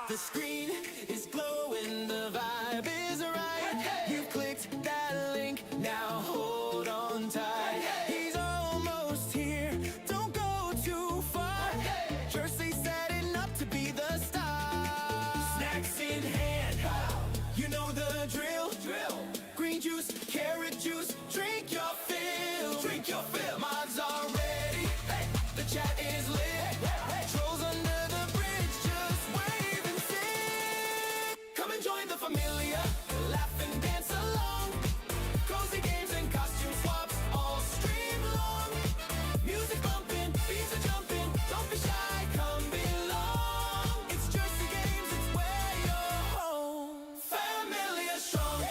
The screen is glowing, the vibe is right. You've clicked that link, now hold on tight. He's almost here, don't go too far. Jersey's setting up to be the star. Snacks in hand, you know the drill. Green juice, carrot juice, drink your fill. Drink your fill. Mods are ready, the chat is lit. Trolls under the bridge, just wave and sing. Come and join the familia, laugh and dance along. Cozy games and costume swaps, all stream long. Music bumping, beats are jumping, don't be shy, come belong. It's GerseGames, it's where you're home. Familia strong.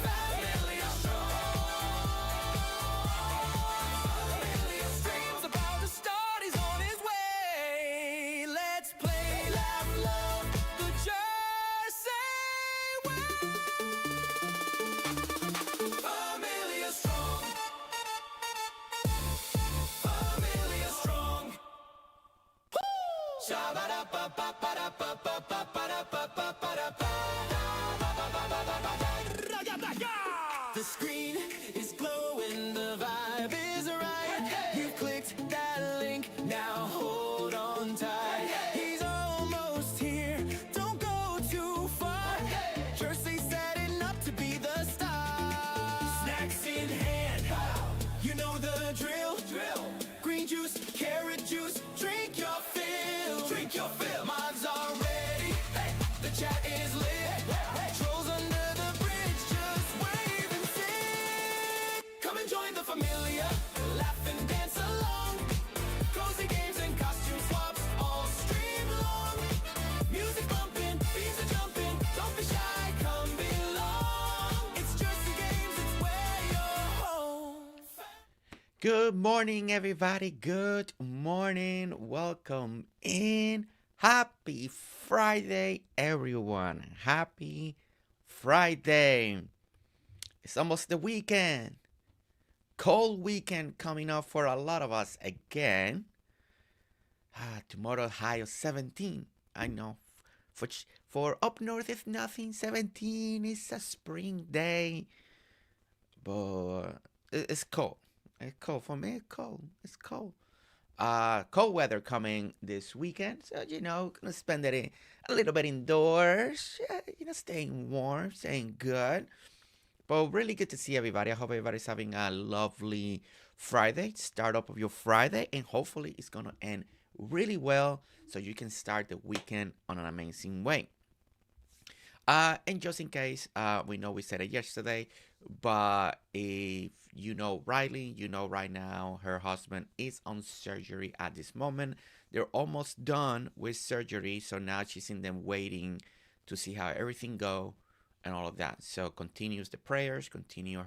Familia strong. Familia streams about to start, he's on his way. Let's play, laugh, love the Jersey way. Familia strong. Familia strong. The screen is glowing, the vibe is right. You've clicked that link, now hold on tight. He's almost here, don't go too far. Jersey's setting up to be the star. Snacks in hand, you know the drill. Green juice, carrot juice, drink your fill. Drink your fill. Mods are ready, the chat is lit. Trolls under the bridge, just wave and sing. Come and join the familia, laugh and dance along. Cozy games and costume swaps, all stream long. Music bumping, beats are jumping, don't be shy, come belong. It's GerseGames, it's where you're home. Good morning, everybody. Good morning. Welcome in. Happy Friday, everyone. Happy Friday. It's almost the weekend. Cold weekend coming up for a lot of us again. Tomorrow high of 17. I know. For up north, it's nothing. 17 is a spring day. But it's cold. It's cold for me. It's cold. It's cold. Cold weather coming this weekend, so gonna spend it a little bit indoors. Staying warm, staying good. But really good to see everybody. I hope everybody's having a lovely Friday, start up of your Friday, and hopefully it's gonna end really well, so you can start the weekend on an amazing way. And just in case, we know we said it yesterday, but if you know Riley, you know right now her husband is on surgery at this moment. They're almost done with surgery, so now she's in them waiting to see how everything go and all of that. So continue the prayers, continue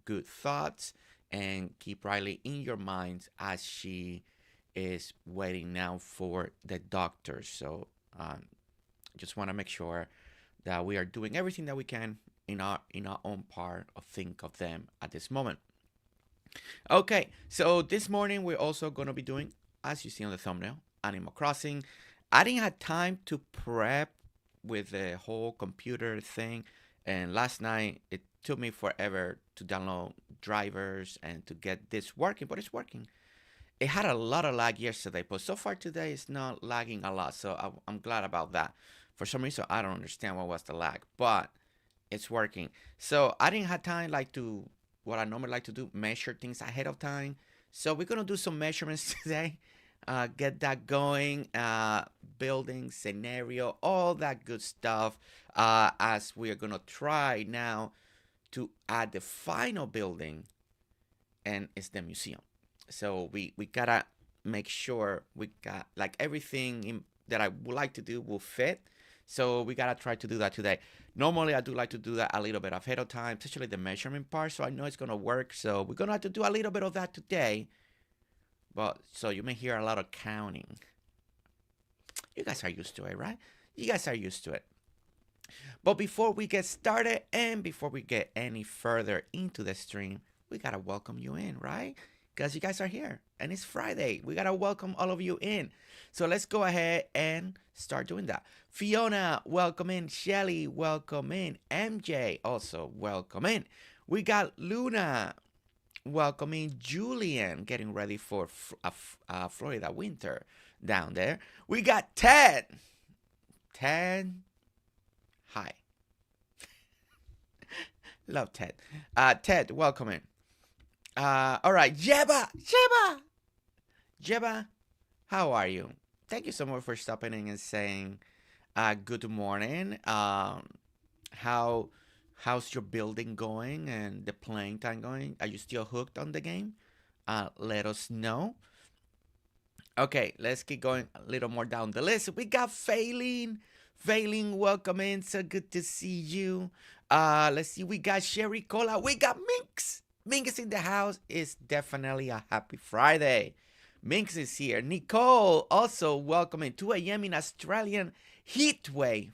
good thoughts, and keep Riley in your minds as she is waiting now for the doctor. So just want to make sure that we are doing everything that we can in our own part of think of them at this moment. Okay, so this morning we're also going to be doing, as you see on the thumbnail, Animal Crossing. I didn't have time to prep with the whole computer thing, and last night it took me forever to download drivers and to get this working, but it's working. It had a lot of lag yesterday, but so far today it's not lagging a lot, so I'm glad about that. For some reason, I don't understand what was the lag, but it's working. So I didn't have time what I normally like to do, measure things ahead of time. So we're going to do some measurements today, get that going, building, scenario, all that good stuff, as we are going to try now to add the final building, and it's the museum. So we got to make sure we got like everything that I would like to do will fit. So we gotta try to do that today. Normally I do like to do that a little bit ahead of time, especially the measurement part, so I know it's gonna work. So we're gonna have to do a little bit of that today. But so you may hear a lot of counting. You guys are used to it, right? You guys are used to it. But before we get started and before we get any further into the stream, we gotta welcome you in, right? Because you guys are here and it's Friday. We gotta welcome all of you in. So let's go ahead and start doing that. Fiona, welcome in. Shelly, welcome in. MJ, also welcome in. We got Luna, welcome in. Julian, getting ready for Florida winter down there. We got Ted. Ted, hi. Love Ted. Ted, welcome in. All right, Jeba, how are you? Thank you so much for stopping in and saying good morning. How's your building going and the playing time going? Are you still hooked on the game? Let us know. Okay, let's keep going a little more down the list. We got Phaelyn. Phaelyn, welcome in. So good to see you. Let's see. We got Sherry Cola. We got Minx. Minx is in the house. It's definitely a happy Friday. Minx is here. Nicole, also welcome in. 2 a.m. in Australian heat wave.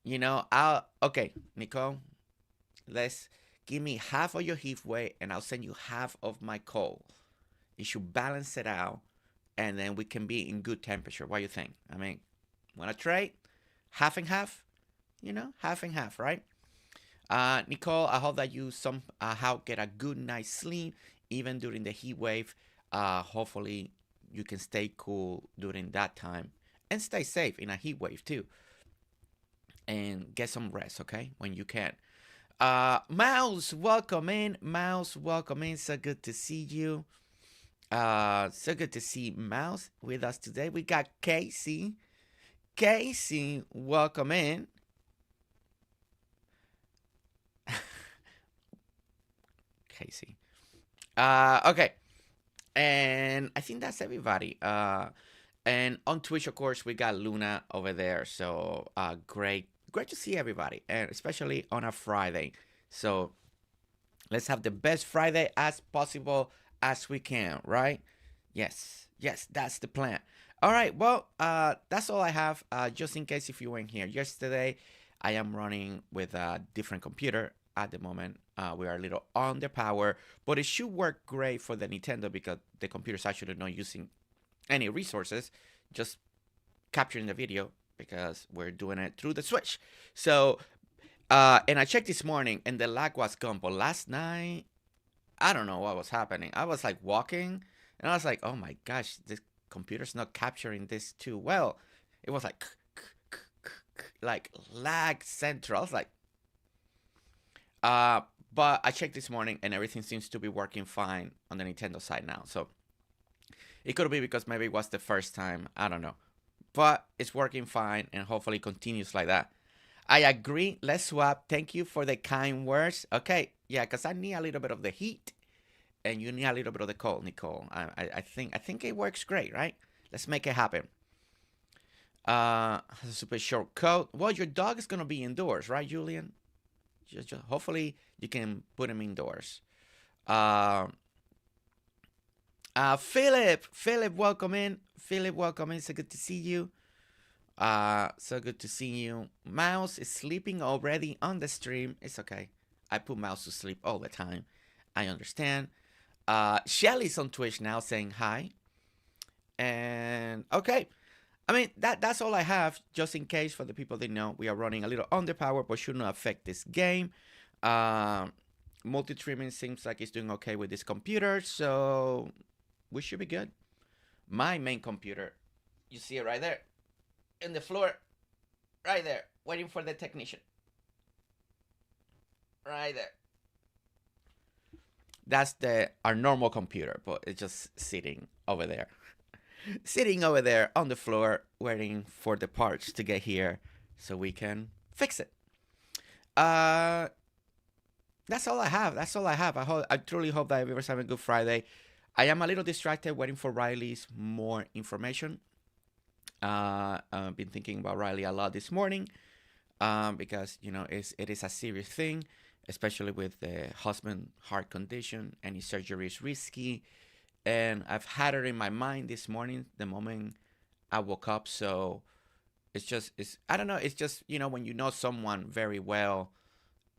You know, okay, Nicole, let's give me half of your heat wave and I'll send you half of my cold. It should balance it out and then we can be in good temperature. What do you think? I mean, want to trade? Half and half? You know, half and half, right? Nicole, I hope that you somehow get a good night's sleep even during the heat wave. Hopefully you can stay cool during that time and stay safe in a heat wave too. And get some rest, okay, when you can. Mouse, welcome in. Mouse, welcome in. So good to see you. So good to see Mouse with us today. We got Casey. Casey, welcome in. Casey. Okay. And I think that's everybody. And on Twitch, of course, we got Luna over there. So great to see everybody, and especially on a Friday. So let's have the best Friday as possible as we can, right? Yes, that's the plan. All right, well, that's all I have. Just in case if you weren't here yesterday, I am running with a different computer at the moment. We are a little under power, but it should work great for the Nintendo because the computer's actually not using any resources, just capturing the video because we're doing it through the Switch. So, and I checked this morning and the lag was gone, but last night, I don't know what was happening. I was like walking and I was like, oh my gosh, this computer's not capturing this too well. It was like lag central. I was like, but I checked this morning and everything seems to be working fine on the Nintendo side now. So it could be because maybe it was the first time. I don't know. But it's working fine and hopefully continues like that. I agree. Let's swap. Thank you for the kind words. Okay. Yeah, because I need a little bit of the heat and you need a little bit of the cold, Nicole. I think it works great, right? Let's make it happen. Has a super short coat. Well, your dog is going to be indoors, right, Julian? Just hopefully you can put him indoors. Philip, welcome in. Philip, welcome in. So good to see you. So good to see you. Mouse is sleeping already on the stream. It's okay. I put Mouse to sleep all the time. I understand. Shelly's on Twitch now saying hi. And okay. I mean, that's all I have, just in case for the people that know we are running a little underpowered, but should not affect this game. Multi-streaming seems like it's doing okay with this computer, so we should be good. My main computer, you see it right there, in the floor, right there, waiting for the technician. Right there. That's our normal computer, but it's just sitting over there. Sitting over there on the floor, waiting for the parts to get here so we can fix it. That's all I have. That's all I have. I truly hope that everyone's having a good Friday. I am a little distracted waiting for Riley's more information. I've been thinking about Riley a lot this morning because, you know, it is a serious thing, especially with the husband heart condition. Any surgery is risky. And I've had her in my mind this morning, the moment I woke up. So I don't know. It's just, you know, when you know someone very well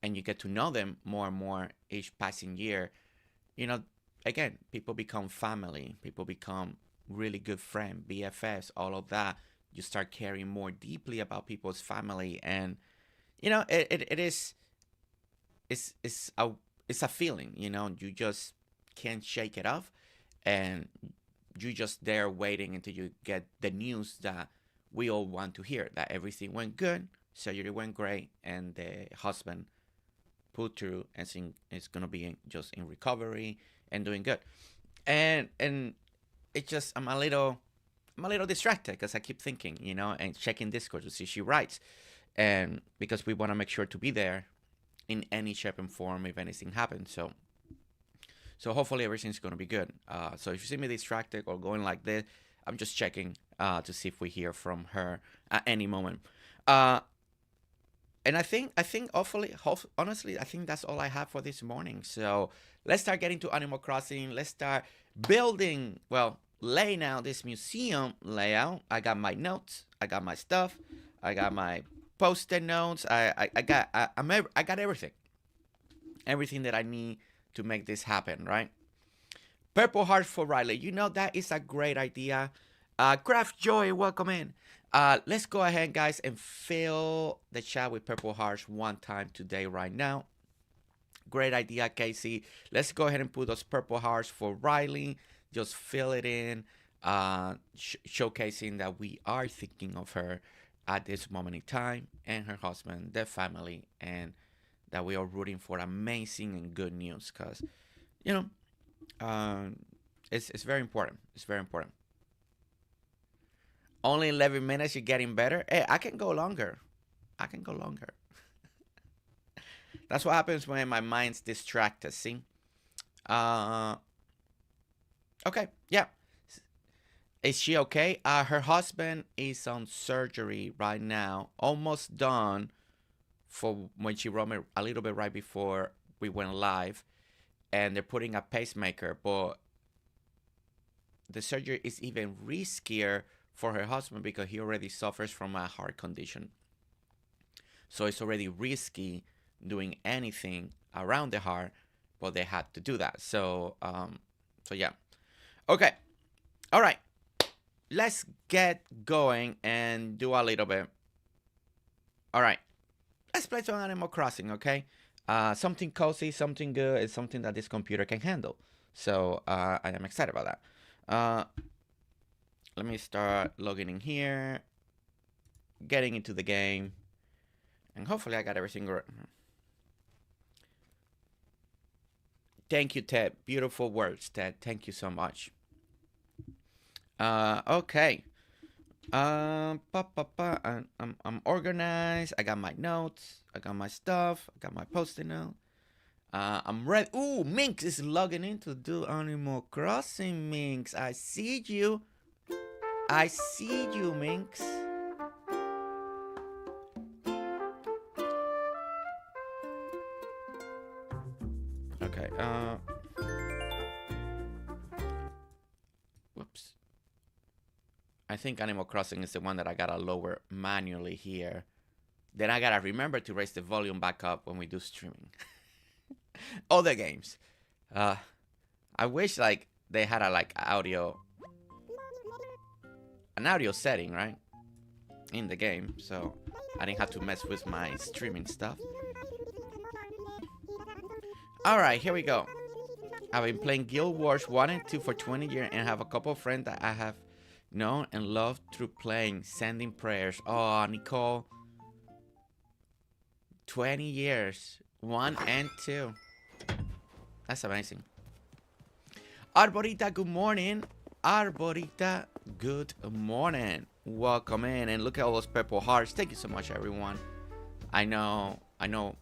and you get to know them more and more each passing year, you know, again, people become family. People become really good friends, BFFs, all of that. You start caring more deeply about people's family, and you know, it is it's a feeling. You know, you just can't shake it off, and you just there waiting until you get the news that we all want to hear, that everything went good, surgery went great, and the husband put through and is gonna be just in recovery and doing good. And it just I'm a little distracted because I keep thinking, you know, and checking Discord to see she writes, and because we want to make sure to be there in any shape and form if anything happens. So hopefully everything's gonna be good. So if you see me distracted or going like this, I'm just checking to see if we hear from her at any moment. And I think hopefully, honestly, I think that's all I have for this morning. So let's start getting to Animal Crossing. Let's start building, well, laying out this museum layout. I got my notes. I got my stuff. I got my post-it notes. I got everything. Everything that I need to make this happen, right? Purple heart for Riley. You know, that is a great idea. Craft Joy, welcome in. Let's go ahead, guys, and fill the chat with purple hearts one time today, right now. Great idea, Casey. Let's go ahead and put those purple hearts for Riley. Just fill it in, showcasing that we are thinking of her at this moment in time, and her husband, their family, and that we are rooting for amazing and good news, because, you know, it's very important. It's very important. Only 11 minutes, you're getting better. Hey, I can go longer. I can go longer. That's what happens when my mind's distracted, see? Okay, yeah. Is she okay? Her husband is on surgery right now. Almost done for when she wrote me a little bit right before we went live. And they're putting a pacemaker, but the surgery is even riskier for her husband because he already suffers from a heart condition. So it's already risky doing anything around the heart, but they had to do that. So yeah. Okay. All right. Let's get going and do a little bit. All right. Let's play some Animal Crossing, okay? Something cozy, something good, and something that this computer can handle. So I am excited about that. Let me start logging in here, getting into the game, and hopefully I got everything right. Thank you, Ted. Beautiful words, Ted. Thank you so much. Okay. I'm organized. I got my notes. I got my stuff. I got my post-it note. I'm ready. Ooh, Minx is logging in to do Animal Crossing, Minx. I see you. I see you, Minx. Okay, whoops. I think Animal Crossing is the one that I gotta lower manually here. Then I gotta remember to raise the volume back up when we do streaming. Other games. I wish, like, they had a, like, an audio setting, right, in the game, so I didn't have to mess with my streaming stuff. All right, here we go. I've been playing Guild Wars 1 and 2 for 20 years and have a couple of friends that I have known and loved through playing. Sending prayers. Oh, Nicole. 20 years. 1 and 2. That's amazing. Arborita, good morning. Arborita, good morning. Welcome in, and look at all those purple hearts. Thank you so much, everyone. I know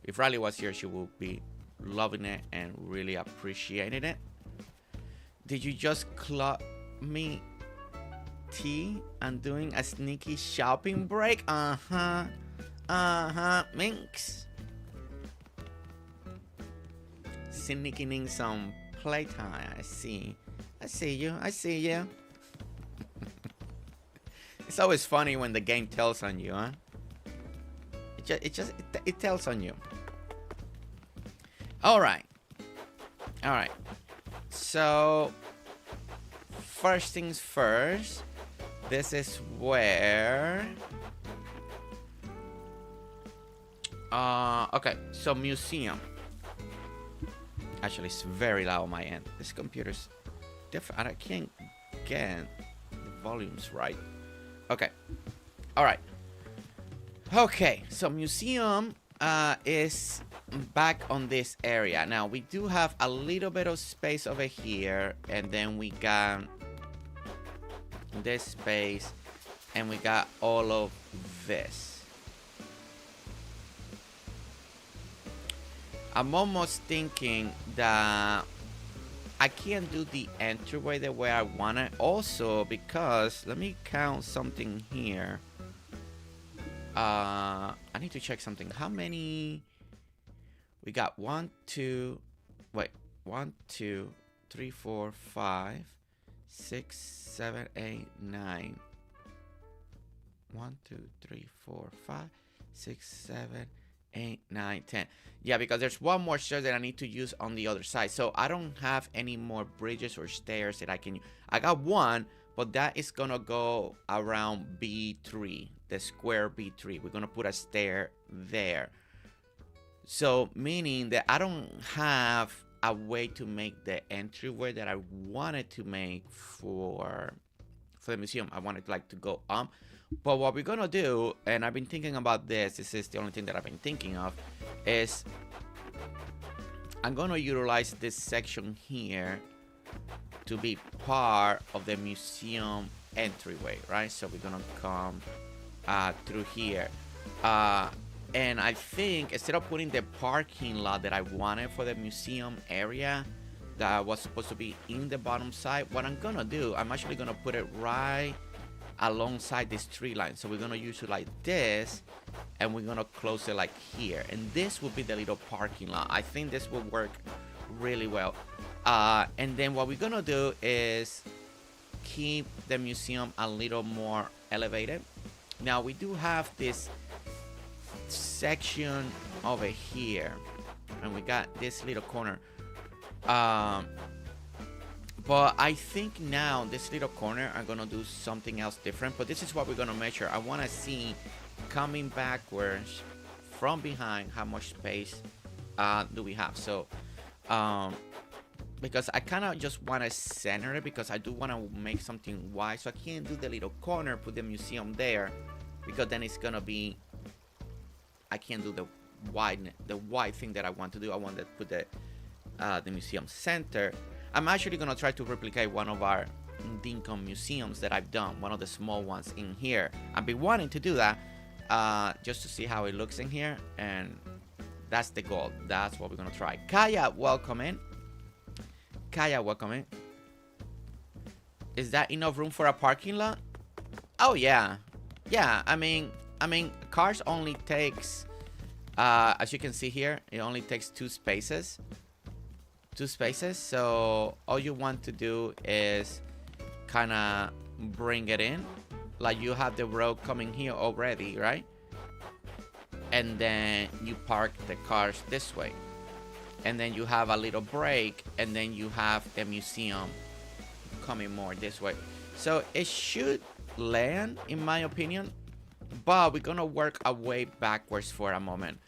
if Riley was here, she would be loving it and really appreciating it. Did you just clock me, T? I'm doing a sneaky shopping break. Minx. Sneaking in some playtime. I see you. It's always funny when the game tells on you, huh? It tells on you. All right. So first things first, this is where okay, so museum. Actually, it's very loud on my end. This computer's different. I can't get the volumes right. Okay. All right. Okay, so museum is back on this area. Now, we do have a little bit of space over here, and then we got this space, and we got all of this. I'm almost thinking that I can't do the entryway the way I want it. Also, because let me count something here. I need to check something. How many? We got 1, 2, 3, 4, 5, 6, 7, 8, 9. 1, 2, 3, 4, 5, 6, 7, 8, 9, 10. Yeah, because there's one more stair that I need to use on the other side. So I don't have any more bridges or stairs that I can use. I got one, but that is gonna go around B3, the square B3. We're gonna put a stair there. So meaning that I don't have a way to make the entryway that I wanted to make for the museum. I wanted like to go up. But what we're gonna do, and I've been thinking about this is the only thing that I've been thinking of, is I'm gonna utilize this section here to be part of the museum entryway, right? So we're gonna come through here. And I think instead of putting the parking lot that I wanted for the museum area that was supposed to be in the bottom side, what I'm gonna do, I'm actually gonna put it right alongside this tree line. So we're gonna use it like this, and we're gonna close it like here, and this will be the little parking lot. I think this will work really well. And then what we're gonna do is keep the museum a little more elevated. Now we do have this section over here, and we got this little corner. But I think now this little corner I'm gonna do something else different. But this is what we're gonna measure. I wanna see coming backwards from behind how much space do we have. So because I kind of just want to center it, because I do want to make something wide. So I can't do the little corner, put the museum there, because then it's gonna be, I can't do the wide thing that I want to do. I want to put the museum center. I'm actually gonna try to replicate one of our Dinkum museums that I've done, one of the small ones in here. I've been wanting to do that just to see how it looks in here, and that's the goal. That's what we're gonna try. Kaya, welcome in. Kaya, welcome in. Is that enough room for a parking lot? Oh yeah, yeah. I mean, cars only takes, as you can see here, it only takes two spaces. So all you want to do is kind of bring it in, like you have the road coming here already, right? And then you park the cars this way, and then you have a little break, and then you have the museum coming more this way. So it should land, in my opinion, but we're gonna work our way backwards for a moment.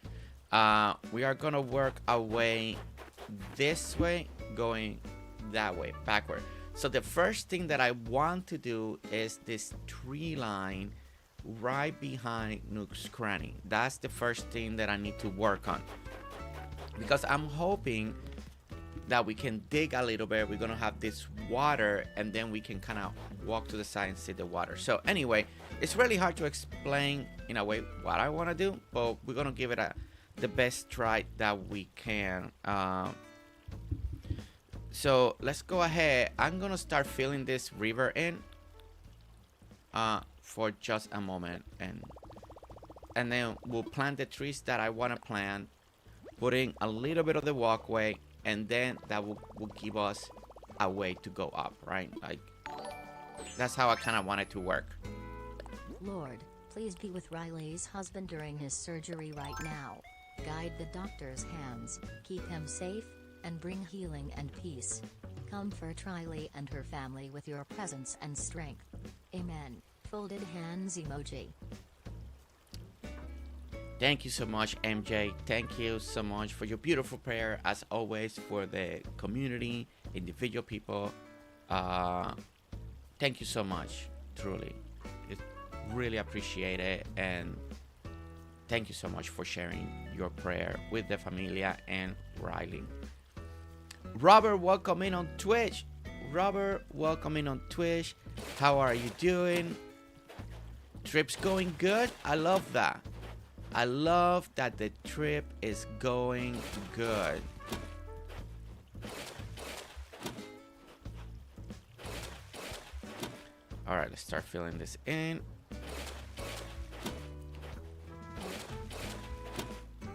We are gonna work our way this way, going that way, backward. So the first thing that I want to do is this tree line right behind Nook's Cranny. That's the first thing that I need to work on, because I'm hoping that we can dig a little bit. We're gonna have this water, and then we can kind of walk to the side and see the water. So anyway, it's really hard to explain in a way what I want to do, but we're gonna give it the best try that we can. So let's go ahead. I'm gonna start filling this river in for just a moment, and then we'll plant the trees that I want to plant, putting a little bit of the walkway, and then that will give us a way to go up, right? Like, that's how I kind of want it to work. Lord, please be with Riley's husband during his surgery right now. Guide the doctor's hands, keep him safe, and bring healing and peace. Comfort Riley and her family with your presence and strength. Amen. Folded hands emoji. Thank you so much, MJ. Thank you so much for your beautiful prayer, as always, for the community, individual people. Thank you so much, truly. It really appreciate it, and thank you so much for sharing your prayer with the familia and Riley. Robert, welcome in on Twitch. Robert, welcome in on Twitch. How are you doing? Trip's going good? I love that. I love that the trip is going good. All right, let's start filling this in.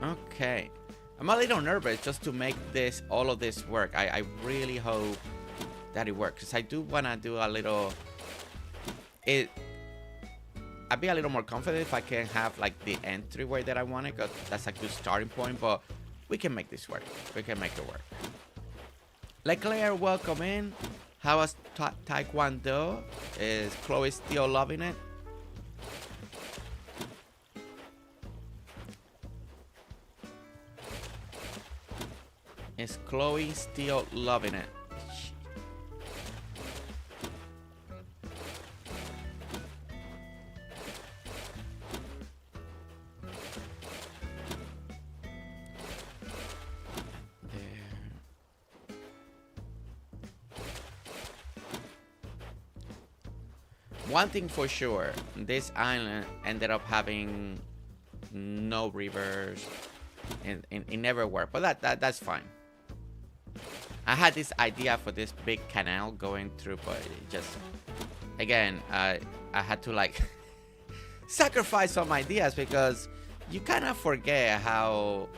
Okay. I'm a little nervous just to make all of this work. I really hope that it works, because I do want to do a little... I'd be a little more confident if I can have like the entryway that I wanted, because that's a good starting point, but we can make this work. We can make it work. Leclerc, welcome in. How was Taekwondo? Is Chloe still loving it? Is Chloe still loving it? One thing for sure, this island ended up having no rivers, and it never worked, but that's fine. I had this idea for this big canal going through, but it just, again, I had to like sacrifice some ideas, because you kind of forget how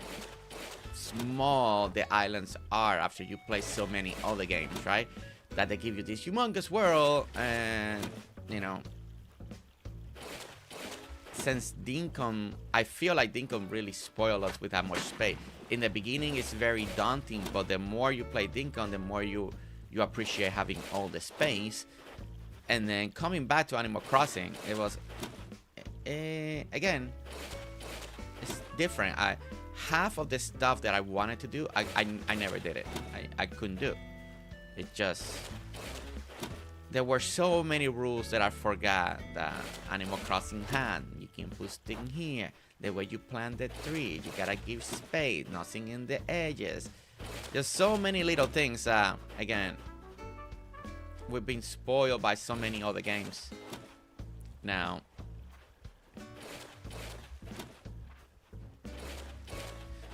small the islands are after you play so many other games, right? That they give you this humongous world, and you know, since Dinkum, I feel like Dinkum really spoiled us with that much space. In the beginning, it's very daunting, but the more you play Dinkum, the more you appreciate having all the space. And then coming back to Animal Crossing, it was, again, it's different. Half of the stuff that I wanted to do, I never did it. I couldn't do. It just... There were so many rules that I forgot that Animal Crossing had. You can put things here. The way you plant the tree, you gotta give space, nothing in the edges. There's so many little things. Again, we've been spoiled by so many other games. Now,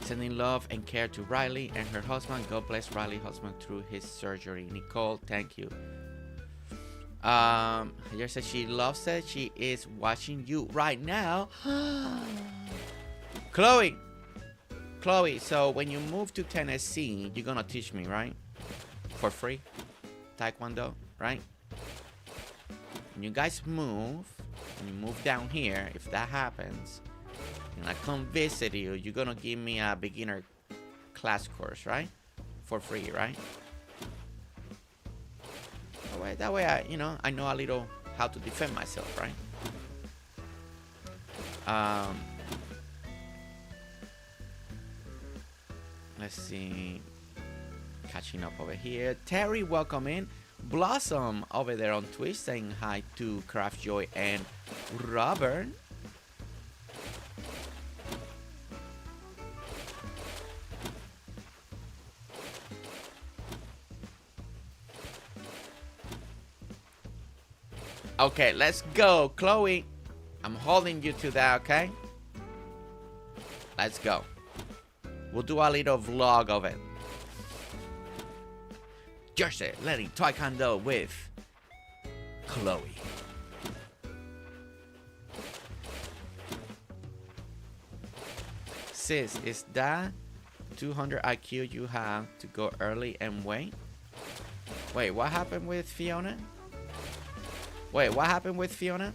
sending love and care to Riley and her husband. God bless Riley's husband through his surgery. Nicole, thank you. Here says she loves it. She is watching you right now. Chloe, so when you move to Tennessee, you're gonna teach me, right? For free? Taekwondo, right? When you guys move, and you move down here, if that happens, and I come visit you, you're gonna give me a beginner class course, right? For free, right? That way I know a little how to defend myself, right? Let's see. Catching up over here. Terry, welcome in. Blossom over there on Twitch saying hi to Craftjoy and Robert. Okay, let's go, Chloe. I'm holding you to that, okay? Let's go. We'll do a little vlog of it. Jersey, letting Taekwondo with Chloe. Sis, is that 200 IQ you have to go early and wait? Wait, what happened with Fiona? Wait, what happened with Fiona?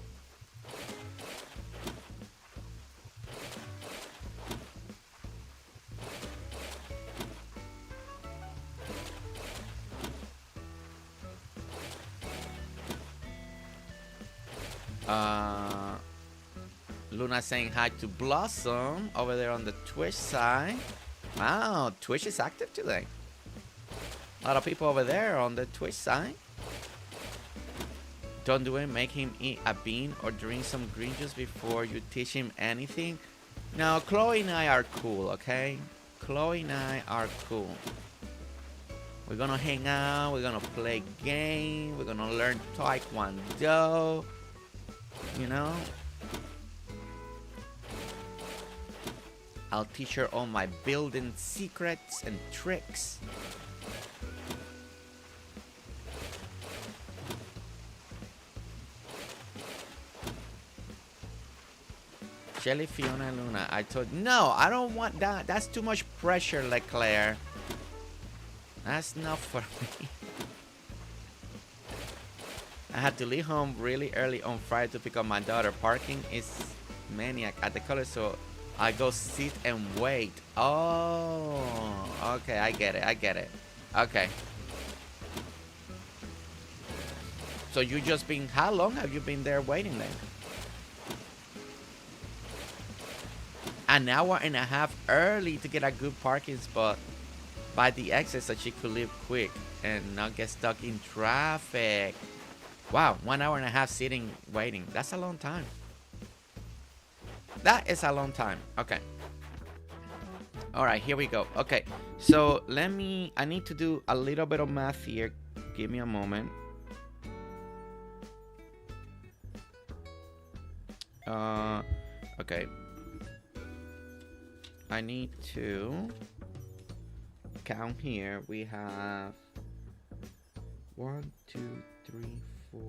Luna saying hi to Blossom over there on the Twitch side. Wow, Twitch is active today. A lot of people over there on the Twitch side. Don't do it. Make him eat a bean or drink some green juice before you teach him anything. No, Chloe and I are cool, okay? Chloe and I are cool. We're gonna hang out. We're gonna play games. We're gonna learn Taekwondo. You know? I'll teach her all my building secrets and tricks. Shelly, Fiona, and Luna. I told no, I don't want that. That's too much pressure, Leclerc. That's not for me. I had to leave home really early on Friday to pick up my daughter. Parking is maniac at the college, so I go sit and wait. Oh, okay, I get it. I get it. Okay. So you just been, how long have you been there waiting then? An hour and a half early to get a good parking spot by the exit so she could leave quick and not get stuck in traffic. Wow, 1 hour and a half sitting waiting. That's a long time. That is a long time. Okay. All right, here we go. Okay, so I need to do a little bit of math here. Give me a moment. Okay. I need to count here. We have 1, 2, 3, 4,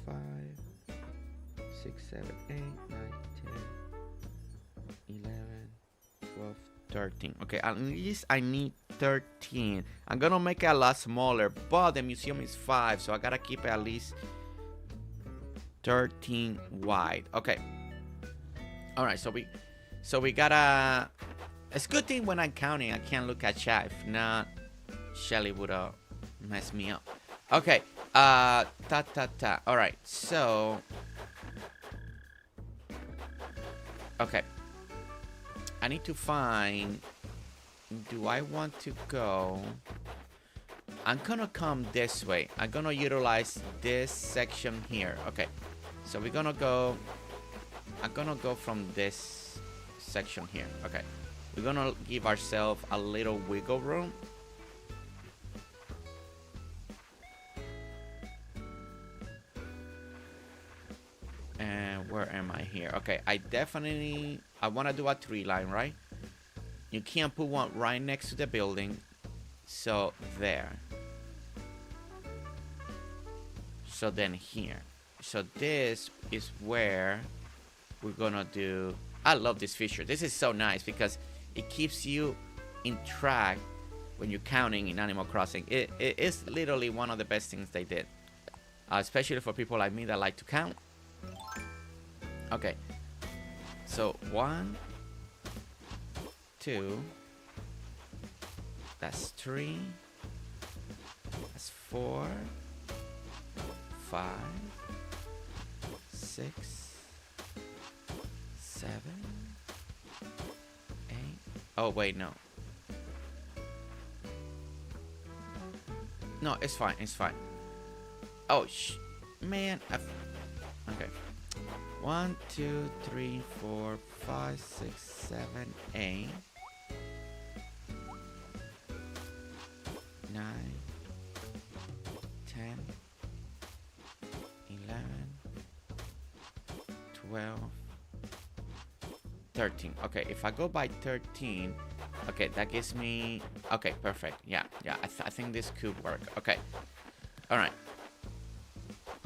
5, 6, 7, 8, 9, 10, 11, 12, 13. Okay, at least I need 13. I'm gonna make it a lot smaller, but the museum is 5, so I gotta keep it at least 13 wide. Okay. All right, so we gotta. It's a good thing when I'm counting, I can't look at chat. If not, Shelly would mess me up. Okay. All right. So. Okay. I need to find. Do I want to go? I'm gonna come this way. I'm gonna utilize this section here. Okay. So we're gonna go. I'm gonna go from this section here. Okay. We're gonna give ourselves a little wiggle room. And where am I here? Okay, I want to do a tree line, right? You can't put one right next to the building. So there. So then here. So this is where we're gonna do. I love this feature. This is so nice because it keeps you in track when you're counting in Animal Crossing. It is literally one of the best things they did, especially for people like me that like to count. Okay, so 1, 2, that's 3, that's 4, 5, 6, 7, 8. Oh wait, no. No, it's fine. It's fine. Oh man. Okay. 1, 2, 3, 4, 5, 6, 7, 8, 9, 10, 11, 12, 13. Okay, if I go by 13, okay, that gives me. Okay, perfect. Yeah. I think this could work. Okay. All right.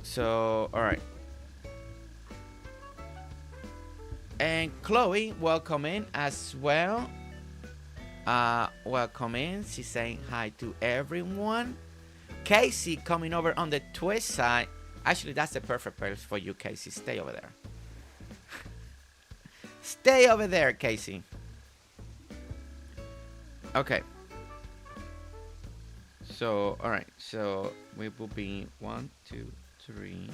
So, all right. And Chloe, welcome in as well. Welcome in. She's saying hi to everyone. Casey coming over on the Twitch side. Actually, that's the perfect place for you, Casey. Stay over there. Stay over there, Casey. Okay. So, all right. So we will be 1, 2, 3,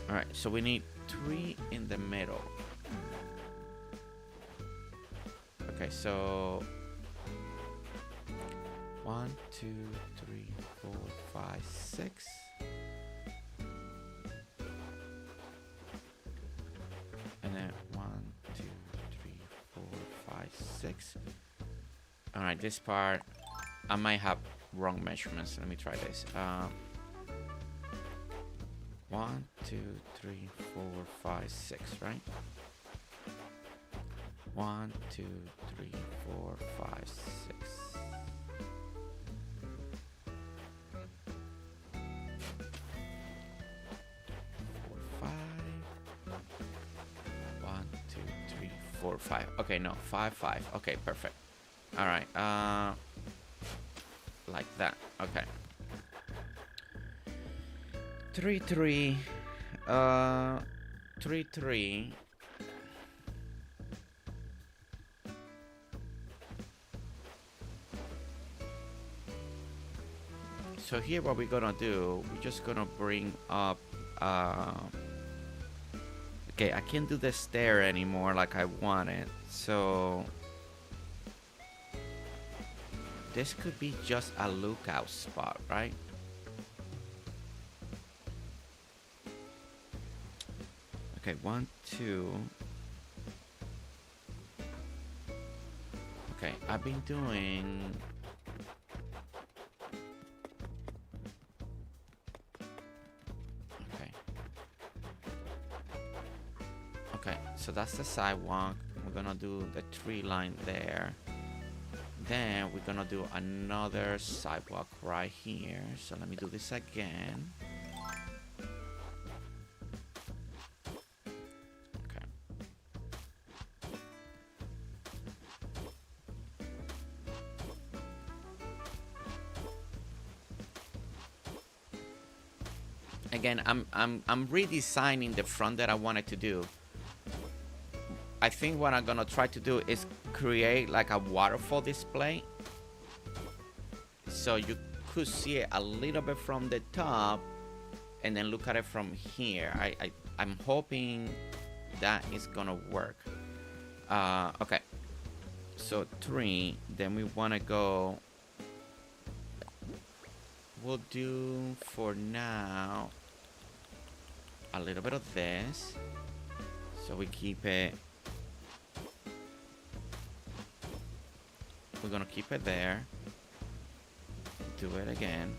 All right, so we need 3 in the middle. Okay, so 1, 2, 3, 4, 5, 6. And then 1, 2, 3, 4, 5, 6. All right, this part I might have wrong measurements. Let me try this. 1, 2, 3, 4, 5, 6, right? 1, 2, 3, 4, 5, 6. 4, 5. 1, 2, 3, 4, 5. Okay, no, 5, 5. Okay, perfect. All right. Like that. Okay. 3, 3. 3, 3. So here what we're gonna do, we're just gonna bring up okay, I can't do the stair anymore like I wanted, so this could be just a lookout spot, right? Okay, 1, 2. Okay, I've been doing okay, so that's the sidewalk. We're gonna do the tree line there. Then we're gonna do another sidewalk right here. So let me do this again. Okay. Again, I'm redesigning the front that I wanted to do. I think what I'm gonna try to do is create like a waterfall display, so you could see it a little bit from the top and then look at it from here. I'm hoping that is gonna work. Okay, so 3, then we want to go, we'll do for now a little bit of this, so we keep it. We're gonna keep it there. Do it again.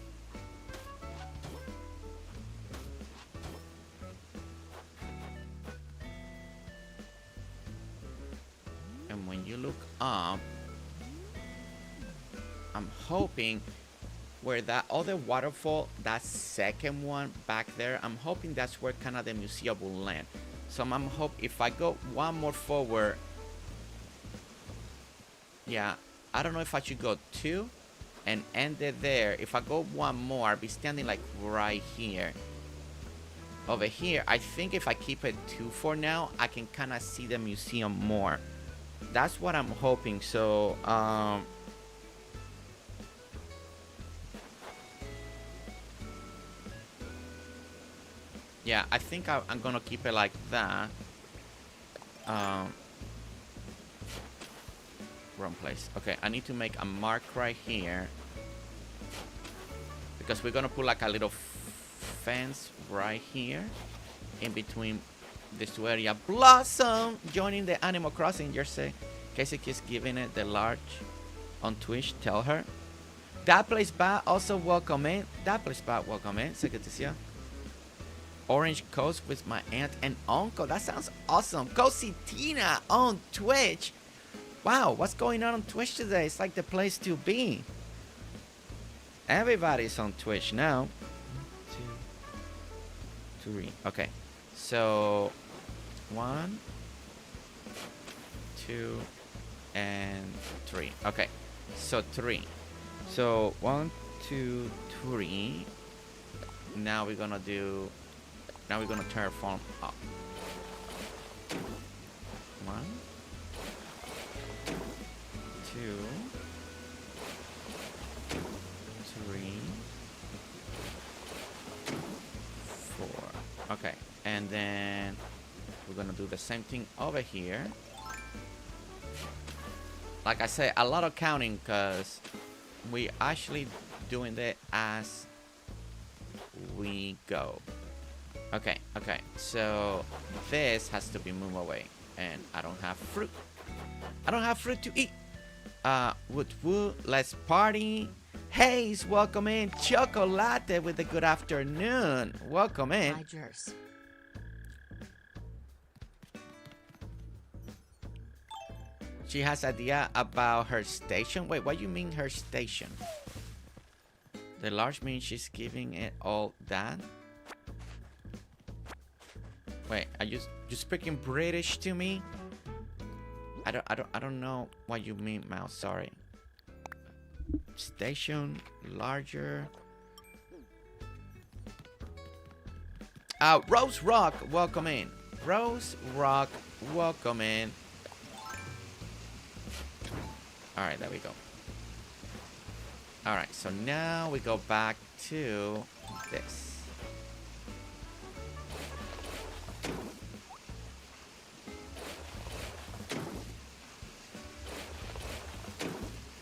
And when you look up, I'm hoping where that other waterfall, that second one back there, I'm hoping that's where kind of the museum will land. So I'm hope if I go one more forward, yeah, I don't know if I should go 2 and end it there. If I go one more, I'll be standing like right here. Over here, I think if I keep it 2 for now, I can kind of see the museum more. That's what I'm hoping. So, yeah, I think I'm gonna keep it like that. Wrong place. Okay, I need to make a mark right here, because we're gonna put like a little fence right here in between these 2 areas. Blossom joining the Animal Crossing jersey. KayKay is giving it the large on Twitch. Tell her that place bad. Also welcome in. That place bad. Welcome in. So good to see you. Orange Coast with my aunt and uncle. That sounds awesome. Cosie Tina on Twitch. Wow, what's going on Twitch today? It's like the place to be. Everybody's on Twitch now. 1, 2, 3. Okay, so 1, 2, and 3. Okay, so 3. So 1, 2, 3. Now we're gonna do. Now we're gonna terraform up. 1, 2, 3, 4. Okay, and And then we're gonna do the same thing over here. Like I said, a lot of counting because we actually doing it as we go. Okay, okay. So this has to be moved away. And I don't have fruit. I don't have fruit to eat. Woot woot, let's party. Hey, welcome in. Chocolate with a good afternoon. Welcome in. Hi, Gerse. She has idea about her station. Wait, what do you mean her station? The large means she's giving it all that? Wait, are you speaking British to me? I don't know what you mean, Mouse. Sorry. Station larger. Rose Rock, welcome in. Rose Rock, welcome in. All right, there we go. All right, so now we go back to this.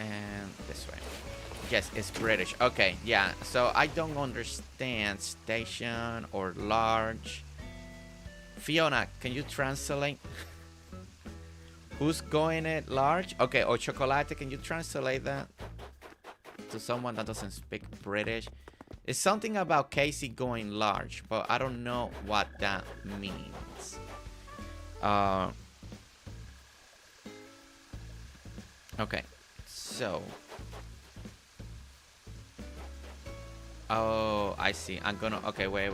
And this way. Yes, it's British. Okay, yeah. So I don't understand station or large. Fiona, can you translate? Who's going it large? Okay, or chocolate, can you translate that to someone that doesn't speak British? It's something about Casey going large, but I don't know what that means. Okay, so. Oh, I see. I'm gonna. Okay, wait.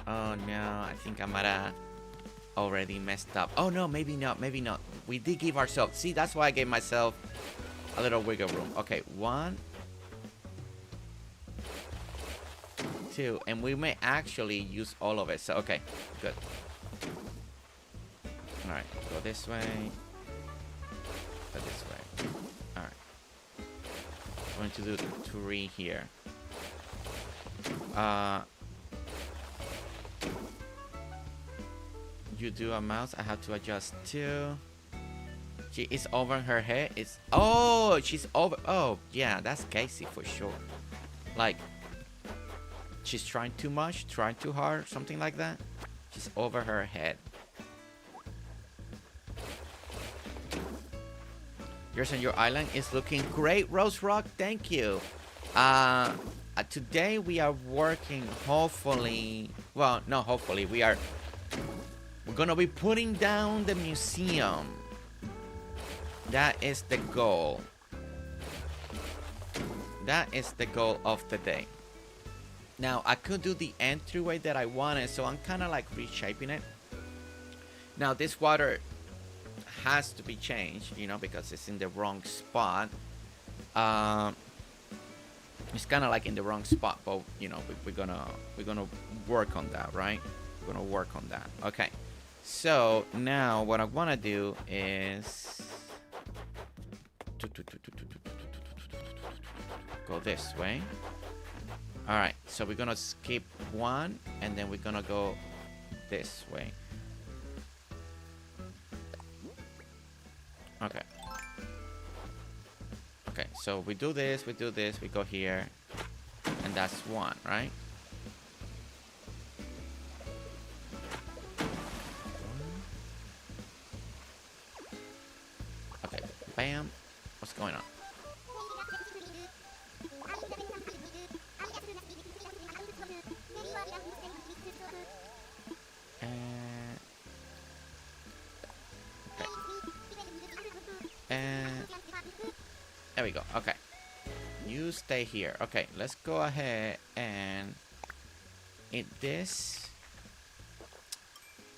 Oh no, I think I might have already messed up. Oh no, maybe not. We did give ourselves. See, that's why I gave myself a little wiggle room. Okay, 1, 2, and we may actually use all of it. So okay, good. All right, go this way. Go this way. All right. I'm going to do 3 here. You do a mouse. I have to adjust 2. She is over her head. It's she's over. Oh yeah, that's Casey for sure. Like she's trying too much, trying too hard, something like that. She's over her head. Yours and your island is looking great, Rose Rock. Thank you. Today we are working. Hopefully, well, no, hopefully we're gonna be putting down the museum. That is the goal. That is the goal of the day. Now I could do the entryway that I wanted, so I'm kind of like reshaping it. Now this water has to be changed, you know, because it's in the wrong spot. It's kind of like in the wrong spot, but you know, we're gonna work on that, right? We're gonna work on that. Okay. So now what I want to do is go this way. All right. So we're gonna skip 1, and then we're gonna go this way. Okay. Okay, so we do this, we go here, and that's 1, right? Okay, bam. What's going on? And there we go. Okay, you stay here. Okay, let's go ahead and eat this.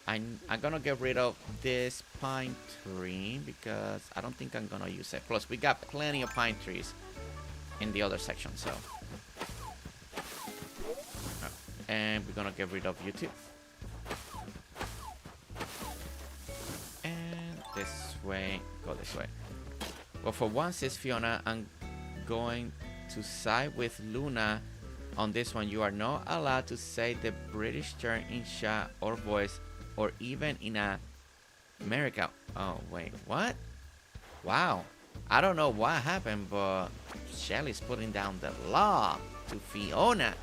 I'm gonna get rid of this pine tree because I don't think I'm gonna use it. Plus, we got plenty of pine trees in the other section, so. Oh, and we're gonna get rid of you too. And this way, go this way. Well, for once, says Fiona, I'm going to side with Luna On this one, you are not allowed to say the British term in chat or voice, or even in America. Oh, wait, what? Wow. I don't know what happened, but Shelly's putting down the law to Fiona.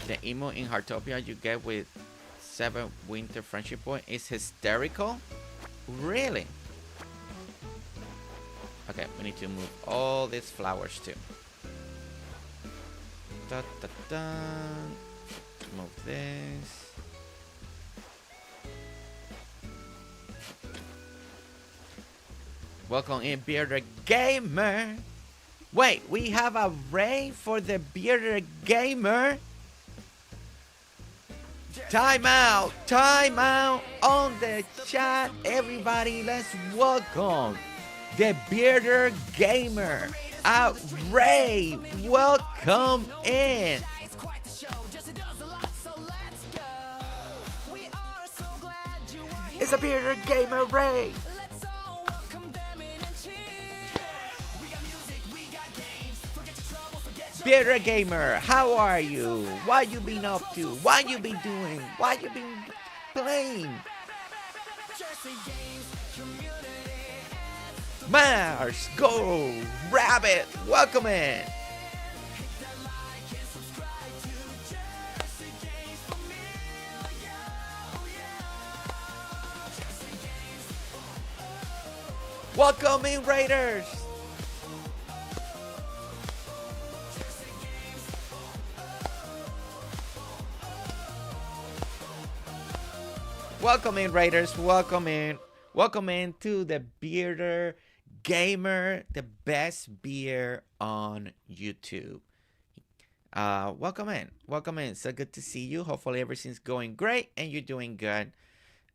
The emote in Heartopia you get with 7 winter friendship point is hysterical? Really? Okay, we need to move all these flowers too. Da, da, da. Move this. Welcome in, Bearded Gamer. Wait, we have a raid for the Bearded Gamer. Time out on the chat. Everybody, let's welcome the Bearded Gamer. Ray, welcome in. It's a Bearded Gamer Ray. Bearded Gamer, how are you? What you been up to? What you been doing? What you been playing? Mars, go, Rabbit, welcome in. Welcome in, Raiders. Welcome in, Raiders. Welcome in. Welcome in to the Bearded Gamer, the best beer on YouTube. Welcome in. Welcome in. So good to see you. Hopefully everything's going great and you're doing good.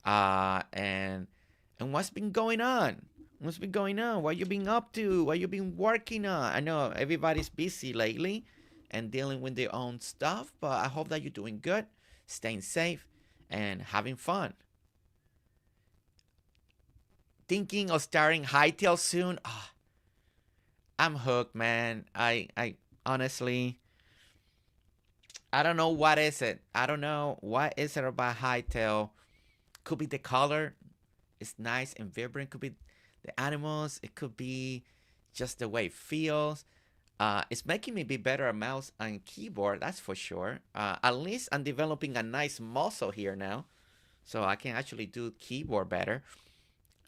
And what's been going on? What's been going on? What you been up to? What you been working on? I know everybody's busy lately and dealing with their own stuff, but I hope that you're doing good, staying safe, and having fun. Thinking of starting Hytale soon? Oh, I'm hooked, man. I honestly, I don't know what is it. I don't know what is it about Hytale. Could be the color. It's nice and vibrant. Could be the animals. It could be just the way it feels. It's making me be better at mouse and keyboard, that's for sure. At least I'm developing a nice muscle here now, so I can actually do keyboard better.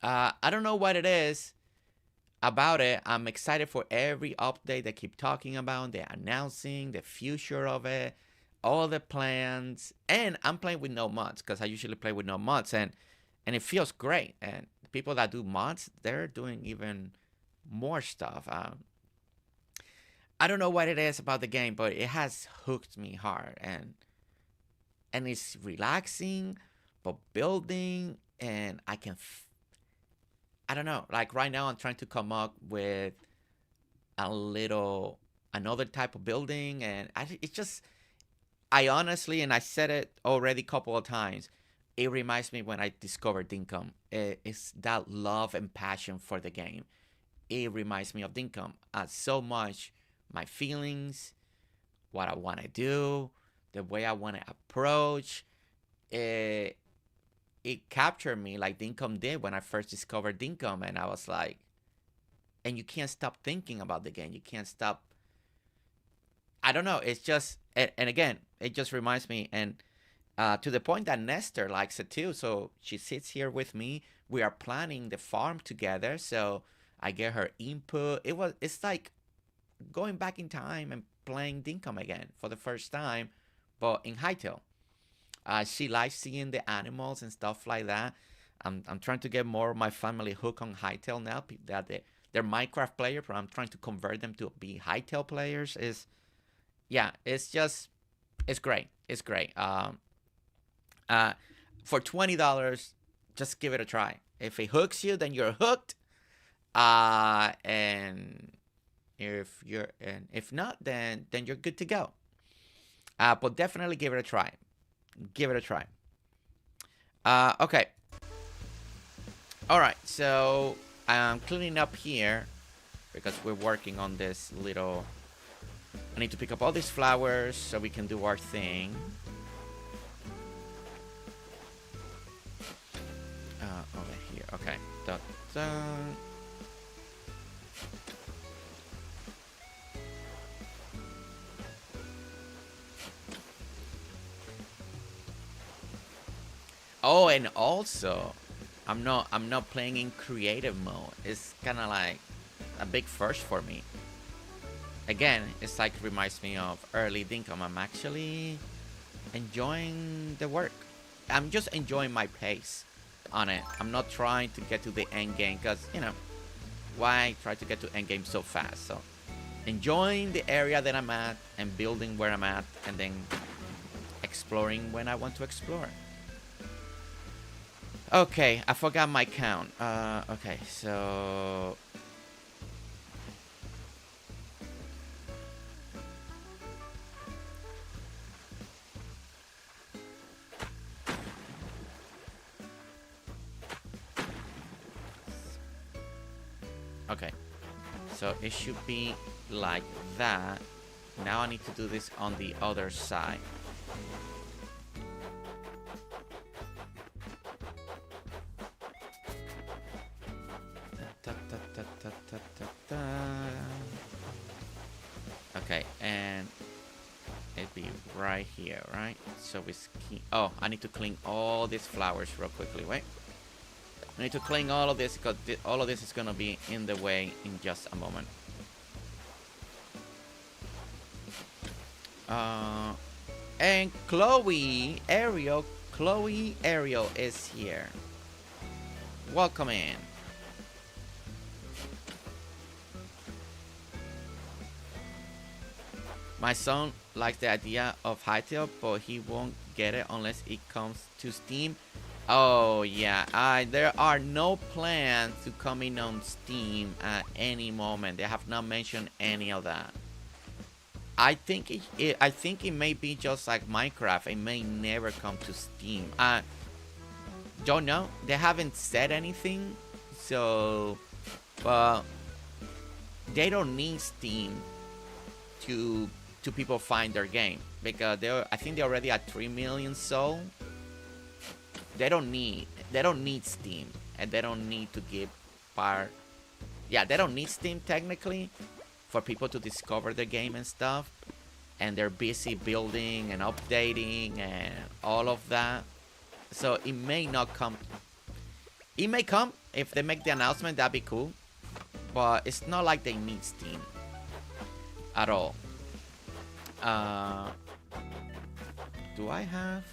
I don't know what it is about it. I'm excited for every update they keep talking about. They're announcing the future of it, all the plans, and I'm playing with no mods because I usually play with no mods, and it feels great. And people that do mods, they're doing even more stuff. I don't know what it is about the game, but it has hooked me hard, and it's relaxing, but building, and I can. I don't know. Like right now, I'm trying to come up with another type of building, and I honestly, and I said it already a couple of times, it reminds me when I discovered Dinkum. It's that love and passion for the game. It reminds me of Dinkum so much. My feelings, what I want to do, the way I want to approach, it captured me like Dinkum did when I first discovered Dinkum, and I was like, and you can't stop thinking about the game. You can't stop. I don't know. It's just, and again, it just reminds me, and to the point that Nestor likes it too. So she sits here with me. We are planning the farm together. So I get her input. It's like going back in time and playing Dinkum again for the first time, but in Hytale. She likes seeing the animals and stuff like that. I'm trying to get more of my family hooked on Hytale now. That they're Minecraft players, but I'm trying to convert them to be Hytale players. It's great. It's great. For $20, just give it a try. If it hooks you, then you're hooked. And if not, then you're good to go. But definitely give it a try. Give it a try. Okay. All right. So I'm cleaning up here because we're working on this little I need to pick up all these flowers so we can do our thing. Over here. Okay. Dun, dun. Oh, and also, I'm not playing in creative mode. It's kind of like a big first for me. Again, it's like reminds me of early Dinkum. I'm actually enjoying the work. I'm just enjoying my pace on it. I'm not trying to get to the end game because, you know, why try to get to end game so fast? So, enjoying the area that I'm at and building where I'm at and then exploring when I want to explore. Okay, I forgot my count. Okay, so... Okay, so it should be like that. Now I need to do this on the other side. Okay, and it'd be right here, right? So it's key. Oh, I need to clean all these flowers real quickly. Wait. I need to clean all of this because all of this is gonna be in the way in just a moment. And Chloe Ariel is here. Welcome in. My son likes the idea of Hightail, but he won't get it unless it comes to Steam. Oh yeah, there are no plans to come in on Steam at any moment. They have not mentioned any of that. I think it may be just like Minecraft. It may never come to Steam. Don't know. They haven't said anything, so but they don't need Steam to people find their game because I think they're already at 3 million sold. They don't need Steam, and they don't need to give part. Yeah, they don't need Steam technically for people to discover the game and stuff, and they're busy building and updating and all of that. So it may not come. It may come if they make the announcement. That'd be cool, but it's not like they need Steam at all. Do I have?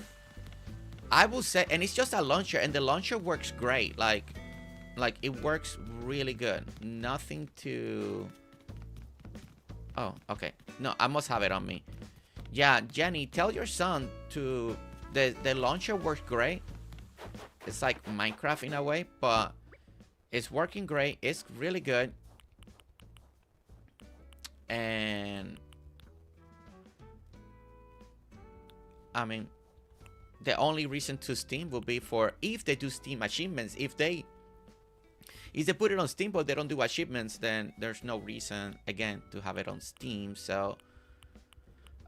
I will say, and it's just a launcher, and the launcher works great. Like it works really good. Nothing to... Oh, okay. No, I must have it on me. Yeah, Jenny, tell your son to... The launcher works great. It's like Minecraft in a way, but it's working great. It's really good. And... I mean... The only reason to Steam will be for if they do Steam achievements. If they put it on Steam but they don't do achievements, then there's no reason again to have it on Steam. So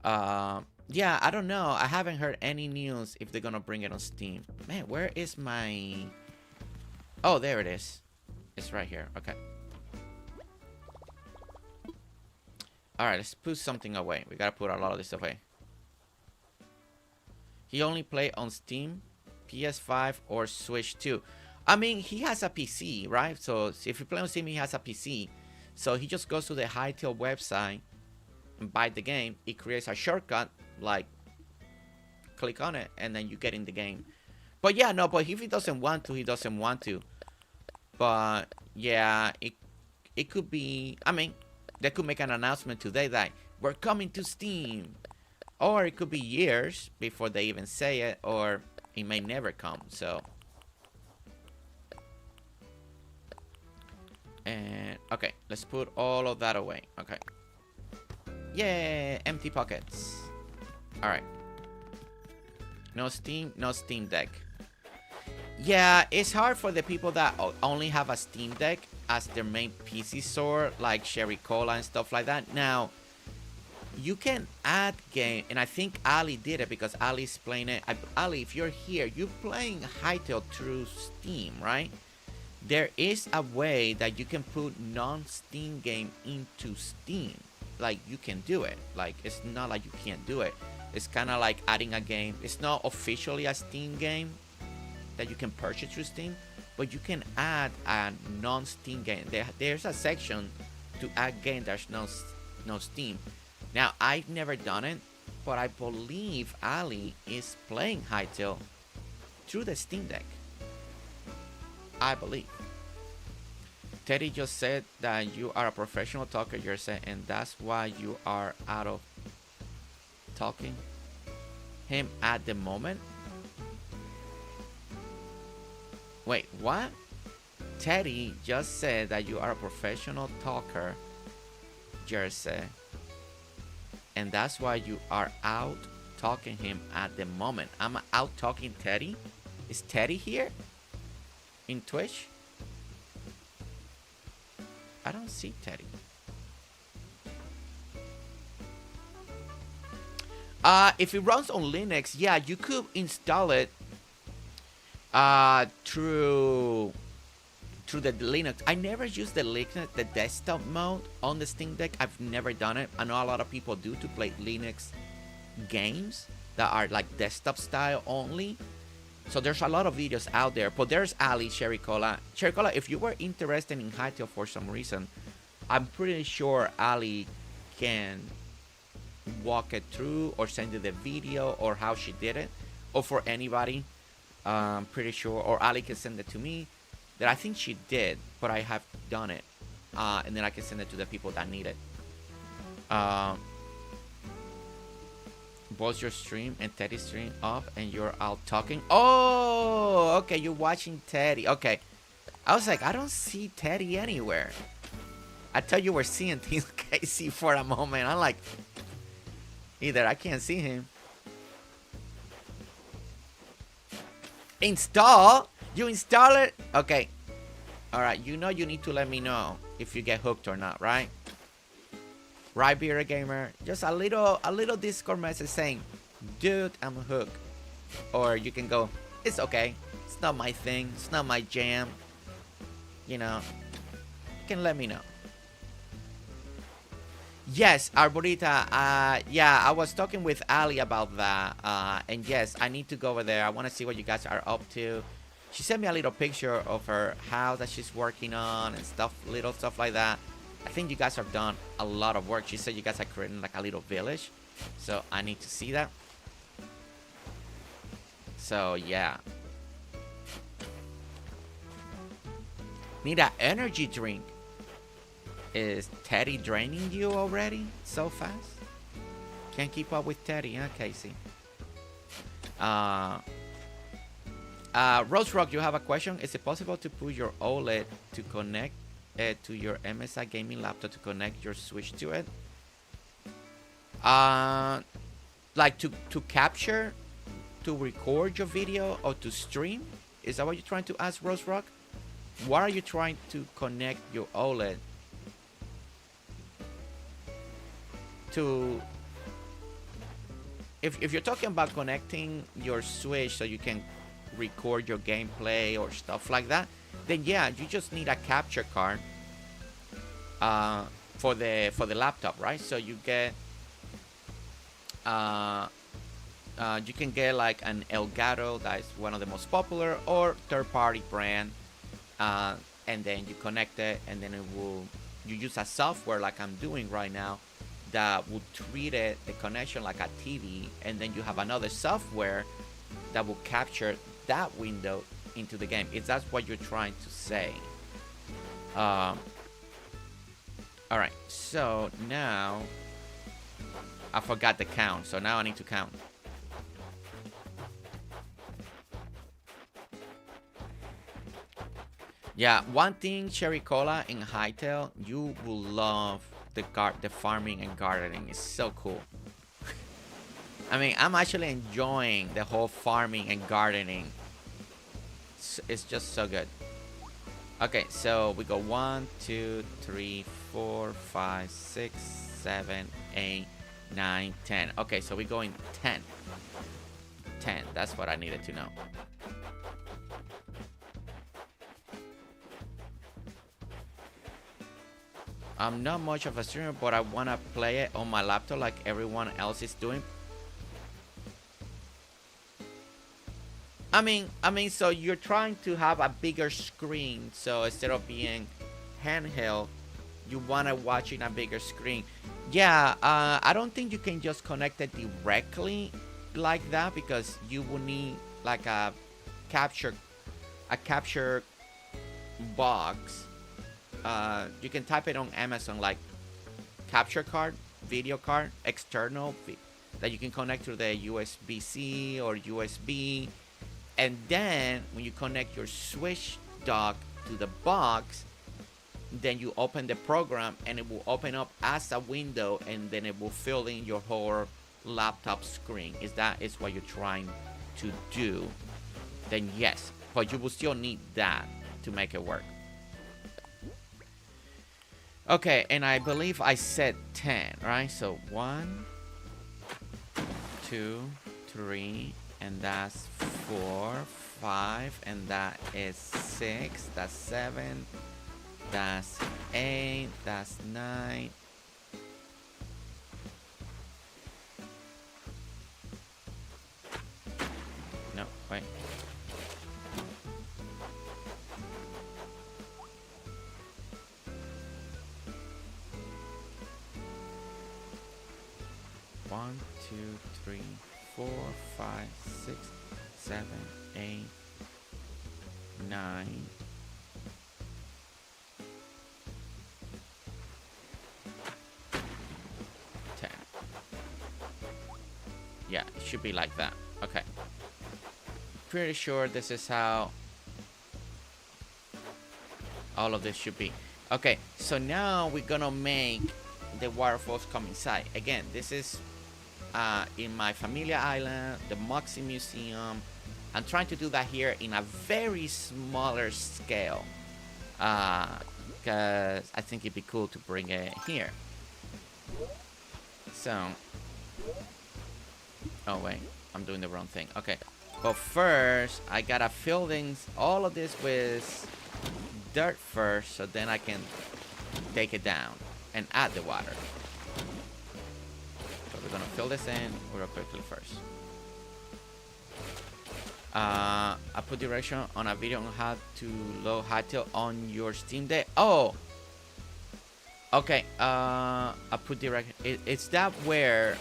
yeah, I don't know. I haven't heard any news if they're gonna bring it on Steam. Man, where is my... Oh, there it is. It's right here. Okay. Alright, let's put something away. We gotta put a lot of this away. He only play on Steam, PS5, or Switch 2. I mean, he has a PC, right? So if you play on Steam, he has a PC. So he just goes to the Hightail website and buy the game. It creates a shortcut, like click on it, and then you get in the game. But yeah, no, but if he doesn't want to, he doesn't want to. But yeah, it could be... I mean, they could make an announcement today that we're coming to Steam. Or it could be years before they even say it, or it may never come, so. And, okay, let's put all of that away. Okay. Yay, empty pockets. Alright. No Steam Deck. Yeah, it's hard for the people that only have a Steam Deck as their main PC store, like Sherry Cola and stuff like that. Now, you can add game, and I think Alli did it because Alli's playing it. Alli, if you're here, you're playing Hytale through Steam, right? There is a way that you can put non-Steam game into Steam. Like, you can do it. Like, it's not like you can't do it. It's kind of like adding a game. It's not officially a Steam game that you can purchase through Steam, but you can add a non-Steam game. There's a section to add game that's no Steam. Now, I've never done it, but I believe Alli is playing Hytale through the Steam Deck. I believe. Teddy just said that you are a professional talker, Jersey, and that's why you are out of talking him at the moment. Wait, what? Teddy just said that you are a professional talker, Jersey, and that's why you are out talking him at the moment. I'm out talking Teddy? Is Teddy here? In Twitch? I don't see Teddy. If it runs on Linux, yeah, you could install it through the Linux. I never use the Linux, the desktop mode on the Steam Deck. I've never done it. I know a lot of people do to play Linux games that are like desktop style only. So there's a lot of videos out there, but there's Alli, Cherry Cola. Cherry Cola, if you were interested in Hytale for some reason, I'm pretty sure Alli can walk it through or send you the video or how she did it, or for anybody. I'm pretty sure, or Alli can send it to me. That I think she did, but I have done it, and then I can send it to the people that need it. Both your stream and Teddy's stream up and you're out talking. Oh, okay, you're watching Teddy. Okay. I was like, I don't see Teddy anywhere. I thought you were seeing things, Casey, for a moment. I'm like, either I can't see him. Install? You install it? Okay. Alright, you know you need to let me know if you get hooked or not, right? Right, Beer Gamer? Just a little Discord message saying, dude, I'm hooked. Or you can go, it's okay. It's not my thing. It's not my jam. You know, you can let me know. Yes, Arborita. Yeah, I was talking with Alli about that. And yes, I need to go over there. I want to see what you guys are up to. She sent me a little picture of her house that she's working on and stuff, little stuff like that. I think you guys have done a lot of work. She said you guys are creating like a little village. So I need to see that. So yeah. Need an energy drink. Is Teddy draining you already so fast? Can't keep up with Teddy, huh, Casey? Rose Rock, you have a question? Is it possible to put your OLED to connect to your MSI gaming laptop to connect your Switch to it? Like to capture, to record your video, or to stream? Is that what you're trying to ask, Rose Rock? What are you trying to connect your OLED to? If you're talking about connecting your Switch so you can record your gameplay or stuff like that, then yeah, you just need a capture card for the laptop, right? So you get you can get like an Elgato, that is one of the most popular, or third-party brand, and then you connect it, and then you use a software like I'm doing right now that will treat it, the connection, like a TV, and then you have another software that will capture that window into the game, if that's what you're trying to say. Alright, so now I forgot the count, so now I need to count. Yeah, one thing, Cherry Cola, in Hytale, you will love the farming and gardening. It's so cool. I mean, I'm actually enjoying the whole farming and gardening. It's just so good. Okay, so we go 1, 2, 3, 4, 5, 6, 7, 8, 9, 10. Okay, so we're going 10. 10. That's what I needed to know. I'm not much of a streamer, but I want to play it on my laptop like everyone else is doing. I mean, so you're trying to have a bigger screen, so instead of being handheld, you want to watch in a bigger screen. Yeah, I don't think you can just connect it directly like that, because you will need like a capture box. You can type it on Amazon, like capture card, video card, external, that you can connect to the USB-C or USB. And then when you connect your Switch dock to the box, then you open the program and it will open up as a window, and then it will fill in your whole laptop screen. Is that is what you're trying to do? Then yes, but you will still need that to make it work. Okay, and I believe I said 10, right? So 1, 2, 3, and that's 4, 5, and that is 6, that's 7, that's 8, that's 9. No, wait. One, 2, 3, 4, 5, 6, 7, 8, 9. 10. Yeah, it should be like that. Okay. Pretty sure this is how all of this should be. Okay, so now we're gonna make the waterfalls come inside. Again, this is in my Familia Island, the Moxie Museum. I'm trying to do that here in a very smaller scale, because I think it'd be cool to bring it here. So, oh wait, I'm doing the wrong thing. Okay, but first I gotta fill in all of this with dirt first, so then I can take it down and add the water. So we're gonna fill this in real quickly first. I put direction on a video on how to load Hytale on your Steam Deck. Oh, okay. I put direction. It's that where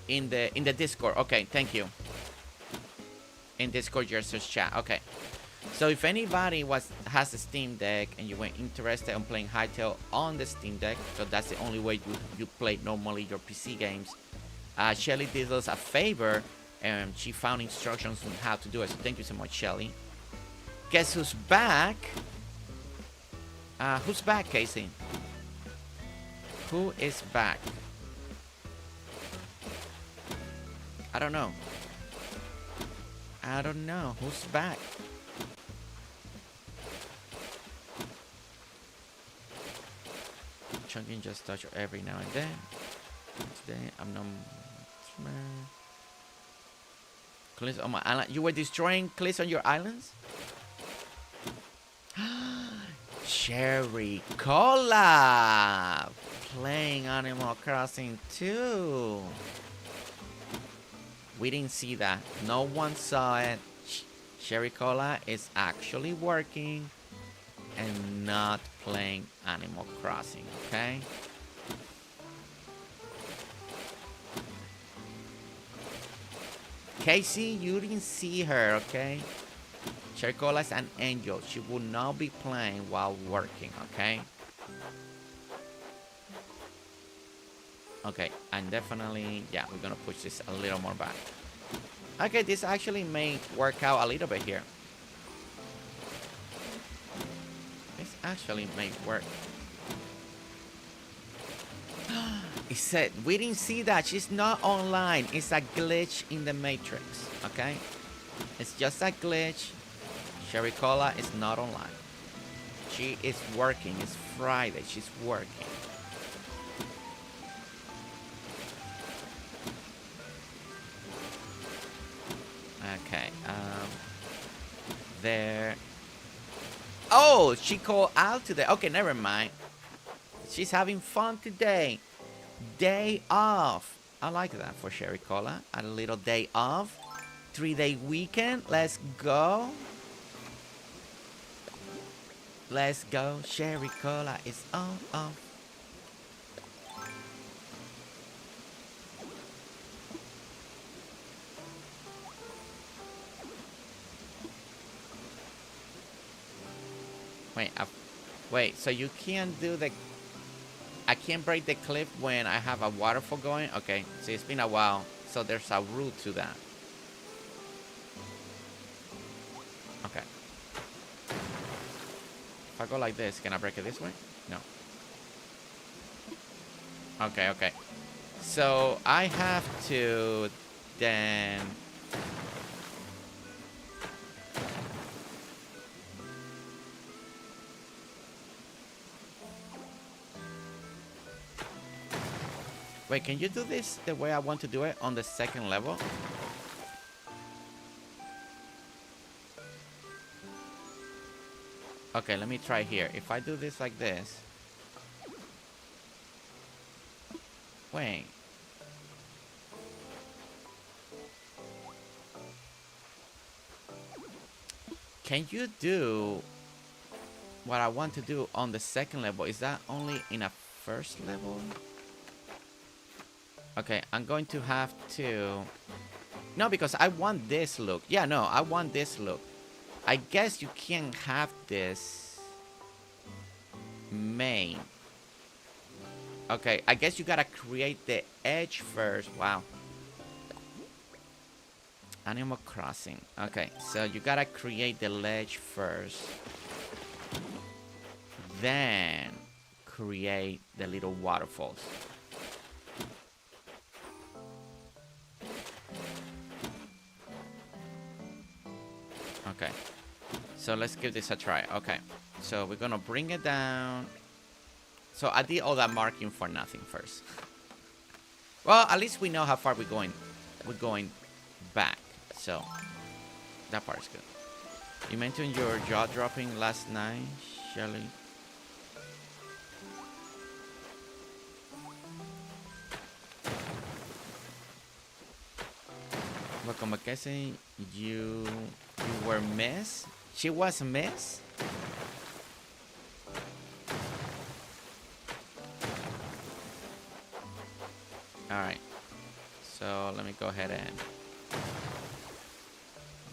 in the Discord. Okay, thank you. In Discord, your search chat. Okay. So if anybody has a Steam Deck and you were interested in playing Hytale on the Steam Deck, so that's the only way you play normally your PC games, Shelly did us a favor and she found instructions on how to do it. So thank you so much, Shelly. Guess who's back? Who's back, Casey? Who is back? I don't know. I don't know. Who's back? Chunking just touch every now and then. Today I'm not. Cliffs on my island. You were destroying cliffs on your islands? Cherry Cola playing Animal Crossing 2. We didn't see that. No one saw it. Cherry Cola is actually working and not playing Animal Crossing, okay? Casey, you didn't see her, okay? Cherry Cola is an angel. She will not be playing while working, okay? Okay, and definitely, yeah, we're gonna push this a little more back. Okay, this actually may work out a little bit here. This actually may work. It said, we didn't see that. She's not online. It's a glitch in the Matrix, okay? It's just a glitch. Cherry Cola is not online. She is working. It's Friday. She's working. Okay. There. Oh, she called out today. Okay, never mind. She's having fun today. Day off. I like that for Sherry Cola. A little day off. 3-day weekend. Let's go. Let's go. Sherry Cola is on. Wait, so you can't do the... I can't break the cliff when I have a waterfall going? Okay, so it's been a while. So there's a route to that. Okay. If I go like this, can I break it this way? No. Okay. So I have to then... Wait, can you do this the way I want to do it on the second level? Okay, let me try here. If I do this like this... Wait. Can you do what I want to do on the second level? Is that only in a first level? Okay, I'm going to have to... No, because I want this look. Yeah, no, I want this look. I guess you can't have this main. Okay, I guess you gotta create the edge first. Wow. Animal Crossing. Okay, so you gotta create the ledge first. Then create the little waterfalls. Okay, so let's give this a try. Okay, so we're gonna bring it down. So I did all that marking for nothing first. Well, at least we know how far we're going. We're going back, so that part is good. You mentioned your jaw dropping last night, Shelly. Welcome, Casey. You were Miss? She was Miss? Alright. So let me go ahead and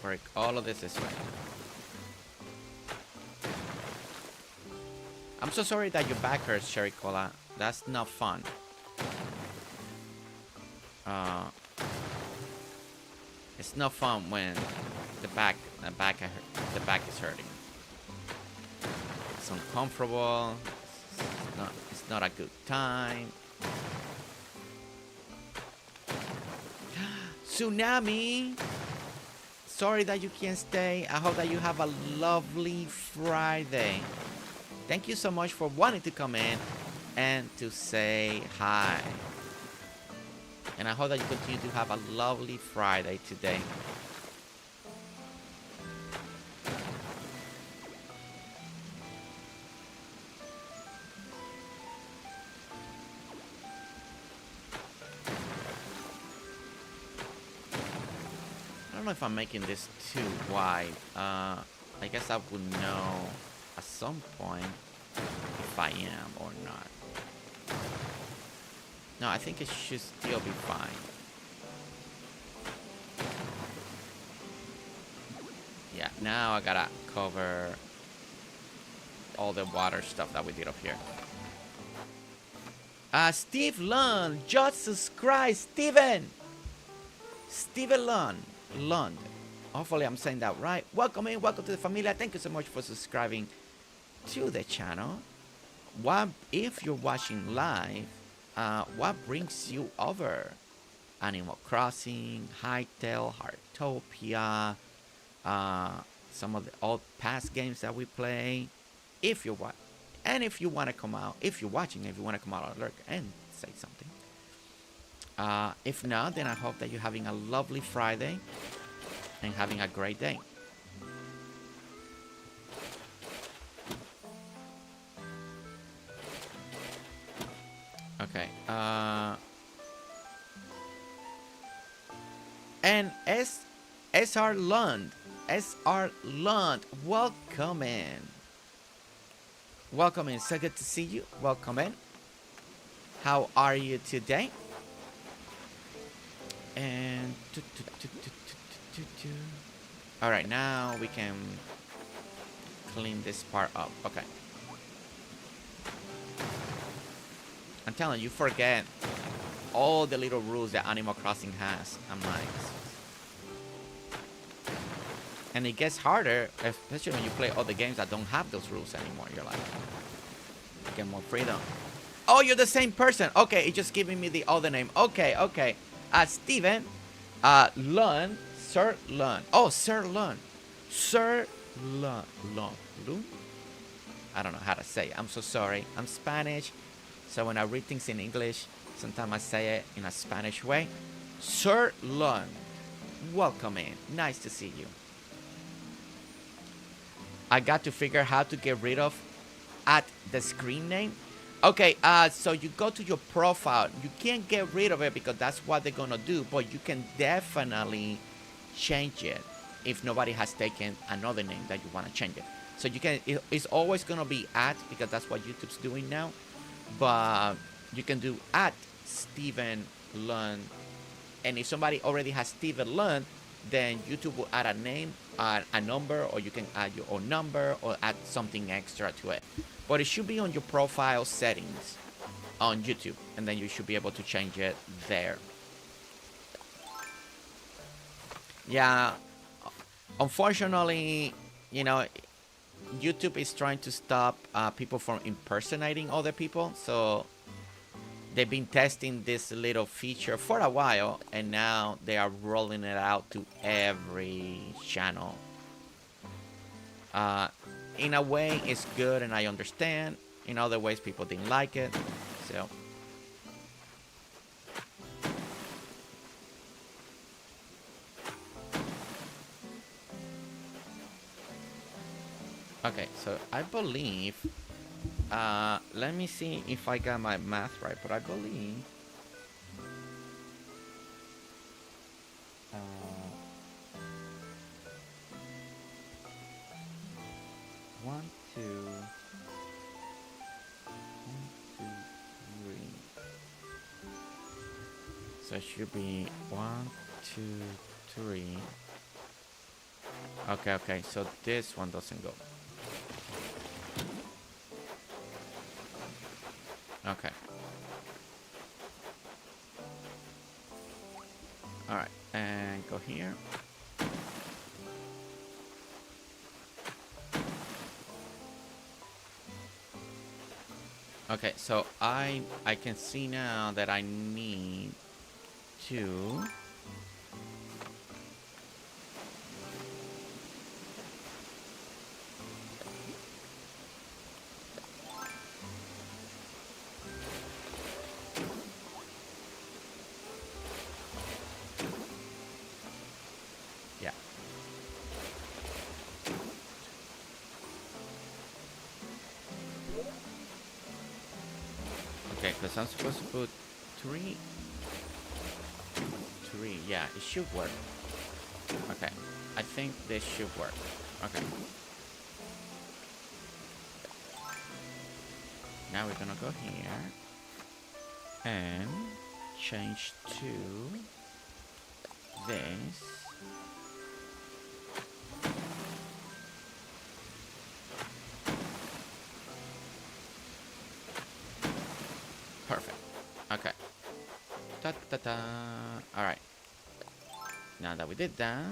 break all of this way. I'm so sorry that your back hurts, Sherry Cola. That's not fun. It's not fun when the back is hurting. It's uncomfortable. It's not a good time. Tsunami! Sorry that you can't stay. I hope that you have a lovely Friday. Thank you so much for wanting to come in and to say hi. And I hope that you continue to have a lovely Friday today. I don't know if I'm making this too wide. I guess I would know at some point if I am or not. No, I think it should still be fine. Yeah, now I gotta cover all the water stuff that we did up here. Steve Lund, just subscribe, Steven Lund. Hopefully I'm saying that right. Welcome in, welcome to the familia. Thank you so much for subscribing to the channel. If you're watching live, what brings you over? Animal Crossing, Hytale, Heartopia, some of the old past games that we play. If you want, and if you want to come out, if you're watching, if you want to come out alert and say something. If not, then I hope that you're having a lovely Friday. and having a great day. Okay. And SR Lund. SR Lund. Welcome in. Welcome in. So good to see you. Welcome in. How are you today? And all right, now we can clean this part up. Okay. I'm telling you, forget all the little rules that Animal Crossing has. I'm like, and it gets harder, especially when you play other games that don't have those rules anymore. You're like, you get more freedom. Oh, you're the same person. Okay, it's just giving me the other name. Okay, okay. Steven, Lund, Sir Lund. Oh, Sir Lund. Sir Lund. Lund? I don't know how to say it. I'm so sorry. I'm Spanish. So when I read things in English, sometimes I say it in a Spanish way. Sir Lund. Welcome in. Nice to see you. I got to figure how to get rid of at the screen name. Okay, so you go to your profile. You can't get rid of it because that's what they're gonna do, but you can definitely change it if nobody has taken another name that you want to change it. So you can, it's always gonna be at, because that's what YouTube's doing now, but you can do at Steven Lund, and if somebody already has Steven Lund, then YouTube will add a name, a number, or you can add your own number or add something extra to it. But it should be on your profile settings on YouTube, and then you should be able to change it there. Yeah, unfortunately, you know, YouTube is trying to stop people from impersonating other people, so they've been testing this little feature for a while, and now they are rolling it out to every channel. In a way, it's good, and I understand. In other ways, people didn't like it, so. Okay, so I believe, let me see if I got my math right, but I believe, 1, 2, 1, 2, 3. So it should be 1, 2, 3. Okay, okay, so this one doesn't go. Okay. Alright, and go here. Okay, so I can see now that I need to because I'm supposed to put 3. Yeah, it should work. Okay, I think this should work. Okay. Now we're gonna go here and change to this. Perfect. Okay. Da da da. All right. Now that we did that,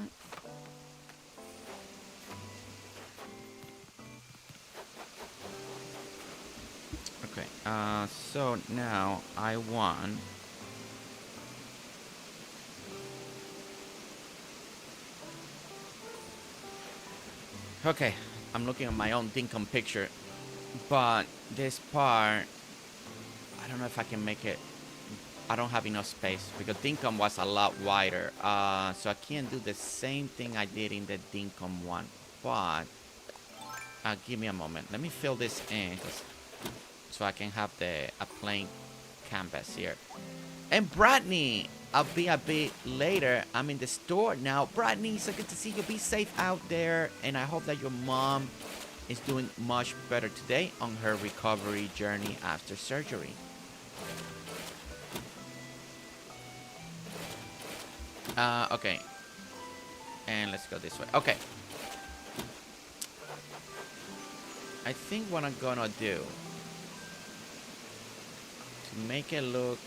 okay. So now I want. Okay, I'm looking at my own dinkum picture, but this part, I don't know if I can make it I don't have enough space because Dinkum was a lot wider. So I can't do the same thing I did in the Dinkum one. But give me a moment. Let me fill this in so I can have a plain canvas here. And Bradney, I'll be a bit later. I'm in the store now. Bradney, so good to see you. Be safe out there. And I hope that your mom is doing much better today on her recovery journey after surgery. Okay. And let's go this way. Okay. I think what I'm gonna do to make it look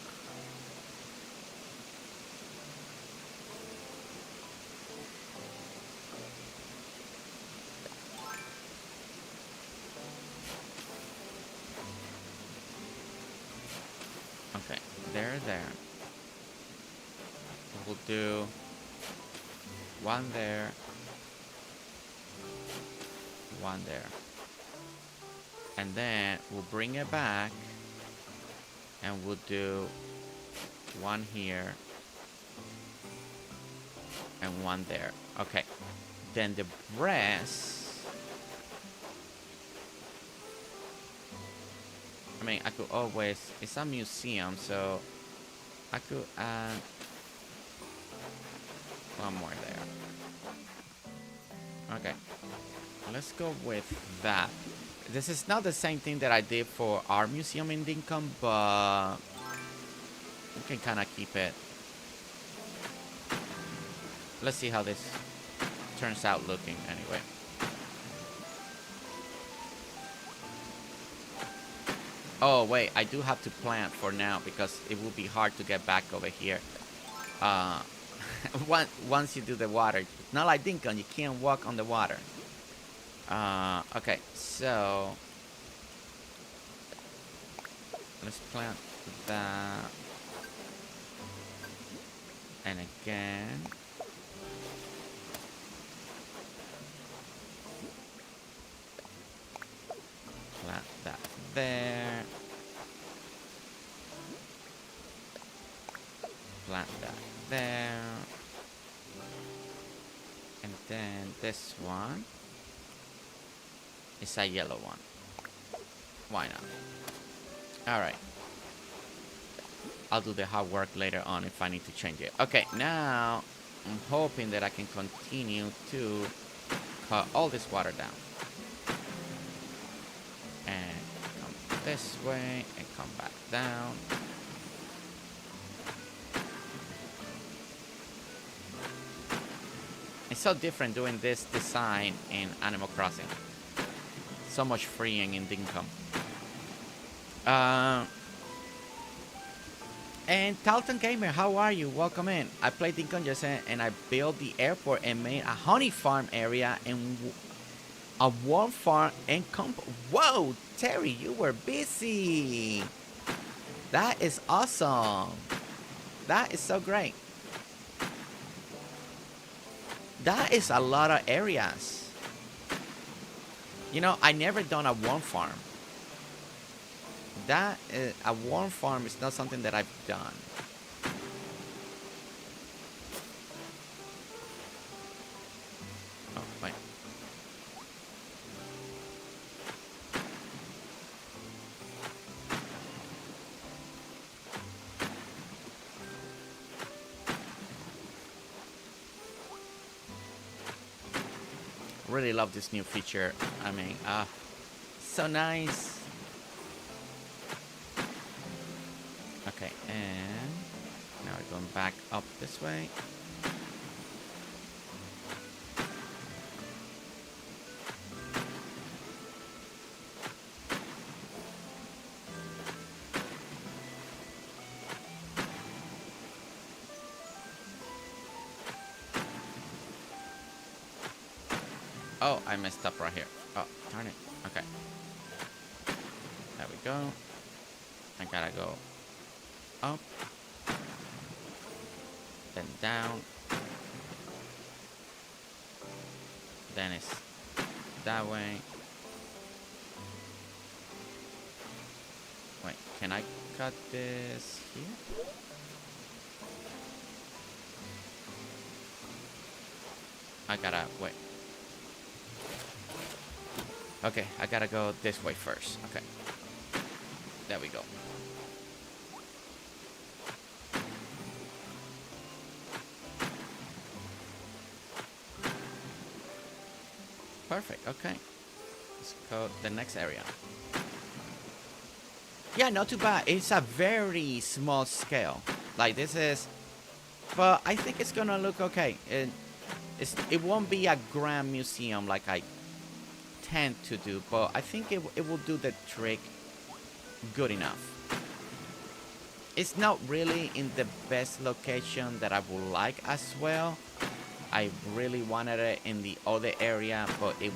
okay, there. We'll do one there, one there. And then we'll bring it back and we'll do one here and one there. Okay. Then the breast, I mean, I could always, it's a museum, so I could add one more there. Okay. Let's go with that. This is not the same thing that I did for our museum in Dinkum, but we can kind of keep it. Let's see how this turns out looking anyway. Oh, wait, I do have to plant for now because it will be hard to get back over here. Once you do the water, not like Dinkum, you can't walk on the water. Okay, so let's plant that. And again. Plant that there. Plant that there. And then this one. It's a yellow one. Why not? Alright. I'll do the hard work later on if I need to change it. Okay, now I'm hoping that I can continue to cut all this water down. And come this way and come back down. It's so different doing this design in Animal Crossing. So much freeing in Dinkum. And Talton Gamer, how are you? Welcome in. I played Dinkum yesterday and I built the airport and made a honey farm area and a worm farm and Whoa, Terry, you were busy. That is awesome. That is so great. That is a lot of areas. You know, I never done a worm farm. A worm farm is not something that I've done. Oh, wait. Really love this new feature. I mean, so nice. Okay, and now we're going back up this way. Oh, I messed up right here. Oh, darn it. Okay. There we go. I gotta go up, then down, then it's that way. Wait, can I cut this here? I gotta wait. Okay, I gotta go this way first. Okay. There we go. Perfect, okay. Let's go to the next area. Yeah, not too bad. It's a very small scale. Like this is, but I think it's gonna look okay. It won't be a grand museum like I tend to do, but I think it will do the trick good enough. It's not really in the best location that I would like as well. I really wanted it in the other area, but it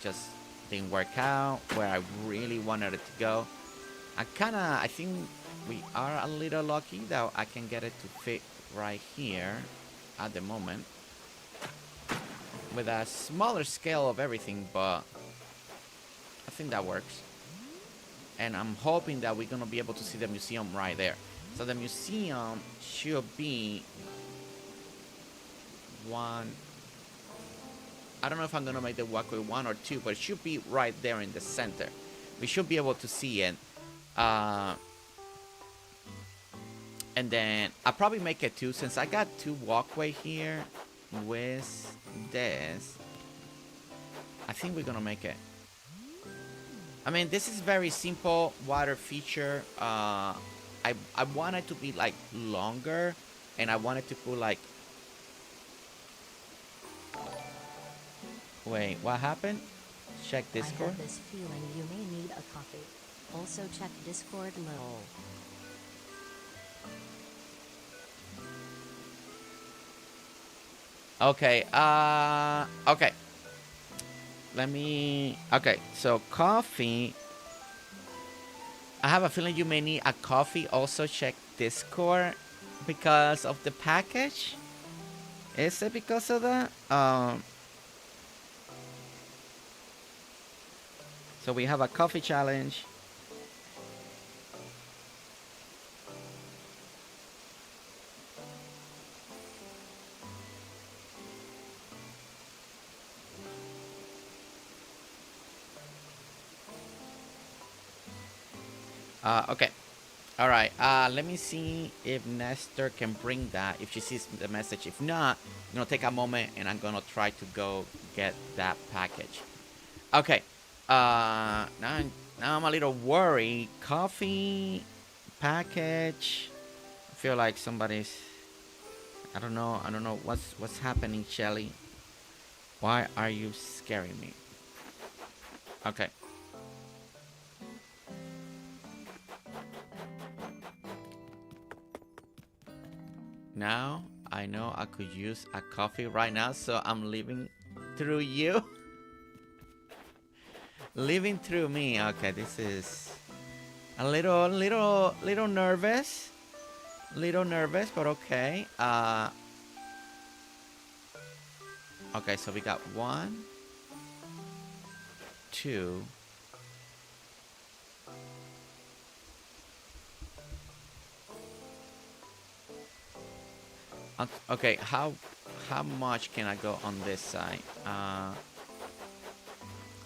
just didn't work out where I really wanted it to go. I think we are a little lucky that I can get it to fit right here at the moment. With a smaller scale of everything, but I think that works. And I'm hoping that we're gonna be able to see the museum right there. So the museum should be one. I don't know if I'm gonna make the walkway 1 or 2, but it should be right there in the center. We should be able to see it. And then I'll probably make it 2 since I got 2 walkway here with this. I think we're gonna make it. I mean, this is very simple water feature. I want it to be like longer, and I wanted to put like. Wait, what happened? Check Discord. I have this feeling you may need a coffee. Also check Discord lol. Okay, okay. Okay, so coffee. I have a feeling you may need a coffee. Also check Discord because of the package. Is it because of that? So we have a coffee challenge. Okay. All right. Let me see if Nestor can bring that. If she sees the message. If not, I'm gonna take a moment and I'm gonna try to go get that package. Okay. Now I'm a little worried. Coffee package. I feel like somebody's. I don't know what's happening, Shelly. Why are you scaring me? Okay. Now I know I could use a coffee right now, so I'm living through you. Living through me. Okay, this is a little nervous. Little nervous, but okay. Okay, so we got 1, 2. Okay, how much can I go on this side?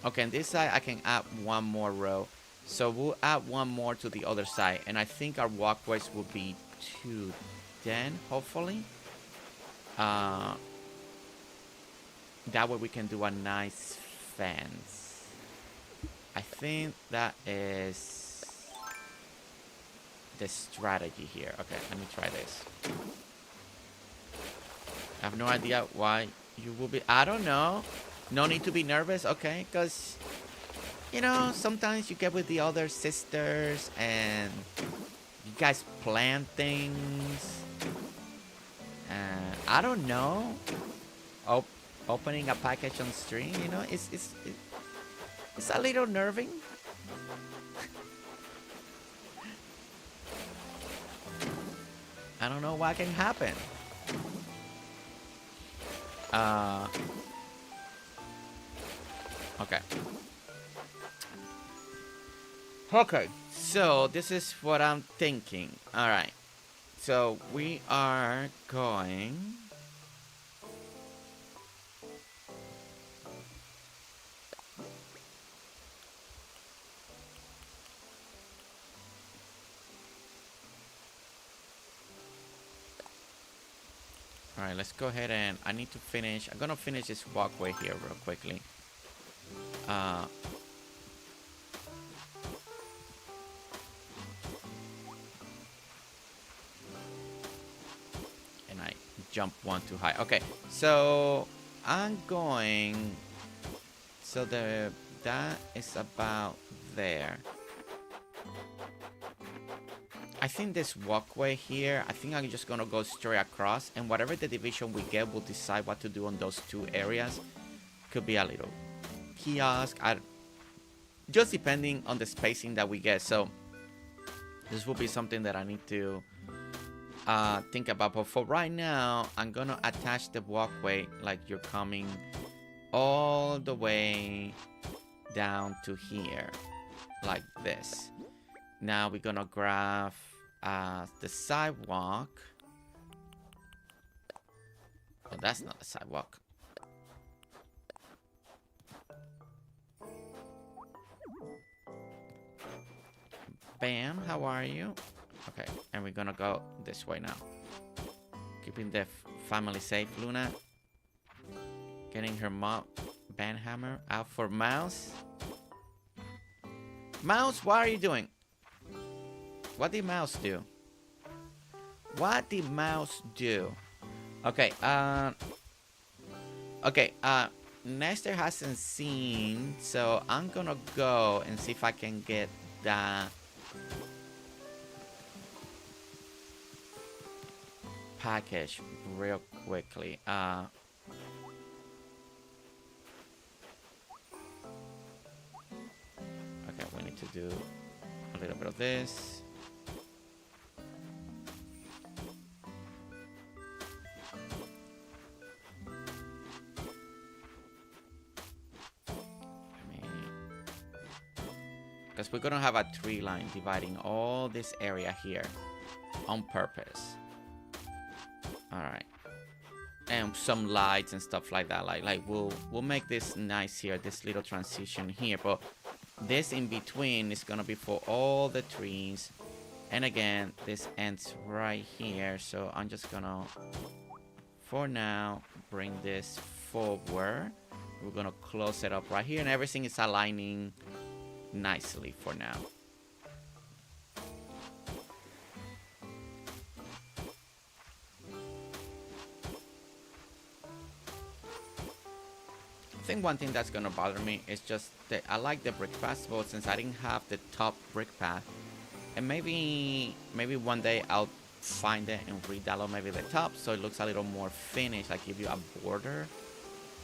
Okay, on this side I can add 1 more row. So we'll add 1 more to the other side, and I think our walkways will be 2 then, hopefully. That way we can do a nice fence. I think that is the strategy here. Okay, let me try this. I have no idea why you will be. I don't know. No need to be nervous, okay? Because, you know, sometimes you get with the other sisters and you guys plan things. And I don't know. Opening a package on stream, you know, it's a little nerving. I don't know what can happen. Okay. Okay, so this is what I'm thinking. Alright. So we are going Alright, let's go ahead and I need to finish. I'm gonna finish this walkway here real quickly. And I jump one too high. Okay, so I'm going. So that is about there. I think this walkway here, I think I'm just gonna go straight across, and whatever the division we get, we'll decide what to do on those two areas. Could be a little kiosk, just depending on the spacing that we get. So this will be something that I need to think about. But for right now, I'm gonna attach the walkway like you're coming all the way down to here, like this. Now we're gonna grab the sidewalk. Oh, that's not a sidewalk. Bam, how are you? Okay, and we're gonna go this way now. Keeping the family safe, Luna. Getting her mom banhammer out for Mouse. Mouse, what are you doing? What did Mouse do? What did Mouse do? Okay, Nestor hasn't seen, so I'm gonna go and see if I can get the package real quickly. Okay, we need to do a little bit of this. Because we're gonna have a tree line dividing all this area here on purpose. Alright. And some lights and stuff like that. Like we'll make this nice here, this little transition here. But this in between is gonna be for all the trees. And again, this ends right here. So I'm just gonna, for now, bring this forward. We're gonna close it up right here, and everything is aligning nicely for now. I think one thing that's gonna bother me is just that I like the brick path, but since I didn't have the top brick path, and maybe one day I'll find it and re-download maybe the top so it looks a little more finished, like give you a border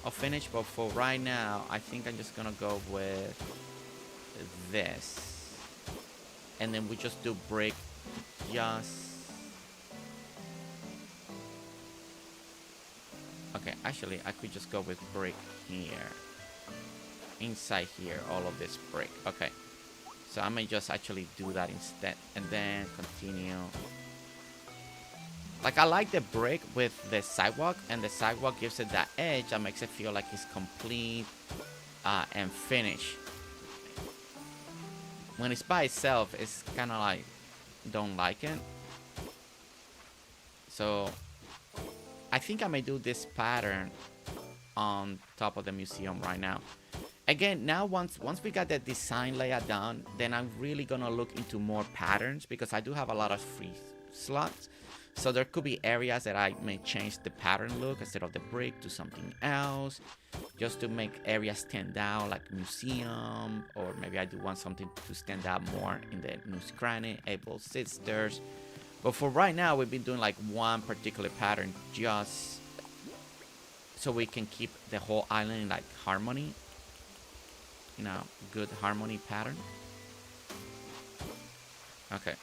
of finish. But for right now, I think I'm just gonna go with this, and then we just do brick. Okay, actually I could just go with brick here, inside here, all of this brick. Okay, so I may just actually do that instead, and then continue. Like, I like the brick with the sidewalk, and the sidewalk gives it that edge that makes it feel like it's complete and finished. When it's by itself, it's kind of like, don't like it. So I think I may do this pattern on top of the museum right now. Again, now once we got the design layout down, then I'm really gonna look into more patterns, because I do have a lot of free slots. So there could be areas that I may change the pattern look instead of the brick to something else, just to make areas stand out, like museum, or maybe I do want something to stand out more in the News Granny, Able Sisters. But for right now, we've been doing like one particular pattern just so we can keep the whole island in like harmony, you know, good harmony pattern. Okay.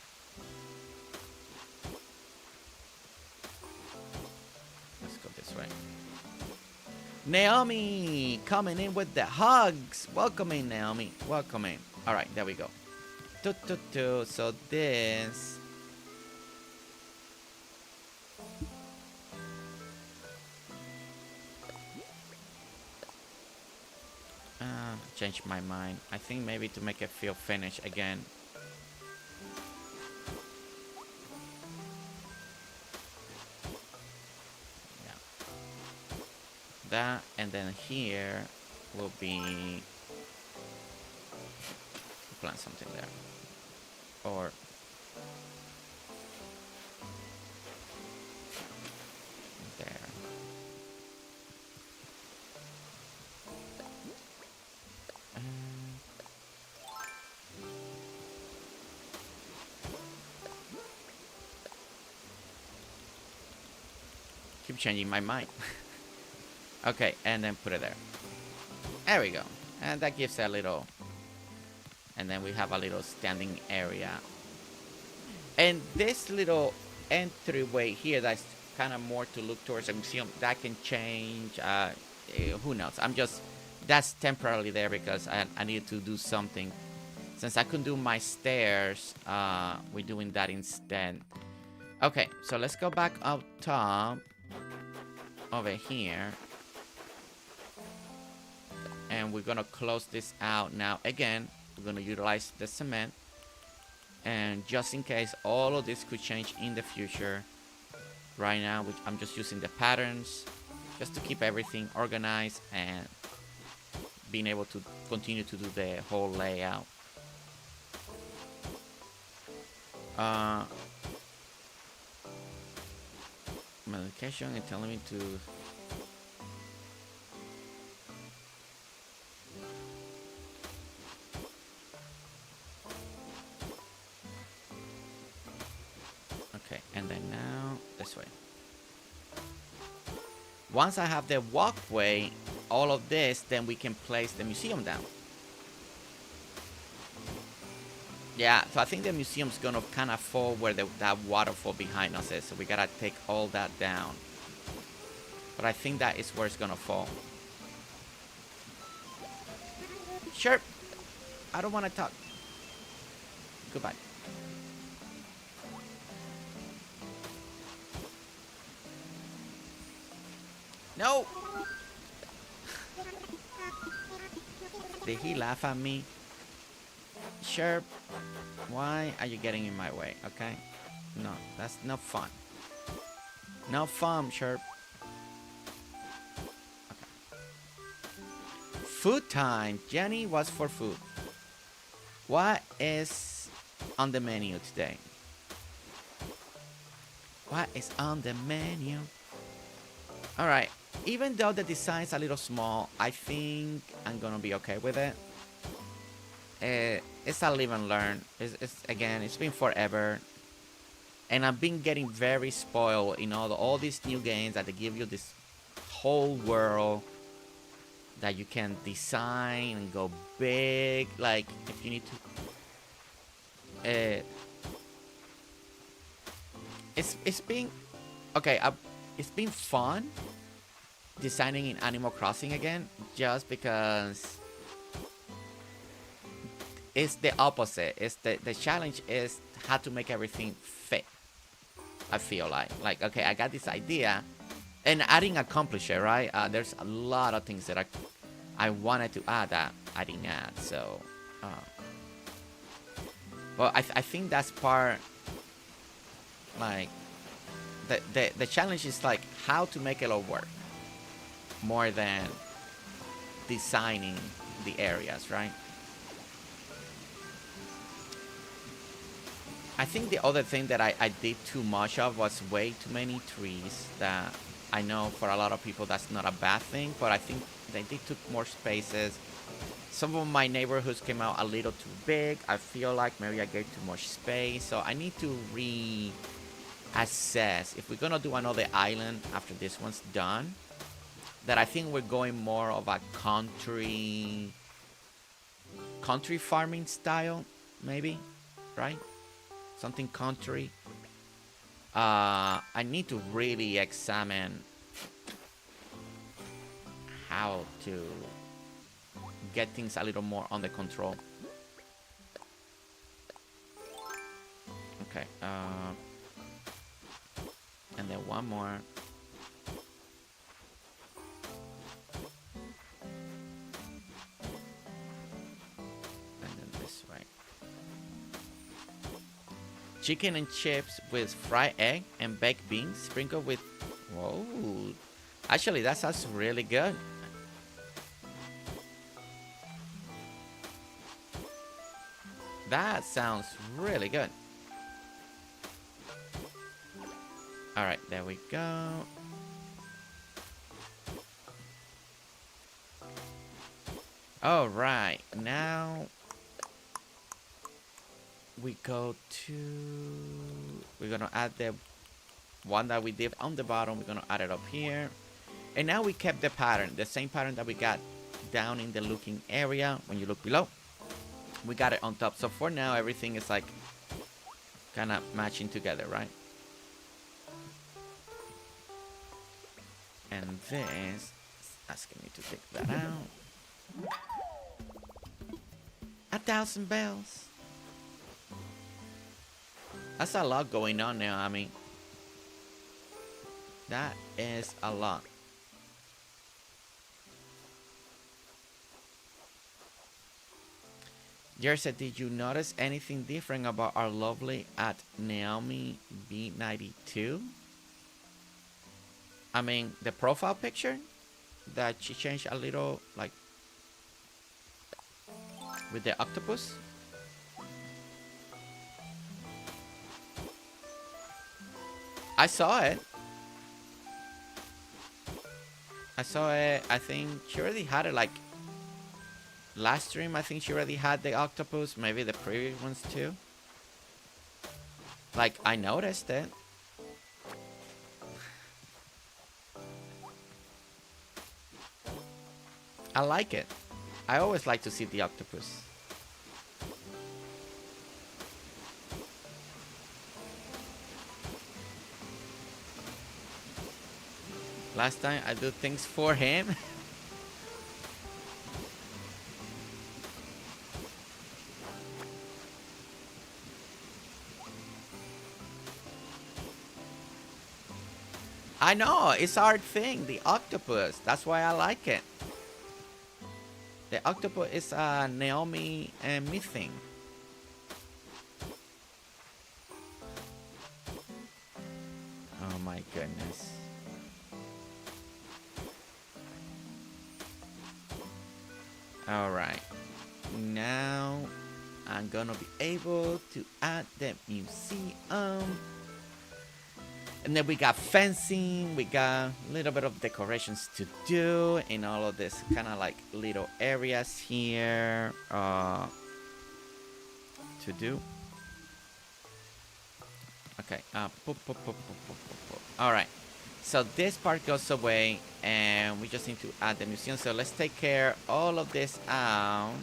Let's go this way. Naomi coming in with the hugs. Welcome in, Naomi. Welcome in. All right, there we go. So this. Changed my mind. I think maybe to make it feel finished again. Yeah. that, and then here will be plant something there, or there. Keep changing my mind. Okay, and then put it there. There we go. And that gives a little... And then we have a little standing area. And this little entryway here that's kind of more to look towards a museum, that can change. Who knows? I'm just... That's temporarily there because I need to do something. Since I couldn't do my stairs, we're doing that instead. Okay, so let's go back up top. Over here. And we're gonna close this out now. Again, we're gonna utilize the cement. And just in case all of this could change in the future. Right now, I'm just using the patterns. Just to keep everything organized and being able to continue to do the whole layout. Medication is telling me to... Okay, and then now this way. Once I have the walkway, all of this, then we can place the museum down. Yeah, so I think the museum's gonna kind of fall where that waterfall behind us is. So we gotta take all that down. But I think that is where it's gonna fall. Sure. I don't want to talk. Goodbye. No! Did he laugh at me? Sure. Why are you getting in my way, okay? No, that's not fun. No fun, Sherp. Okay. Food time. Jenny, what's for food? What is on the menu today? What is on the menu? Alright. Even though the design's a little small, I think I'm gonna be okay with it. It's a live and learn. Again, it's been forever. And I've been getting very spoiled in all these new games that they give you this whole world that you can design and go big. Like, if you need to... It's been... Okay, it's been fun designing in Animal Crossing again, just because it's the opposite. It's the challenge is how to make everything fit. I feel like okay, I got this idea, and I didn't accomplish it, right? There's a lot of things that I wanted to add that I didn't add. So, well, I think that's part. Like, the challenge is like how to make it all work, more than designing the areas, right? I think the other thing that I did too much of was way too many trees. That I know for a lot of people that's not a bad thing, but I think they took more spaces. Some of my neighborhoods came out a little too big. I feel like maybe I gave too much space, so I need to reassess. If we're gonna do another island after this one's done, that I think we're going more of a country farming style, maybe, right? Something country. I need to really examine how to get things a little more under control. Okay. And then one more. Chicken and chips with fried egg and baked beans sprinkled with... Whoa. Actually, that sounds really good. That sounds really good. Alright, there we go. Alright, now we go to... We're gonna add the one that we did on the bottom. We're gonna add it up here. And now we kept the pattern, the same pattern that we got down in the looking area when you look below. We got it on top. So for now, everything is like kind of matching together, right? And this is asking me to take that out. 1,000 bells. That's a lot going on now. I mean, that is a lot. Gerse, did you notice anything different about our lovely at Naomi B92? I mean, the profile picture that she changed a little, like, with the octopus. I saw it. I saw it. I think she already had it, like, last stream. I think she already had the octopus. Maybe the previous ones too. Like, I noticed it. I like it. I always like to see the octopus. Last time I do things for him. I know, it's our thing, the octopus. That's why I like it. The octopus is a Naomi and me thing. Oh my goodness. Alright. Now I'm gonna be able to add the museum. And then we got fencing, we got a little bit of decorations to do in all of this kind of like little areas here to do. Okay, all right. So this part goes away and we just need to add the museum. So let's take care of all of this out.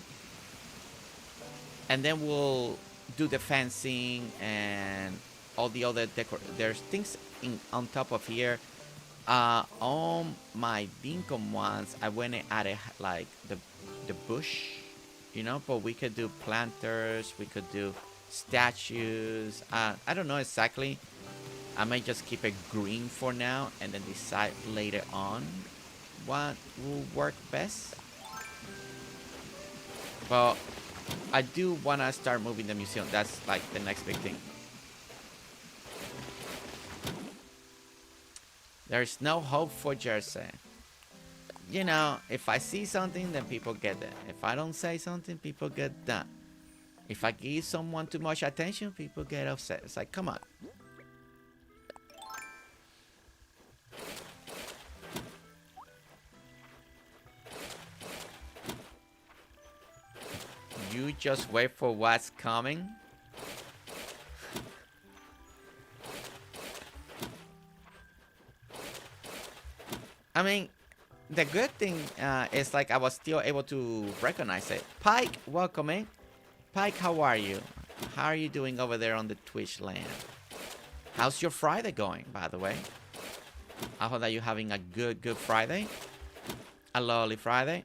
And then we'll do the fencing and all the other there's things on top of here. On my Dinkum ones, I went and added like the bush, you know, but we could do planters, we could do statues. I don't know exactly. I might just keep it green for now and then decide later on what will work best. But I do want to start moving the museum. That's like the next big thing. There's no hope for Gerse. You know, if I see something, then people get it. If I don't say something, people get done. If I give someone too much attention, people get upset. It's like, come on. You just wait for what's coming. I mean, the good thing is like I was still able to recognize it. Pike, welcome in. Pike, how are you? How are you doing over there on the Twitch land? How's your Friday going, by the way? I hope that you're having a good Friday. A lovely Friday.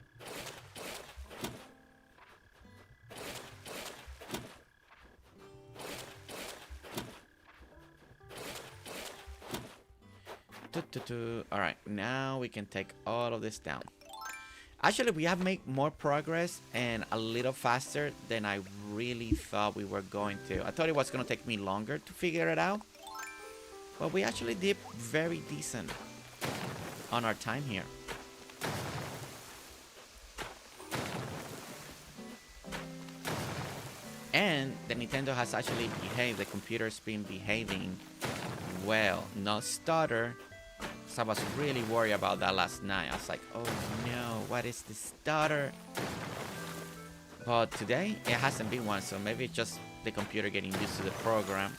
Alright, now we can take all of this down. Actually, we have made more progress and a little faster than I really thought we were going to. I thought it was going to take me longer to figure it out. But we actually did very decent. on our time here. And the Nintendo has actually behaved. The computer's been behaving well. No stutter. So I was really worried about that last night. I was like, oh no, what is the stutter? But today, it hasn't been one. So maybe it's just the computer getting used to the program.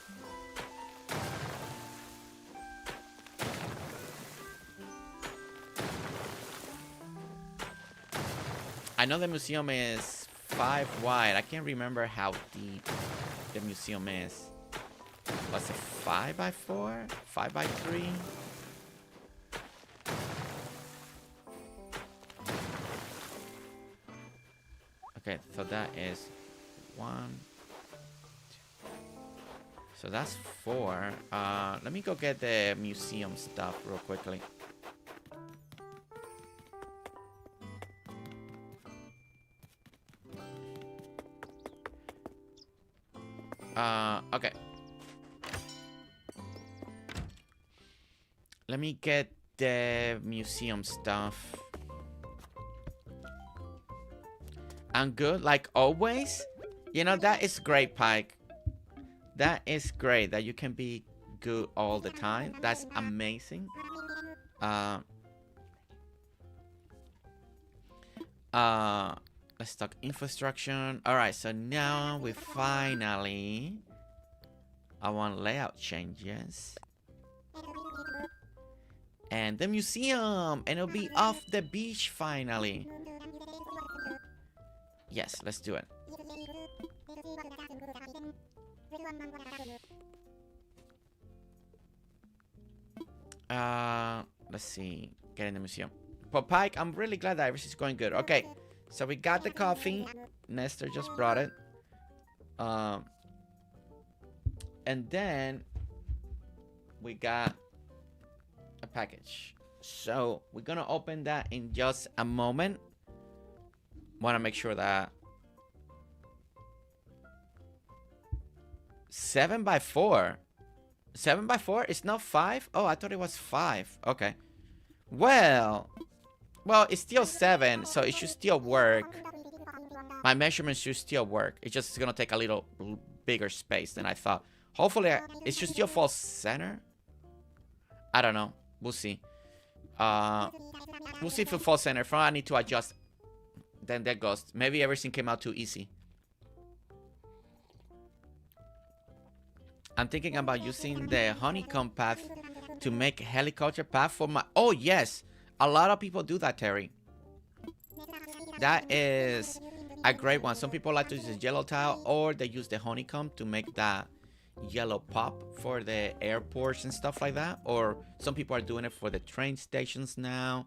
I know the museum is 5 wide. I can't remember how deep the museum is. Was it 5 by 4? 5 by 3? Okay, so that is 1, 2. So that's 4. Let me go get the museum stuff real quickly. Okay. Let me get the museum stuff. I'm good, like always. You know, that is great, Pike. That is great that you can be good all the time. That's amazing. Let's talk infrastructure. Alright, so now we finally... I want layout changes. And the museum! And it'll be off the beach finally. Yes, let's do it. Let's see. Get in the museum. But Pike, I'm really glad that everything's going good. Okay. So we got the coffee. Nestor just brought it. And then we got a package. So we're gonna open that in just a moment. Want to make sure that 7 by 4. 7 by 4? It's not 5? Oh, I thought it was 5. Okay. Well, it's still 7, so it should still work. My measurements should still work. It's just gonna take a little bigger space than I thought. Hopefully, it should still fall center. I don't know. We'll see. We'll see if it falls center. If not, I need to adjust. Then that goes. Maybe everything came out too easy. I'm thinking about using the honeycomb path to make helicopter path for my... Oh, yes. A lot of people do that, Terry. That is a great one. Some people like to use the yellow tile, or they use the honeycomb to make that yellow pop for the airports and stuff like that. Or some people are doing it for the train stations now.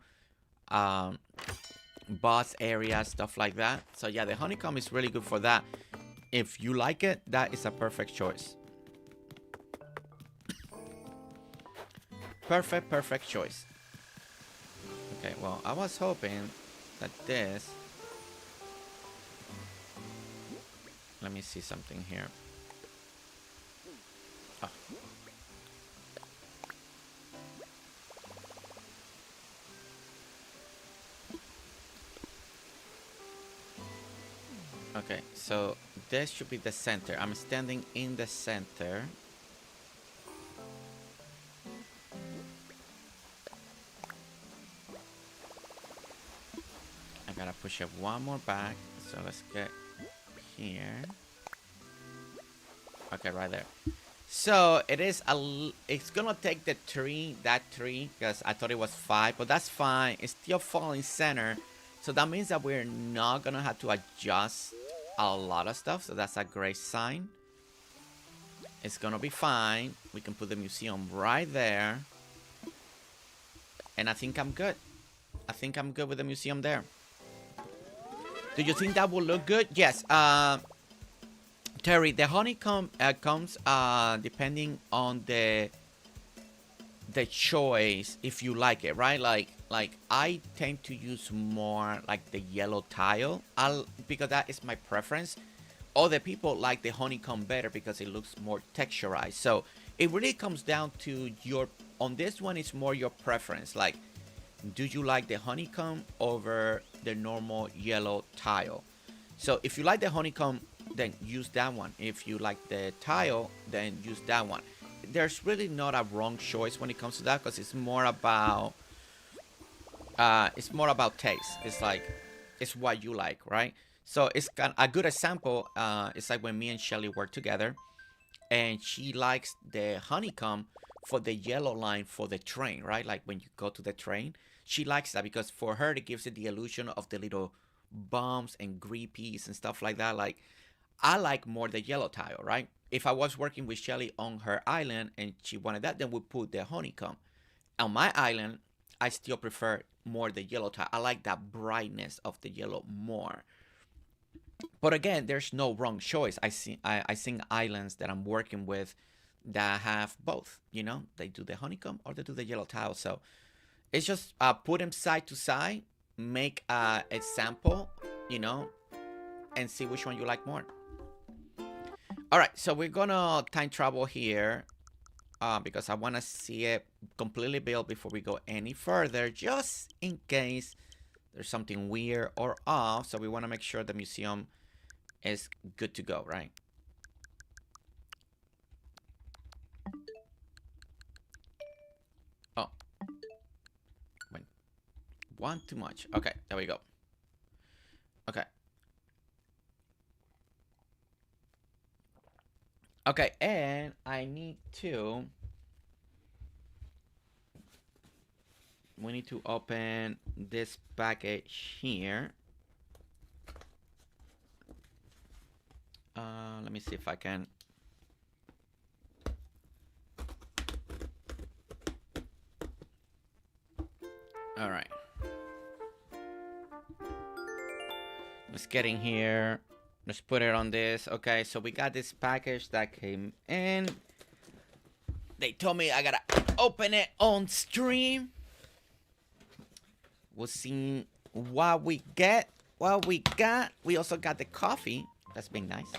Bus areas, stuff like that. So yeah, the honeycomb is really good for that. If you like it, that is a perfect choice. Perfect choice. Okay, well, I was hoping that this... Let me see something here. Oh. Okay, so this should be the center. I'm standing in the center. I gotta push it one more back. So let's get here. Okay, right there. So it is it's gonna take the tree, that tree, because I thought it was 5, but that's fine. It's still falling center. So that means that we're not gonna have to adjust a lot of stuff. So that's a great sign. It's gonna be fine. We can put the museum right there. And I think I'm good. I think I'm good with the museum there. Do you think that will look good? Yes. Terry, the honeycomb comes depending on the choice, if you like it, right? Like I tend to use more like the yellow tile, because that is my preference. Other people like the honeycomb better because it looks more texturized. So it really comes down to your, on this one, it's more your preference. Like do you like the honeycomb over the normal yellow tile? So if you like the honeycomb, then use that one. If you like the tile, then use that one. There's really not a wrong choice when it comes to that, because it's more about taste. It's like, it's what you like, right? So it's a good example. It's like when me and Shelly work together, and she likes the honeycomb for the yellow line for the train, right? Like when you go to the train, she likes that because for her it gives it the illusion of the little bumps and creepies and stuff like that. Like, I like more the yellow tile, right? If I was working with Shelly on her island and she wanted that, then we put the honeycomb. On my island, I still prefer more the yellow tile. I like that brightness of the yellow more. But again, there's no wrong choice. I sing islands that I'm working with that have both. You know, they do the honeycomb or they do the yellow tile. So it's just put them side to side, make a sample, you know, and see which one you like more. All right, so we're gonna time travel here because I want to see it completely built before we go any further, just in case there's something weird or off. So we want to make sure the museum is good to go, right? Oh, wait, one too much. Okay, there we go. Okay. Okay, and I need to... we need to open this package here. Let me see if I can... all right. Let's get in here. Let's put it on this. Okay, so we got this package that came in. They told me I gotta open it on stream. We'll see what we get. What we got. We also got the coffee. That's been nice.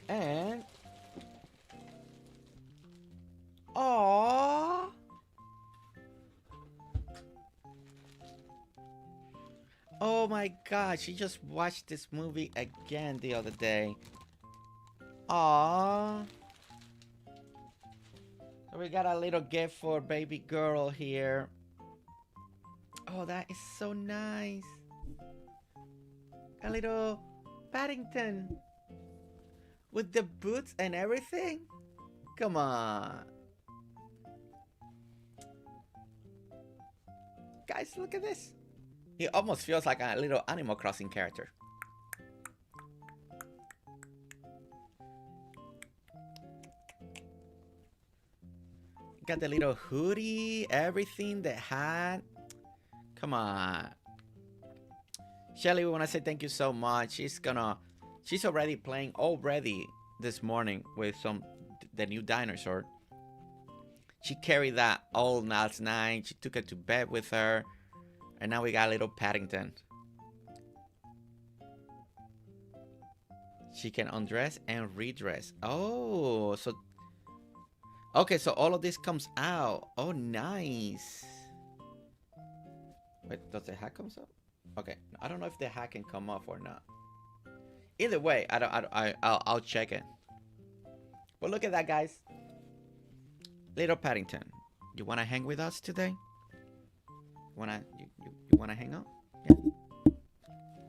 And... aww. Oh my god, she just watched this movie again the other day. Aww. So we got a little gift for baby girl here. Oh, that is so nice. A little Paddington. With the boots and everything? Come on. Guys, look at this. He almost feels like a little Animal Crossing character. Got the little hoodie, everything, the hat. Come on. Shelly, we want to say thank you so much. She's already playing this morning with the new dinosaur. She carried that all last night. She took it to bed with her. And now we got a little Paddington. She can undress and redress. Oh, so... okay, so all of this comes out. Oh, nice. Wait, does the hat come up? Okay, I don't know if the hat can come off or not. Either way, I'll check it. But look at that, guys. Little Paddington. You wanna hang with us today? You wanna hang out? Yeah.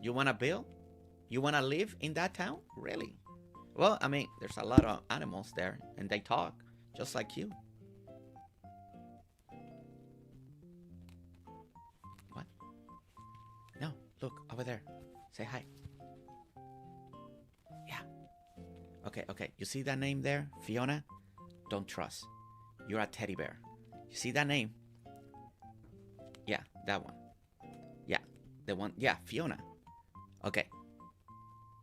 You wanna build? You wanna live in that town? Really? Well, I mean, there's a lot of animals there, and they talk just like you. What? No, look over there. Say hi. Yeah. Okay. You see that name there, Fiona? Don't trust. You're a teddy bear. You see that name? Yeah, that one. Yeah, the one. Yeah, Fiona. Okay.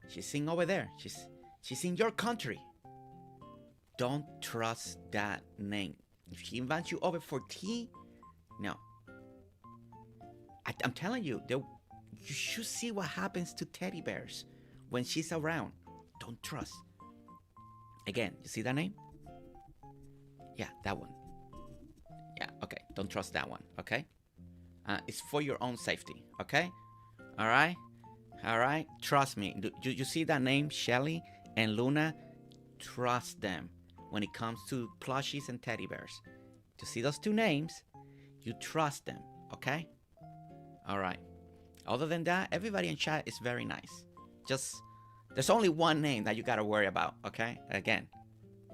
She's sitting over there. She's in your country. Don't trust that name. If she invites you over for tea, no. I'm telling you, you should see what happens to teddy bears when she's around. Don't trust. Again, you see that name? Yeah, that one. Don't trust that one, okay? It's for your own safety, okay? All right? All right? Trust me. You see that name, Shelly and Luna? Trust them when it comes to plushies and teddy bears. To see those two names, you trust them, okay? All right. Other than that, everybody in chat is very nice. Just, there's only one name that you got to worry about, okay? Again,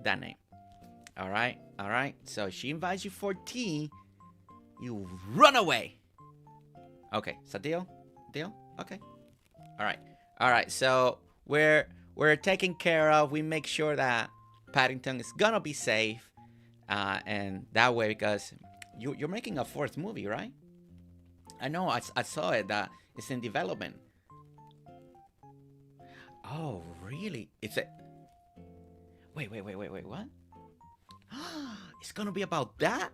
that name. All right? All right? So she invites you for tea. You run away. Okay, so deal? Deal? Okay. All right. All right, so we're taken care of. We make sure that Paddington is gonna be safe. And that way, because you're making a 4th movie, right? I know, I saw it, that it's in development. Oh, really? It's a... Wait, what? It's gonna be about that?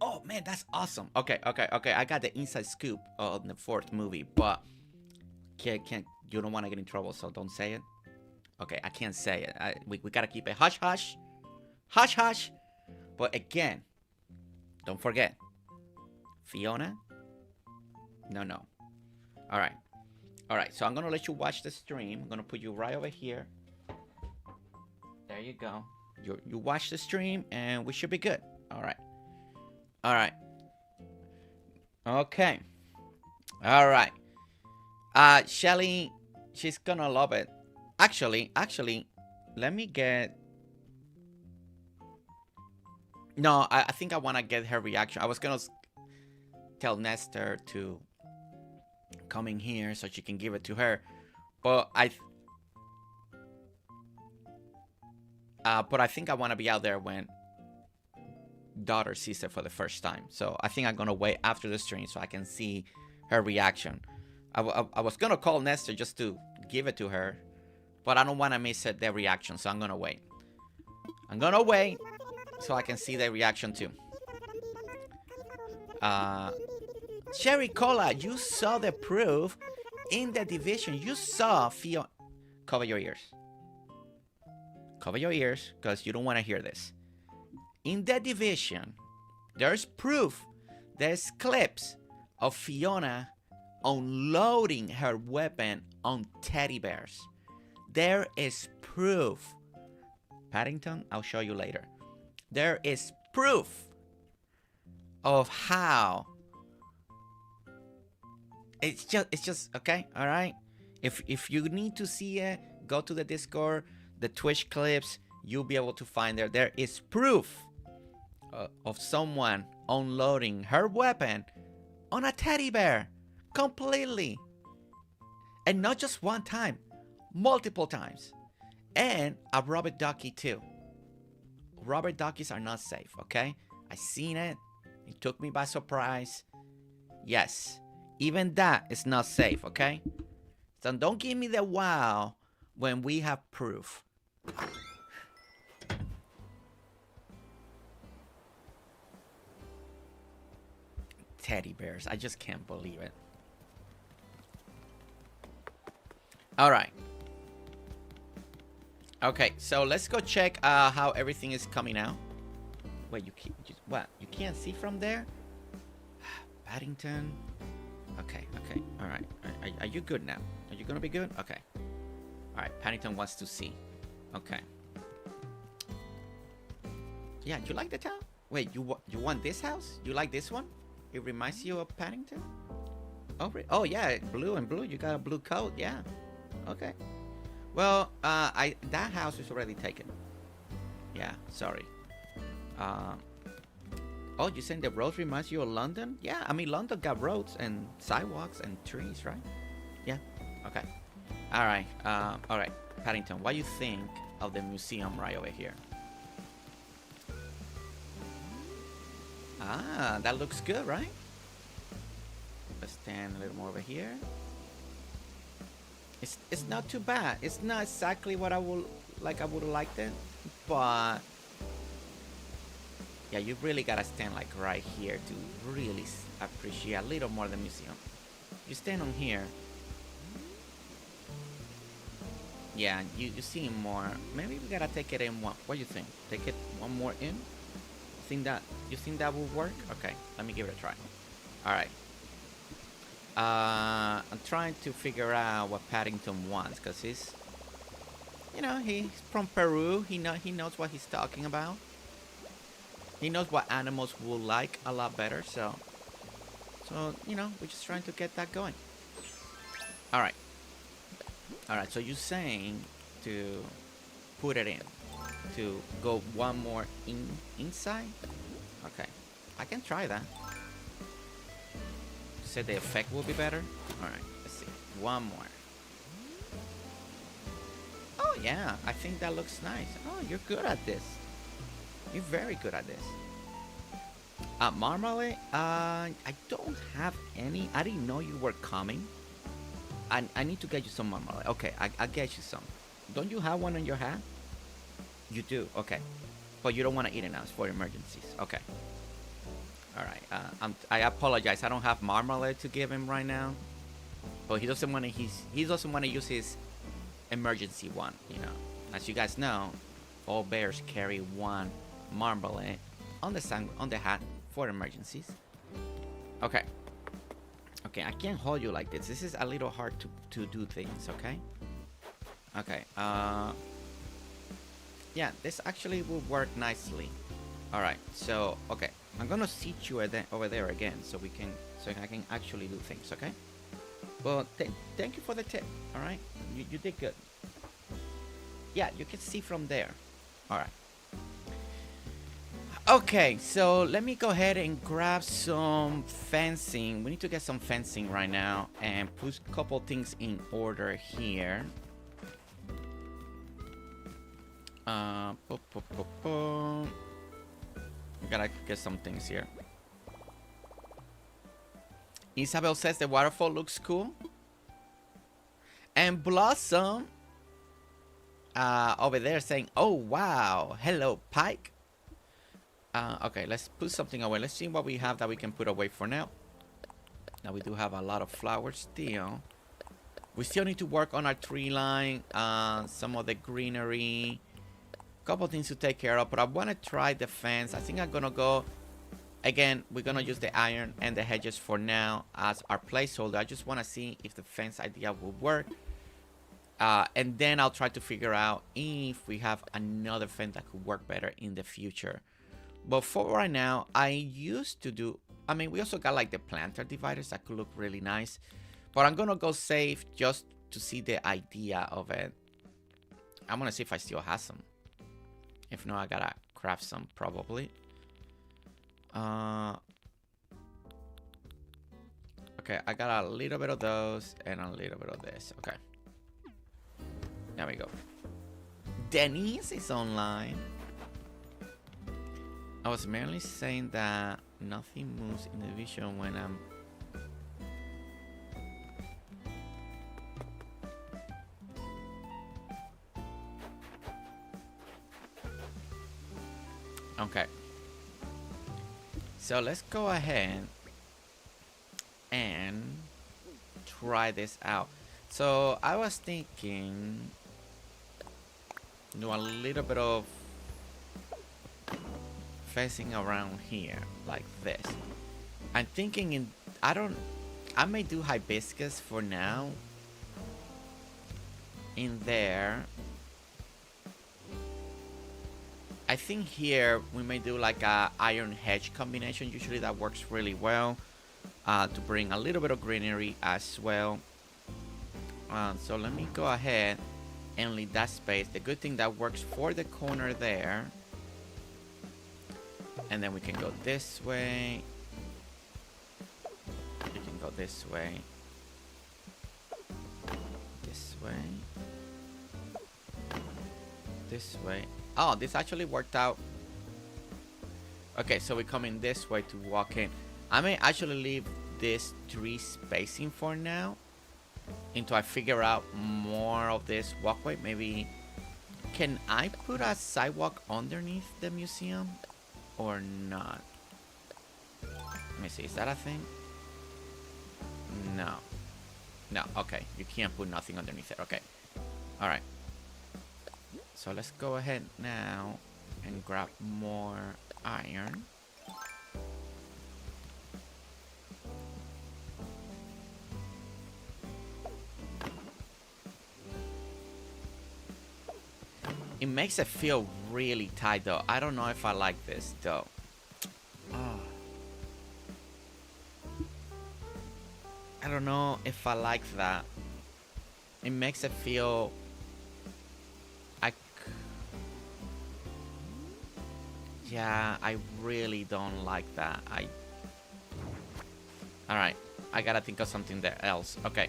Oh, man, that's awesome. Okay. I got the inside scoop on the 4th movie, but can't you don't want to get in trouble, so don't say it. Okay, I can't say it. We gotta keep it hush hush. Hush hush. But again, don't forget, Fiona? No. All right, so I'm gonna let you watch the stream. I'm gonna put you right over here. There you go. You watch the stream and we should be good. All right. Okay. All right. Shelly, she's gonna love it. Actually, let me get... No, I think I want to get her reaction. I was gonna tell Nestor to come in here so she can give it to her, but I think I want to be out there when daughter sees it for the first time. So I think I'm gonna wait after the stream so I can see her reaction. I was gonna call Nestor just to give it to her, but I don't want to miss their reaction, so I'm gonna wait. So I can see their reaction too. Cherry Cola, you saw the proof in the division. You saw Fiona. Cover your ears. Cover your ears, because you don't want to hear this. In the division, there's proof. There's clips of Fiona unloading her weapon on teddy bears. There is proof. Paddington, I'll show you later. There is proof of how. It's just okay, all right? If you need to see it, go to the Discord, the Twitch clips, you'll be able to find there. There is proof of someone unloading her weapon on a teddy bear completely. And not just one time, multiple times. And a rubber ducky too. Rubber duckies are not safe, okay? I seen it. It took me by surprise. Yes, even that is not safe, okay? So don't give me the wow when we have proof. Teddy bears, I just can't believe it. All right. Okay, so let's go check how everything is coming out. Wait, what? You can't see from there? Paddington. Okay. All right. Are you good now? Are you gonna be good? Okay. All right. Paddington wants to see. Okay. Yeah, you like the town? Wait, you want this house? You like this one? It reminds you of Paddington? Oh yeah, blue and blue. You got a blue coat. Yeah. Okay. Well, that house is already taken. Yeah, sorry. Oh, you saying the roads reminds you of London? Yeah, I mean London got roads and sidewalks and trees, right? Yeah. Okay. All right. All right, Paddington. What do you think of the museum right over here? Ah, that looks good, right? Let's stand a little more over here. It's not too bad. It's not exactly what I would have liked it, but yeah, you really gotta stand like right here to really appreciate a little more the museum. You stand on here, yeah, you see more. Maybe we gotta take it in one. What do you think? Take it one more in? think that will work? Okay, let me give it a try. All right. I'm trying to figure out what Paddington wants, because he's, you know, he's from Peru. He knows what he's talking about. He knows what animals will like a lot better. So you know, we're just trying to get that going. All right. So you're saying to put it in, to go one more inside. Okay, I can try that. Said the effect will be better. All right, let's see. One more. Oh yeah, I think that looks nice. Oh, you're good at this. You're very good at this. Marmalade. I don't have any. I didn't know you were coming. I need to get you some marmalade. Okay, I'll get you some. Don't you have one in your hat? You do. Okay, but you don't want to eat it now. It's for emergencies. Okay. All right. I apologize. I don't have marmalade to give him right now. But he doesn't want to use his emergency one. You know, as you guys know, all bears carry one marmalade on the hat for emergencies. Okay. Okay. I can't hold you like this. This is a little hard to do things. Okay. Okay. Yeah. This actually will work nicely. All right. So okay. I'm gonna seat you over there again, so I can actually do things, okay? Well, thank you for the tip. All right, you did good. Yeah, you can see from there. All right. Okay, so let me go ahead and grab some fencing. We need to get some fencing right now and put a couple things in order here. We gotta get some things here. Isabel says the waterfall looks cool. And Blossom over there saying, oh wow, hello Pike. Okay, let's put something away. Let's see what we have that we can put away for now. Now we do have a lot of flowers still. We still need to work on our tree line, some of the greenery. Couple things to take care of, but I want to try the fence. I think I'm gonna go again. We're gonna use the iron and the hedges for now as our placeholder. I just want to see if the fence idea will work, and then I'll try to figure out if we have another fence that could work better in the future. But for right now, I used to do, I mean, we also got like the planter dividers that could look really nice, but I'm gonna go save just to see the idea of it. I'm gonna see if I still have some. If not, I gotta craft some probably. Okay, I got a little bit of those and a little bit of this. Okay. There we go. Denise is online. I was merely saying that nothing moves in the vision when I'm... Okay. So let's go ahead and try this out. So I was thinking do a little bit of fencing around here like this. I'm thinking I may do hibiscus for now in there. I think here we may do like a iron hedge combination. Usually that works really well to bring a little bit of greenery as well. So let me go ahead and leave that space. The good thing that works for the corner there. And then we can go this way. We can go this way. This way. This way. Oh, this actually worked out. Okay, so we come in this way to walk in. I may actually leave this tree spacing for now until I figure out more of this walkway. Maybe can I put a sidewalk underneath the museum or not? Let me see, is that a thing? No. No, okay, you can't put nothing underneath it. Okay, all right. So let's go ahead now and grab more iron. It makes it feel really tight though. I don't know if I like this though. Oh. I don't know if I like that. It makes it feel... Yeah, I really don't like that. Alright, I gotta think of something else. Okay.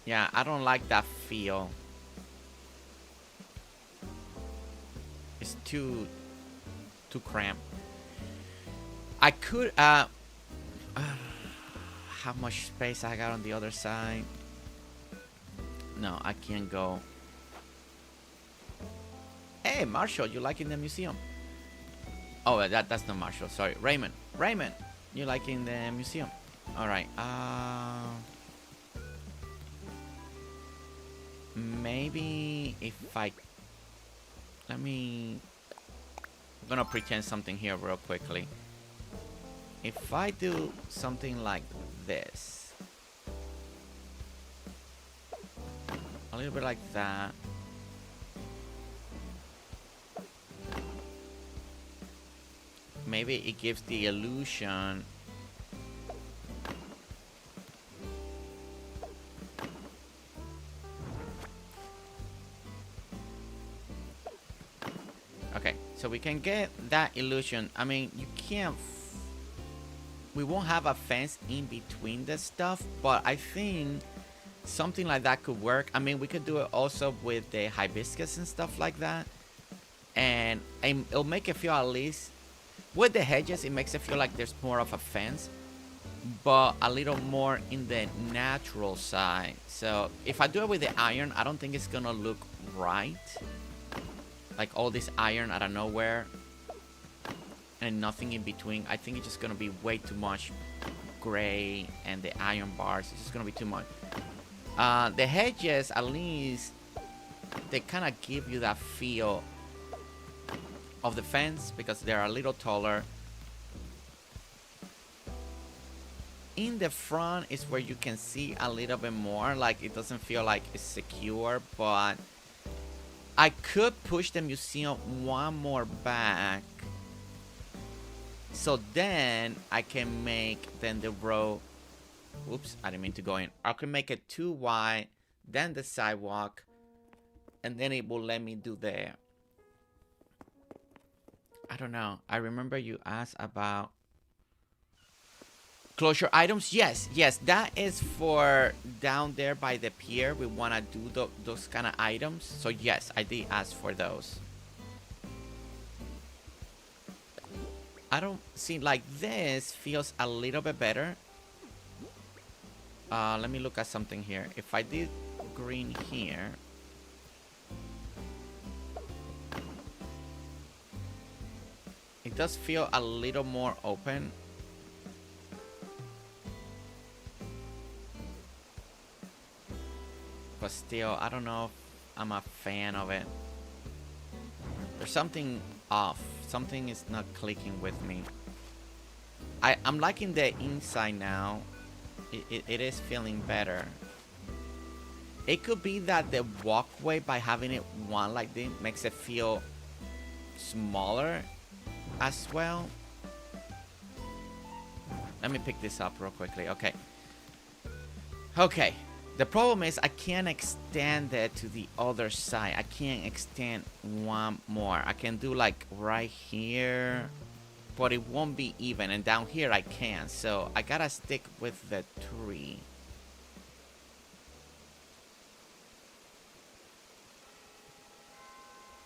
Yeah, I don't like that feel. It's too cramped. I could how much space I got on the other side? No, I can't go. Hey, Marshall, you liking the museum? Oh, that's not Marshall. Sorry, Raymond. Raymond, you liking the museum? All right. Maybe if I'm gonna pretend something here real quickly. If I do something like this, a little bit like that. Maybe it gives the illusion okay, so we can get that illusion. I mean, you can't we won't have a fence in between the stuff, but I think something like that could work. I mean, we could do it also with the hibiscus and stuff like that, and it'll make it feel, at least with the hedges, it makes it feel like there's more of a fence, but a little more in the natural side. So if I do it with the iron, I don't think it's gonna look right. Like all this iron out of nowhere and nothing in between. I think it's just gonna be way too much gray, and the iron bars, it's just gonna be too much. The hedges, at least, they kind of give you that feel of the fence because they're a little taller. In the front is where you can see a little bit more, like it doesn't feel like it's secure, but I could push the museum one more back, so then I can make then the row, oops, I didn't mean to go in. I can make it too wide, then the sidewalk, and then it will let me do the, I don't know. I remember you asked about closure items. Yes, that is for down there by the pier. We want to do those kind of items. So yes, I did ask for those. I don't see, like, this feels a little bit better. Let me look at something here. If I did green here, it does feel a little more open. But still, I don't know if I'm a fan of it. There's something off. Something is not clicking with me. I'm liking the inside now. It is feeling better. It could be that the walkway, by having it one like this, makes it feel smaller as well. Let me pick this up real quickly. Okay, the problem is I can't extend it to the other side. I can't extend one more. I can do like right here, but it won't be even, and down here I can, so I gotta stick with the tree.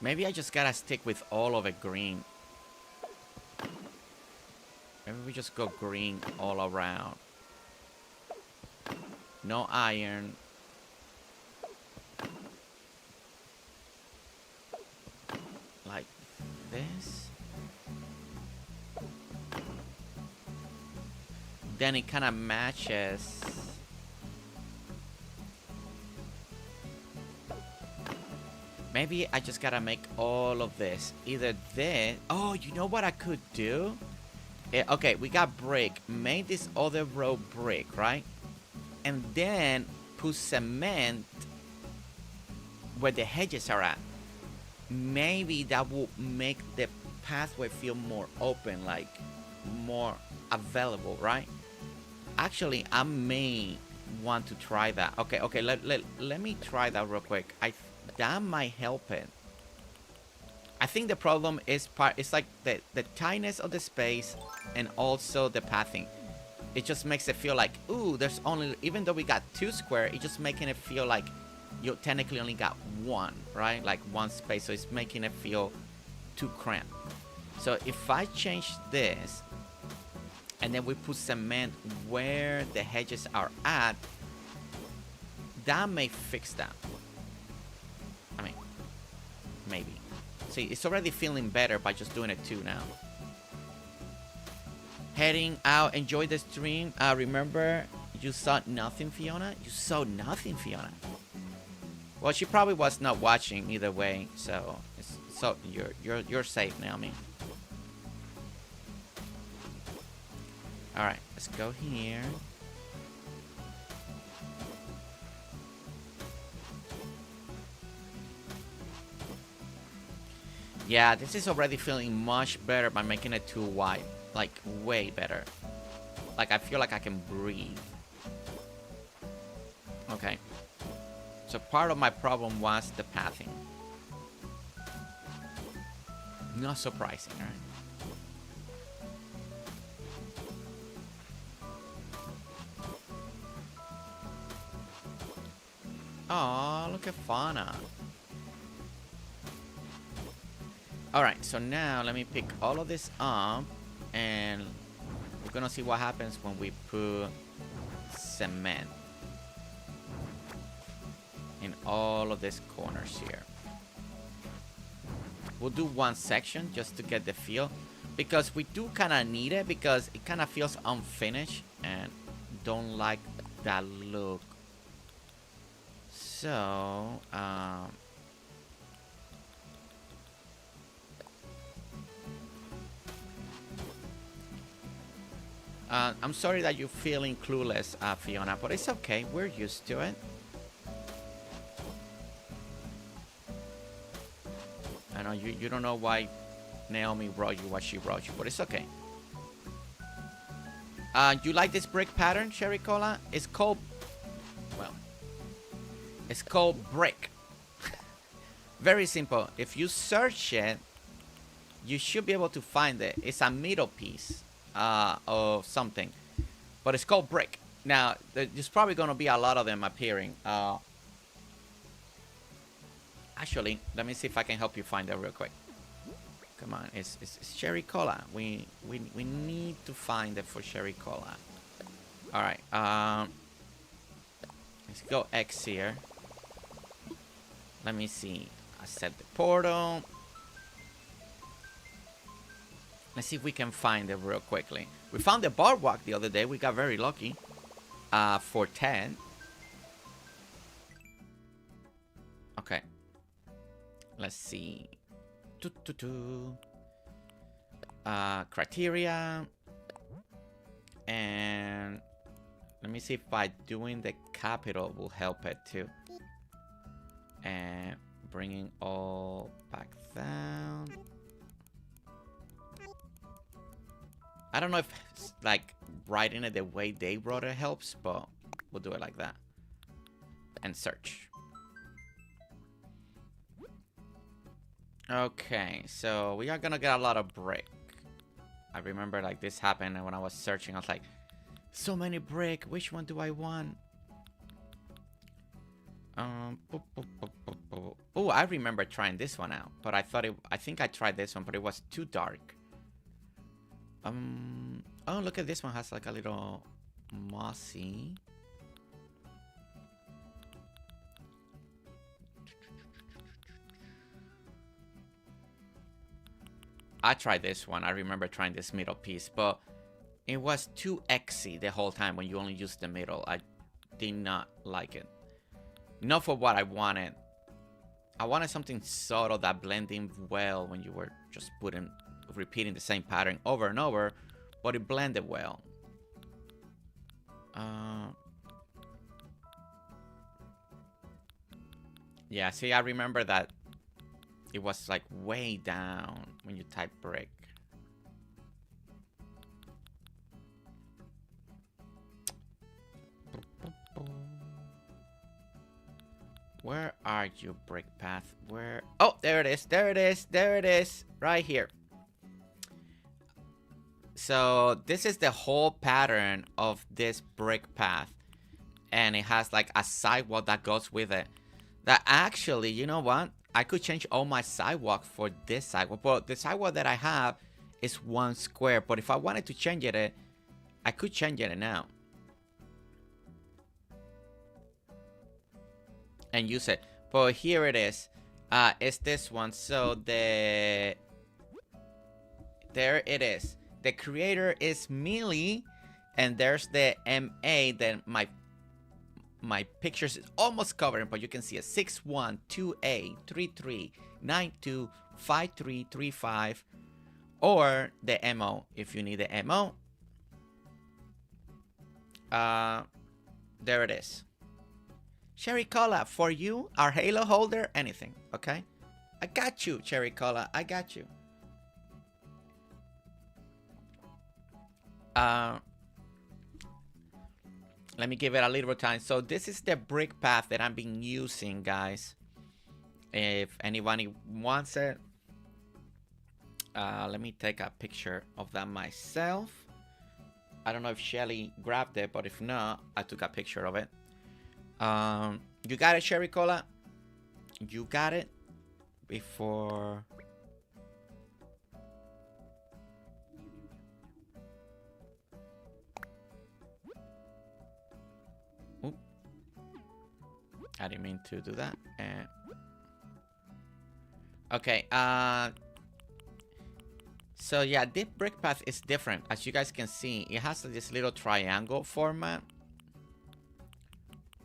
Maybe I just gotta stick with all of it green. Maybe we just go green all around. No iron. Like this. Then it kind of matches. Maybe I just gotta make all of this. Either this. Oh, you know what I could do? Okay, we got brick. Make this other row brick, right? And then put cement where the hedges are at. Maybe that will make the pathway feel more open, like more available, right? Actually, I may want to try that. Okay, let me try that real quick. That might help it. I think the problem is it's like the tightness of the space and also the pathing. It just makes it feel like, ooh, there's only, even though we got 2 square, it's just making it feel like you technically only got 1, right? Like 1 space, so it's making it feel too cramped. So if I change this, and then we put cement where the hedges are at, that may fix that. I mean, maybe. See, it's already feeling better by just doing it 2 now. Heading out, enjoy the stream. Remember, you saw nothing, Fiona? You saw nothing, Fiona. Well, she probably was not watching either way, so you're safe, Naomi. All right, let's go here. Yeah, this is already feeling much better by making it too wide. Like, way better. Like, I feel like I can breathe. Okay. So part of my problem was the pathing. Not surprising, right? Oh, look at Fauna. Alright, so now let me pick all of this up. And we're gonna see what happens when we put cement in all of these corners here. We'll do 1 section just to get the feel, because we do kind of need it, because it kind of feels unfinished and don't like that look. So I'm sorry that you're feeling clueless, Fiona, but it's okay. We're used to it. I know you don't know why Naomi wrote you what she wrote you, but it's okay. You like this brick pattern, Cherry Cola? It's called, well, it's called brick. Very simple. If you search it, you should be able to find it. It's a middle piece of something, but it's called brick. Now, there's probably going to be a lot of them appearing. Actually, let me see if I can help you find that real quick. Come on, it's Cherry Cola. We need to find it for Cherry Cola. All right. Let's go X here. Let me see. I set the portal. Let's see if we can find it real quickly. We found the boardwalk the other day. We got very lucky. For 10. Okay. Let's see. Criteria. And let me see if by doing the capital will help it too. And bringing all back down. I don't know if like writing it the way they wrote it helps, but we'll do it like that. And search. Okay, so we are gonna get a lot of brick. I remember like this happened, and when I was searching, I was like, so many brick, which one do I want? Oh, I remember trying this one out, but I think I tried this one, but it was too dark. Oh, look at this one, has like a little mossy. I tried this one. I remember trying this middle piece, but it was too Xy the whole time when you only use the middle. I did not like it. Not for what I wanted. I wanted something subtle that blended in well when you were just repeating the same pattern over and over, but it blended well. Yeah, see, I remember that it was like way down when you type brick. Where are you, brick path? Where? Oh, there it is. There it is. There it is. Right here. So this is the whole pattern of this brick path. And it has like a sidewalk that goes with it. That actually, you know what? I could change all my sidewalk for this sidewalk. But the sidewalk that I have is 1 square. But if I wanted to change it, I could change it now. And use it. But here it is. It's this one. So there it is. The creator is Millie. And there's the MA. Then my pictures is almost covering, but you can see a 612833925335, or the MO if you need the MO. There it is. Cherry Cola, for you, our Halo holder, anything, okay? I got you, Cherry Cola, I got you. Let me give it a little time. So this is the brick path that I've been using, guys. If anybody wants it, let me take a picture of that myself. I don't know if Shelly grabbed it, but if not, I took a picture of it. You got it, Cherry Cola? You got it? Before... Oop. I didn't mean to do that. Okay, so yeah, this brick path is different. As you guys can see, it has this little triangle format.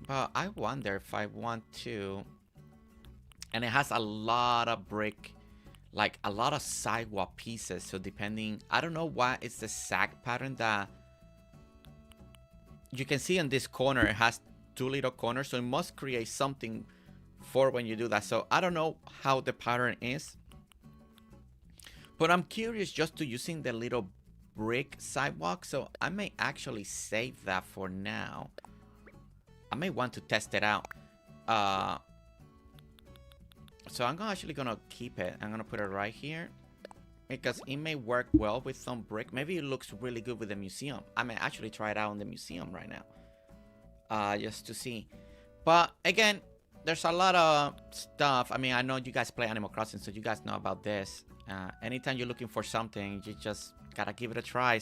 But I wonder if I want to... And it has a lot of brick, like a lot of sidewalk pieces. So depending... I don't know why it's the sag pattern that... You can see in this corner, it has 2 little corners. So it must create something for when you do that. So I don't know how the pattern is. But I'm curious just to using the little brick sidewalk. So I may actually save that for now. I may want to test it out. So I'm actually gonna keep it. I'm gonna put it right here because it may work well with some brick. Maybe it looks really good with the museum. I may actually try it out in the museum right now, just to see. But again, there's a lot of stuff. I mean, I know you guys play Animal Crossing, so you guys know about this. Anytime you're looking for something, you just gotta give it a try.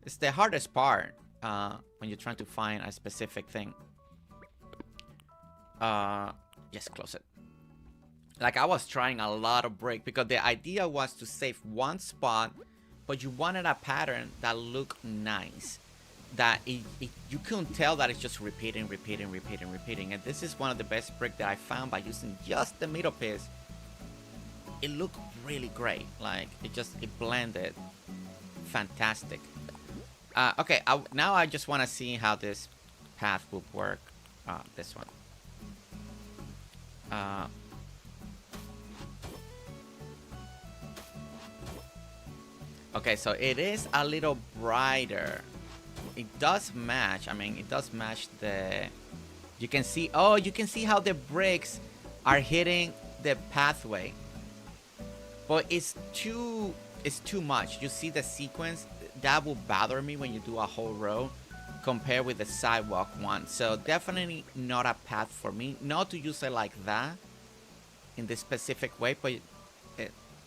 It's the hardest part when you're trying to find a specific thing. Just close it. Like I was trying a lot of brick because the idea was to save one spot, but you wanted a pattern that looked nice, that you couldn't tell that it's just repeating. And this is one of the best brick that I found by using just the middle piece. It looked really great. Like it blended fantastic. Okay, now I just want to see how this path would work. This one. Okay, so it is a little brighter. It does match. I mean, it does match the... You can see... Oh, you can see how the bricks are hitting the pathway. But it's too much. You see the sequence? That will bother me when you do a whole row compared with the sidewalk one. So definitely not a path for me. Not to use it like that in this specific way,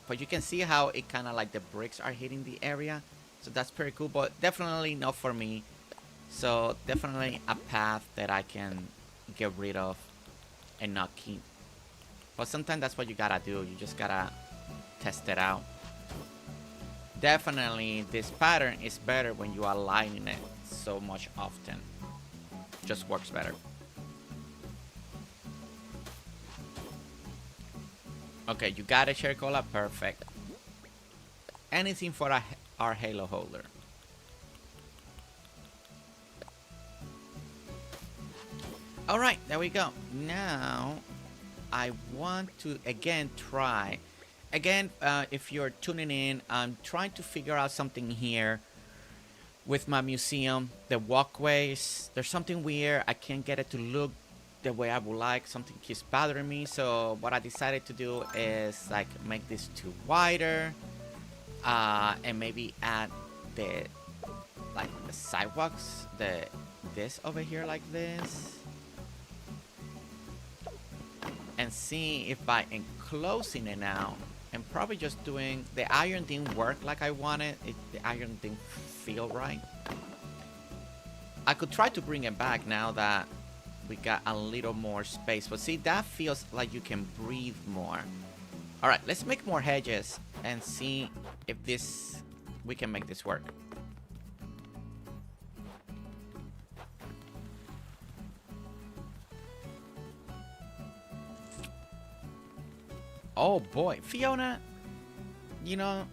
but you can see how it kind of like the bricks are hitting the area. So that's pretty cool, but definitely not for me. So definitely a path that I can get rid of and not keep. But sometimes that's what you gotta do. You just gotta test it out. Definitely this pattern is better when you are aligning it so much often. Just works better. Okay, you got it, Cherry Cola. Perfect. Anything for our Halo holder. Alright, there we go. Now, I want to again try. Again, if you're tuning in, I'm trying to figure out something here with my museum. The walkways, there's something weird. I can't get it to look the way I would like. Something keeps bothering me. So what I decided to do is like make this too wider. And maybe add the sidewalks, this over here like this. And see if by enclosing it now, and probably just doing, the iron didn't work like I wanted. The iron didn't feel right. I could try to bring it back now that we got a little more space. But see, that feels like you can breathe more. Alright, let's make more hedges and see if we can make this work. Oh boy, Fiona, you know,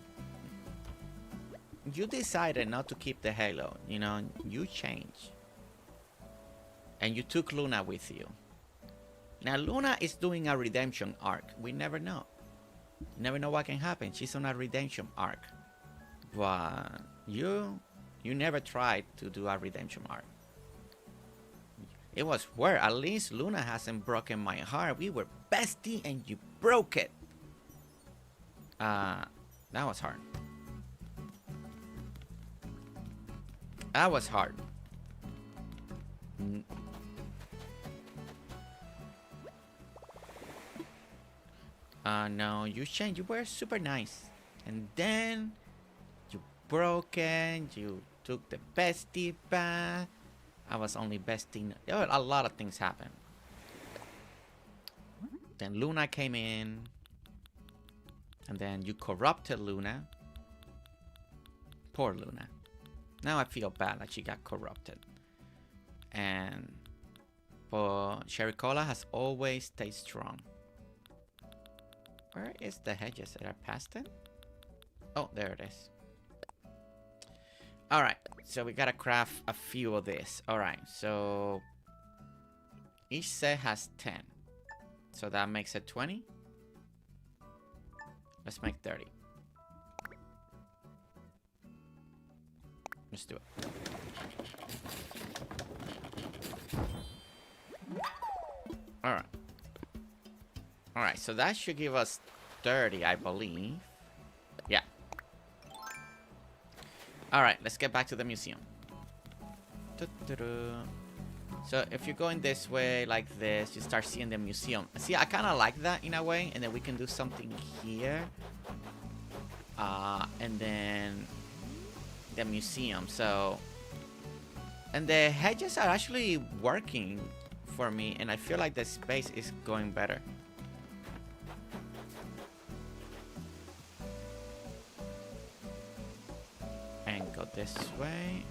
you decided not to keep the halo, you know, you changed. And you took Luna with you. Now Luna is doing a redemption arc. We never know. You never know what can happen. She's on a redemption arc. But you never tried to do a redemption arc. It was where at least Luna hasn't broken my heart. We were bestie and you broke it. That was hard. That was hard. No, you changed. You were super nice. And then you broke it. You took the bestie back. I was only besting. A lot of things happened. Then Luna came in. And then you corrupted Luna. Poor Luna. Now I feel bad that she got corrupted. And but Cherry Cola has always stayed strong. Where is the hedges? Did I pass it? Oh, there it is. Alright, so we gotta craft a few of this. Alright, so each set has 10. So that makes it 20. Let's make 30. Let's do it. Alright. Alright, so that should give us 30, I believe. Yeah. Alright, let's get back to the museum. So if you're going this way, like this, you start seeing the museum. See, I kind of like that in a way. And then we can do something here. And then the museum. So, and the hedges are actually working for me. And I feel like the space is going better. And go this way.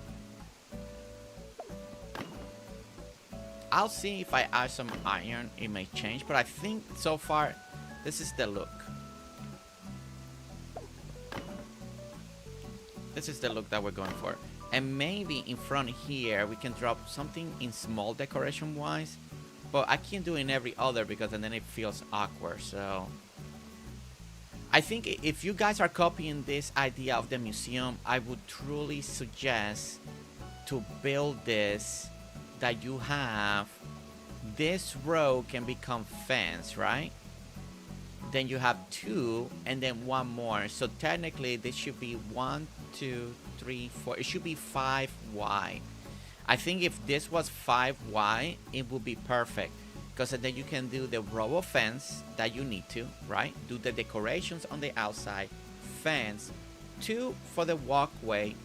I'll see if I add some iron, it may change, but I think so far this is the look. This is the look that we're going for. And maybe in front here we can drop something in small decoration wise, but I can't do it in every other because then it feels awkward. So I think if you guys are copying this idea of the museum, I would truly suggest to build this that you have this row can become fence, right? Then you have 2 and then 1 more. So technically this should be 1, 2, 3, 4. It should be 5 wide. I think if this was 5 wide, it would be perfect. Because then you can do the row of fence that you need to, right? Do the decorations on the outside, fence, 2 for the walkway,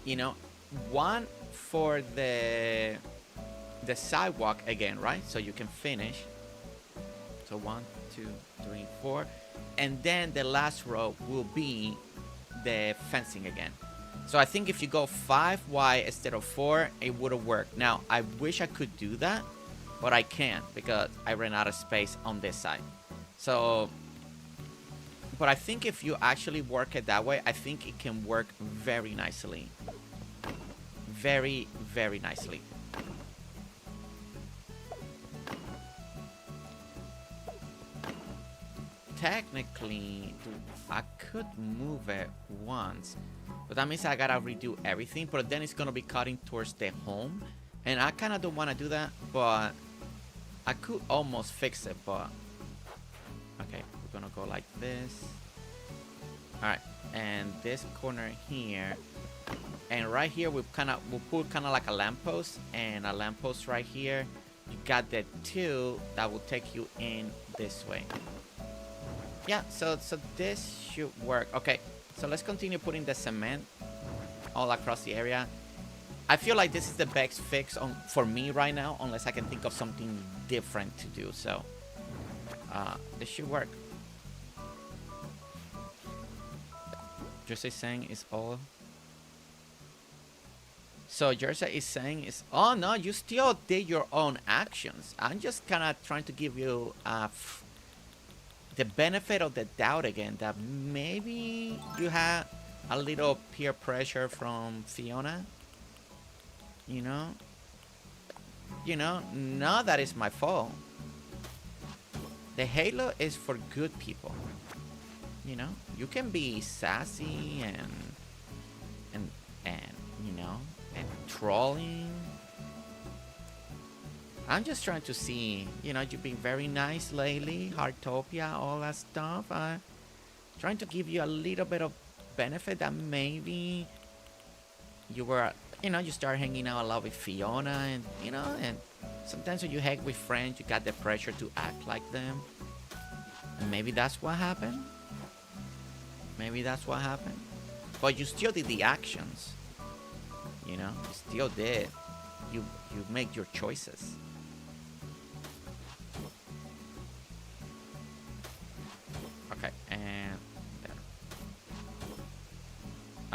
you know, 1 for the sidewalk again, right? So you can finish. So 1, 2, 3, 4. And then the last row will be the fencing again. So I think if you go 5 wide instead of 4, it would have worked. Now, I wish I could do that, but I can't because I ran out of space on this side. So, but I think if you actually work it that way, I think it can work very nicely. Very, very nicely. Technically, I could move it once, but that means I gotta redo everything, but then it's gonna be cutting towards the home, and I kind of don't want to do that, but I could almost fix it. But okay, we're gonna go like this. All right, and this corner here, and right here we'll put kind of like a lamppost, and a lamppost right here. You got the two that will take you in this way. Yeah, so this should work. Okay, so let's continue putting the cement all across the area. I feel like this is the best fix for me right now, unless I can think of something different to do. So this should work. Jersey saying is all. So Jersey is saying is, oh no, you still did your own actions. I'm just kind of trying to give you the benefit of the doubt again, that maybe you had a little peer pressure from Fiona. You know, not that it's my fault. The halo is for good people. You know, you can be sassy and you know, and trolling. I'm just trying to see, you know, you've been very nice lately, Heartopia, all that stuff. Trying to give you a little bit of benefit that maybe you were, you know, you start hanging out a lot with Fiona, and, you know, and sometimes when you hang with friends, you got the pressure to act like them. And maybe that's what happened. Maybe that's what happened. But you still did the actions. You know, you still did. You make your choices. Okay, and there.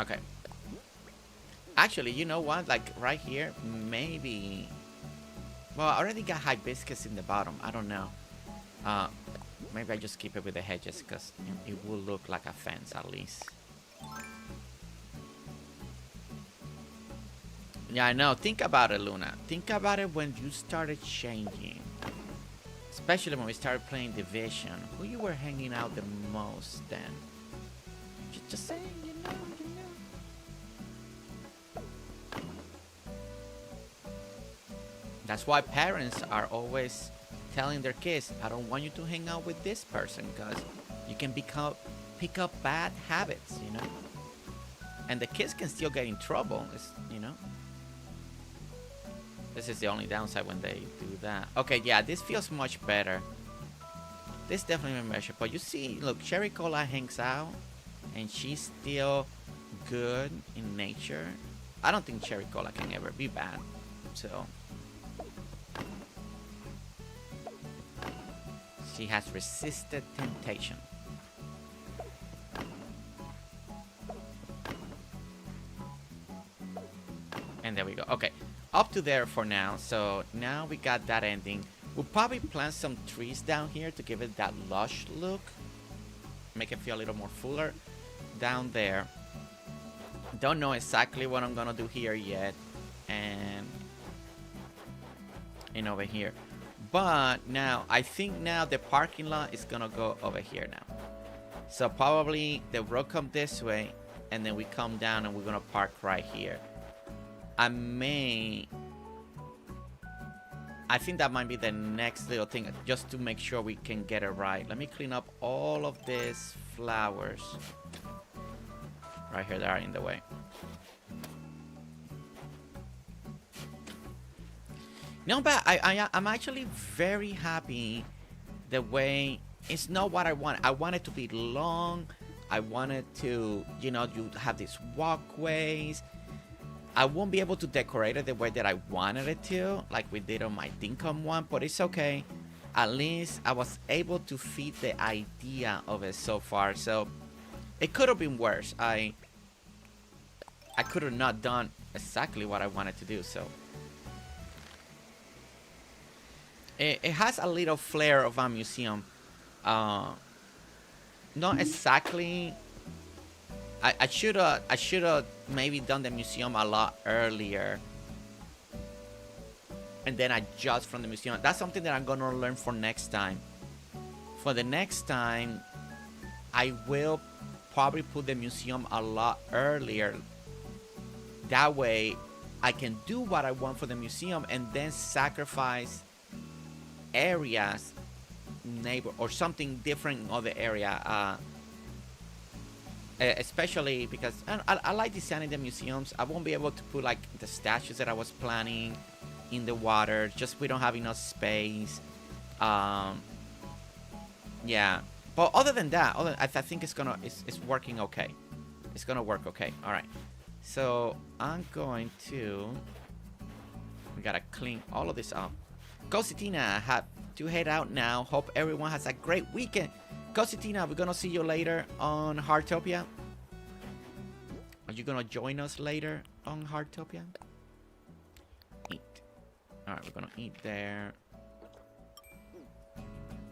Okay. Actually, you know what? Like right here, maybe. Well, I already got hibiscus in the bottom. I don't know. Maybe I just keep it with the hedges because it will look like a fence at least. Yeah, I know. Think about it, Luna. Think about it when you started changing. Especially when we started playing Division. Who you were hanging out the most then? Just saying, you know. That's why parents are always telling their kids, I don't want you to hang out with this person because you can pick up bad habits, you know? And the kids can still get in trouble, you know? This is the only downside when they do that. Okay, yeah, this feels much better. This definitely measure. But you see, look, Cherry Cola hangs out, and she's still good in nature. I don't think Cherry Cola can ever be bad. So she has resisted temptation. And there we go. Okay. Up to there for now. So now we got that ending. We'll probably plant some trees down here to give it that lush look. Make it feel a little more fuller down there. Don't know exactly what I'm gonna do here yet. And over here. But now, I think now the parking lot is gonna go over here now. So probably the road come this way, and then we come down and we're gonna park right here. I think that might be the next little thing, just to make sure we can get it right. Let me clean up all of these flowers right here that are in the way. No, but I'm actually very happy the way it's not what I want. I want it to be long. I want it to, you know, you have these walkways. I won't be able to decorate it the way that I wanted it to, like we did on my Dinkum one, but it's okay. At least I was able to feed the idea of it so far. So it could have been worse. I could have not done exactly what I wanted to do. So it has a little flair of a museum. Not exactly. I should have maybe done the museum a lot earlier, and then adjust from the museum. That's something that I'm gonna learn for next time. For the next time, I will probably put the museum a lot earlier. That way, I can do what I want for the museum and then sacrifice areas, neighbor, or something different in other area. Especially because I like designing the museums. I won't be able to put like the statues that I was planning in the water. Just we don't have enough space. Yeah. But other than that, I think it's working okay. It's gonna work okay. All right. So I'm going to. We gotta clean all of this up. Cositina, have to head out now. Hope everyone has a great weekend. Cositina, we're gonna see you later on Heartopia. Are you gonna join us later on Heartopia? Eat. Alright, we're gonna eat there.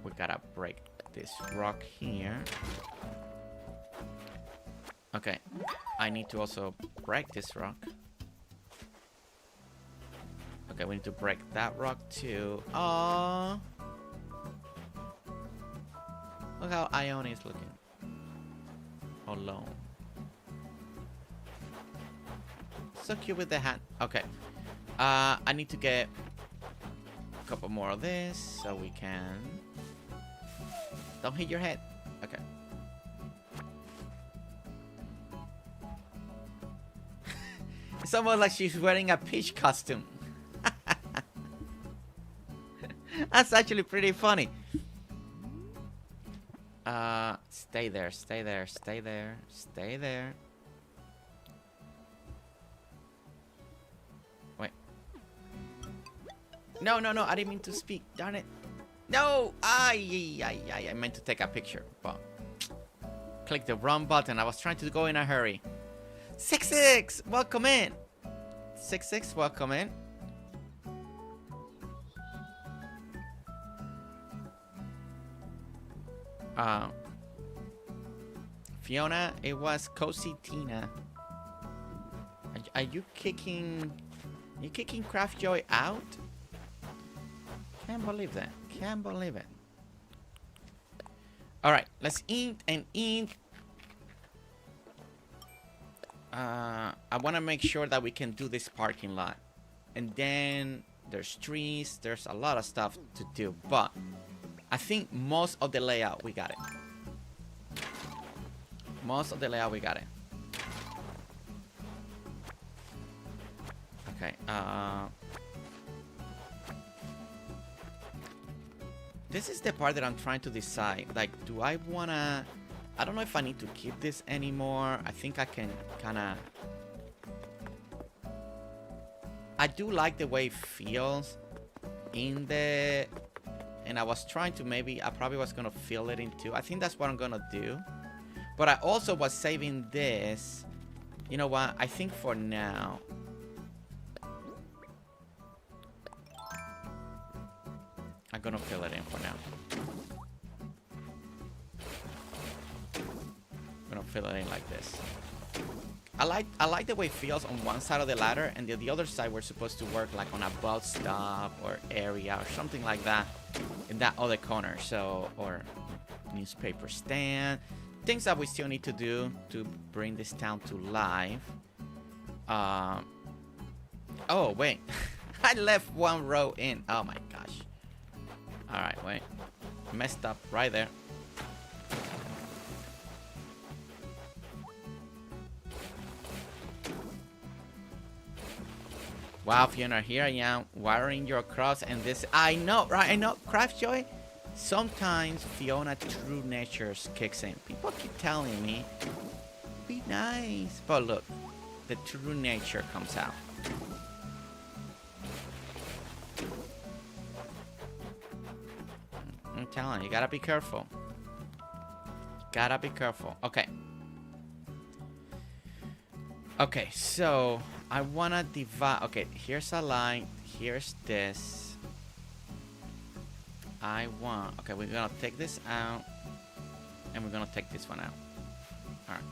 We gotta break this rock here. Okay. I need to also break this rock. Okay, we need to break that rock too. Aww. Look how Ione is looking. Alone. So cute with the hat. Okay. I need to get a couple more of this so we can... Don't hit your head. Okay. It's almost like she's wearing a Peach costume. That's actually pretty funny. Stay there, stay there, stay there, stay there. Wait. No, no, no, I didn't mean to speak. Darn it. No! I meant to take a picture, but click the wrong button. I was trying to go in a hurry. 66, welcome in. 66, welcome in. Fiona, it was Cosie Tina. Are you kicking... You kicking Craftjoy out? Can't believe that. Can't believe it. Alright, let's eat and eat. I want to make sure that we can do this parking lot. And then there's trees. There's a lot of stuff to do. But I think most of the layout, we got it. Most of the layout, we got it. Okay, this is the part that I'm trying to decide. Like, do I wanna... I don't know if I need to keep this anymore. I think I can kinda... I do like the way it feels in the... And I was trying to maybe... I probably was gonna fill it in too. I think that's what I'm gonna do. But I also was saving this. You know what? I think for now... I'm gonna fill it in for now. I'm gonna fill it in like this. I like the way it feels on one side of the ladder, and the other side we're supposed to work like on a bus stop or area or something like that in that other corner. So, or newspaper stand, things that we still need to do to bring this town to life. Oh wait, I left one row in. Oh my gosh. All right, wait, messed up right there. Wow, Fiona, here I am watering your cross, and this... I know, right? I know, Craftjoy. Sometimes Fiona true nature kicks in. People keep telling me, be nice. But look, the true nature comes out. I'm telling you, you gotta be careful. Gotta be careful. Okay. Okay, so... I wanna divide. Okay, here's a line. Here's this. Okay, we're gonna take this out, and we're gonna take this one out. All right,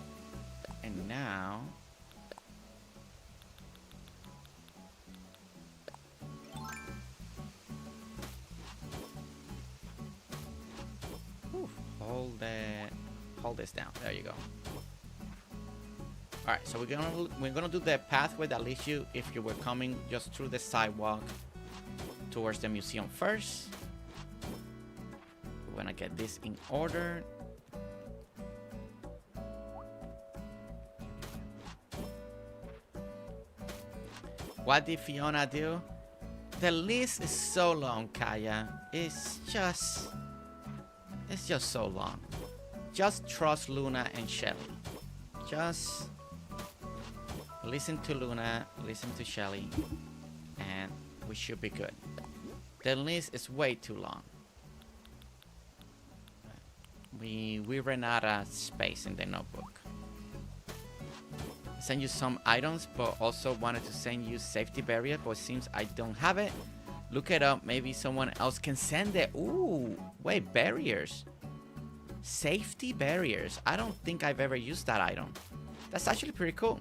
and now. Hold this down. There you go. All right, so we're gonna do the pathway that leads you if you were coming just through the sidewalk towards the museum first. We're gonna get this in order. What did Fiona do? The list is so long, Kaya. It's just so long. Just trust Luna and Shelly. Just listen to Luna, listen to Shelly, and we should be good. The list is way too long. We ran out of space in the notebook. Send you some items, but also wanted to send you safety barrier, but it seems I don't have it. Look it up, maybe someone else can send it. Ooh, wait, barriers. Safety barriers. I don't think I've ever used that item. That's actually pretty cool.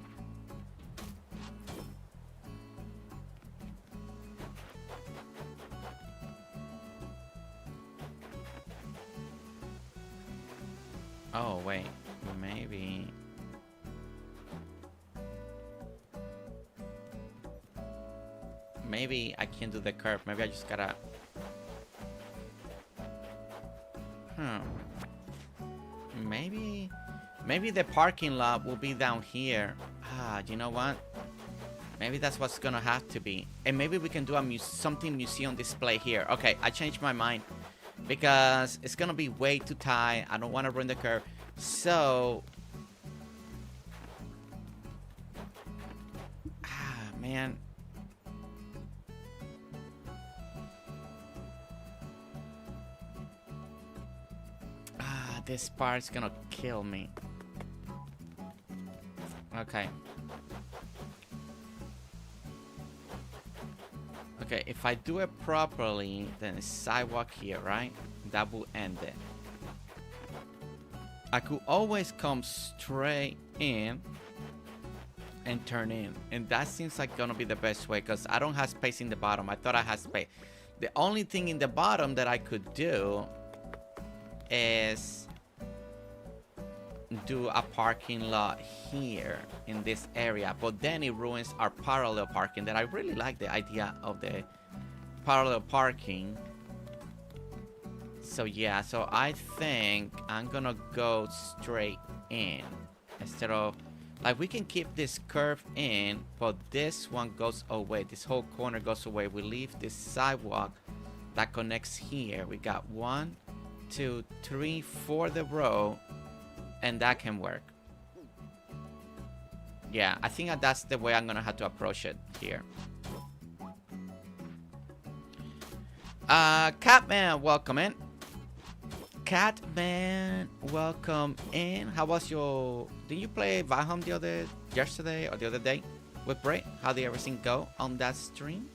Oh, wait. Maybe I can't do the curve. Maybe I just gotta... Maybe the parking lot will be down here. You know what? Maybe that's what's gonna have to be. And maybe we can do a something museum display here. Okay, I changed my mind. Because it's gonna be way too tight. I don't want to ruin the curve. So... man. This part's gonna kill me. Okay. Okay, if I do it properly, then it's sidewalk here, right? That will end it. I could always come straight in and turn in. And that seems like gonna be the best way because I don't have space in the bottom. I thought I had space. The only thing in the bottom that I could do is do a parking lot here in this area, but then it ruins our parallel parking that I really like the idea of the parallel parking. So yeah, so I think I'm gonna go straight in instead of like we can keep this curve in, but this one goes away. This whole corner goes away. We leave this sidewalk that connects here. We got 1, 2, 3, 4 the row. And that can work. Yeah, I think that's the way I'm gonna have to approach it here. Catman, welcome in. Catman, welcome in. How was your... Did you play Valheim yesterday or the other day with Bray? How did everything go on that stream?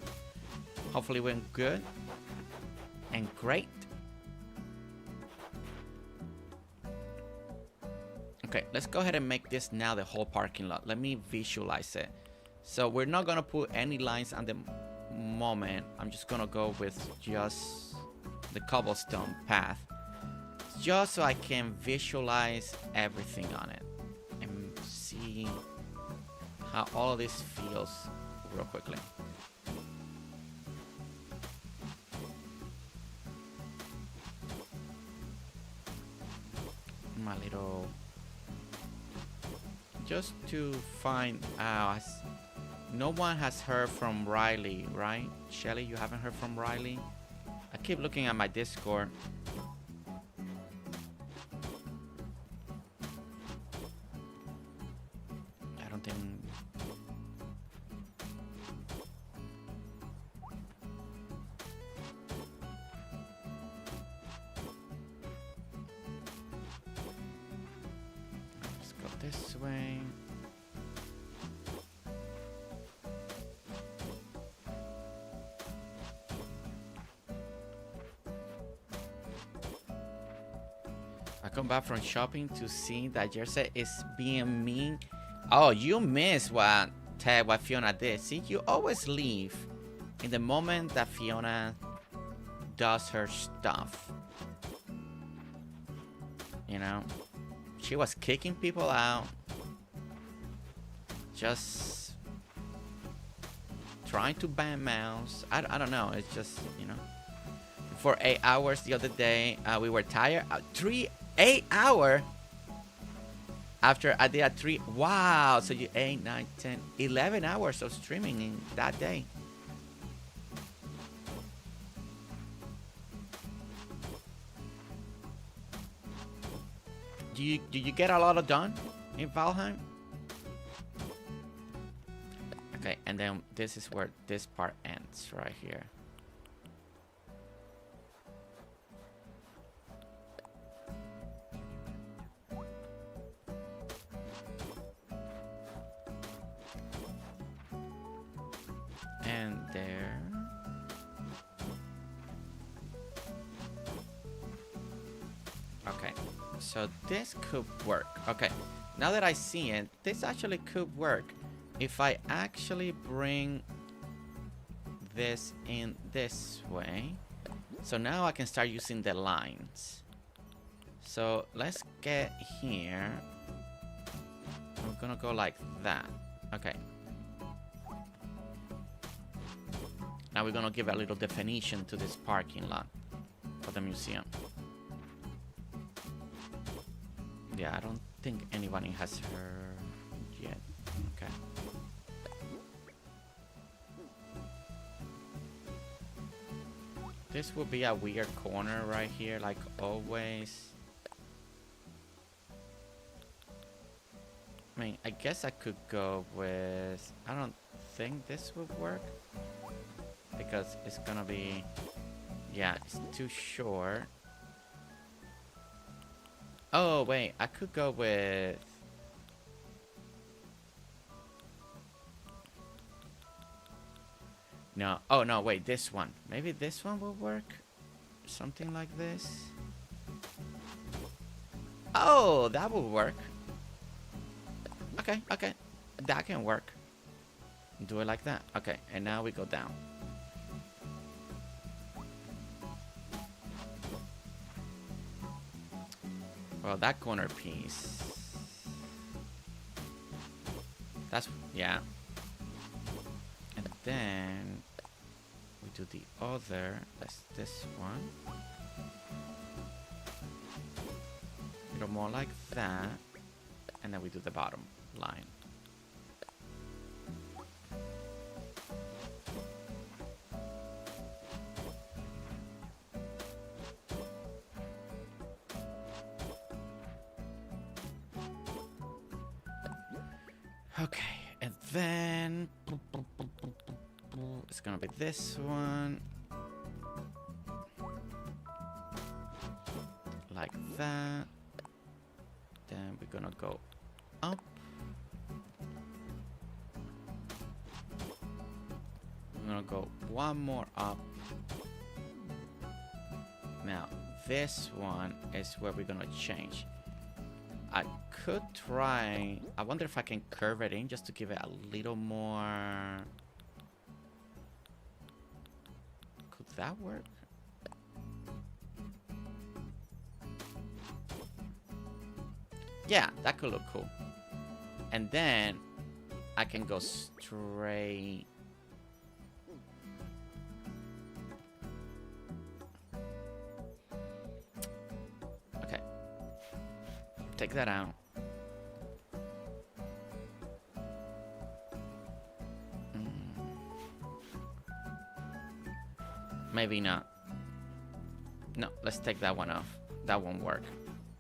Hopefully it went good and great. Okay, let's go ahead and make this now the whole parking lot. Let me visualize it. So we're not gonna put any lines on the moment. I'm just gonna go with just the cobblestone path. Just so I can visualize everything on it. And see how all of this feels real quickly. My little... Just to find out, no one has heard from Riley, right? Shelly, you haven't heard from Riley? I keep looking at my Discord. I don't think... Let's go this way. come back from shopping to see that Jersey is being mean. Oh, you missed what Fiona did. See, you always leave in the moment that Fiona does her stuff. You know, she was kicking people out, just trying to ban mouse. I don't know. It's just, you know, for 8 hours the other day, we were tired. 8 hours after I did a 3. Wow. So you 8, 9, 10, 11 hours of streaming in that day. Did you get a lot of done in Valheim? Okay, and then this is where this part ends right here. And there. Okay, so this could work. Okay, now that I see it, this actually could work if I actually bring this in this way. So now I can start using the lines. So let's get here. I'm gonna go like that. Okay. Now we're gonna give a little definition to this parking lot for the museum. Yeah, I don't think anybody has heard yet. Okay. This will be a weird corner right here, like always. I mean, I guess I could go with... I don't think this would work, because it's gonna be... Yeah, it's too short. Oh, wait, I could go with... No, oh no, wait, this one. Maybe this one will work? Something like this. Oh, that will work. Okay, okay. That can work. Do it like that. Okay, and now we go down. Well, that corner piece. That's, yeah. And then we do the other. That's this one. A little more like that. And then we do the bottom line. Okay, and then it's gonna be this one, like that. Then we're gonna go up. We're gonna go one more up. Now this one is where we're gonna change. I could try... I wonder if I can curve it in just to give it a little more... Could that work? Yeah, that could look cool. And then I can go straight... Take that out. Maybe not. No, let's take that one off. That won't work.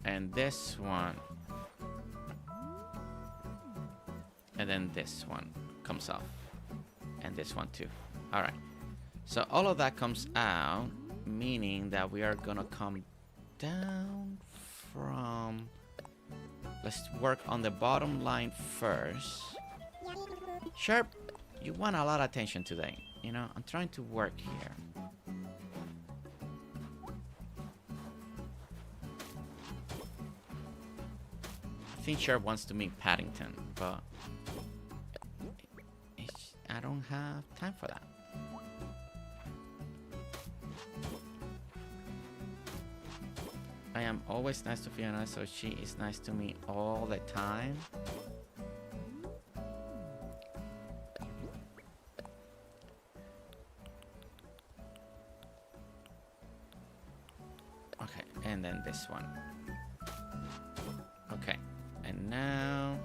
And this one. And then this one comes off. And this one too. Alright. So all of that comes out, meaning that we are gonna come down from... Let's work on the bottom line first. Sharp, you want a lot of attention today. You know, I'm trying to work here. think Cher wants to meet Paddington, but I don't have time for that. I am always nice to Fiona, so she is nice to me all the time. Okay, and then this one. Okay, and now...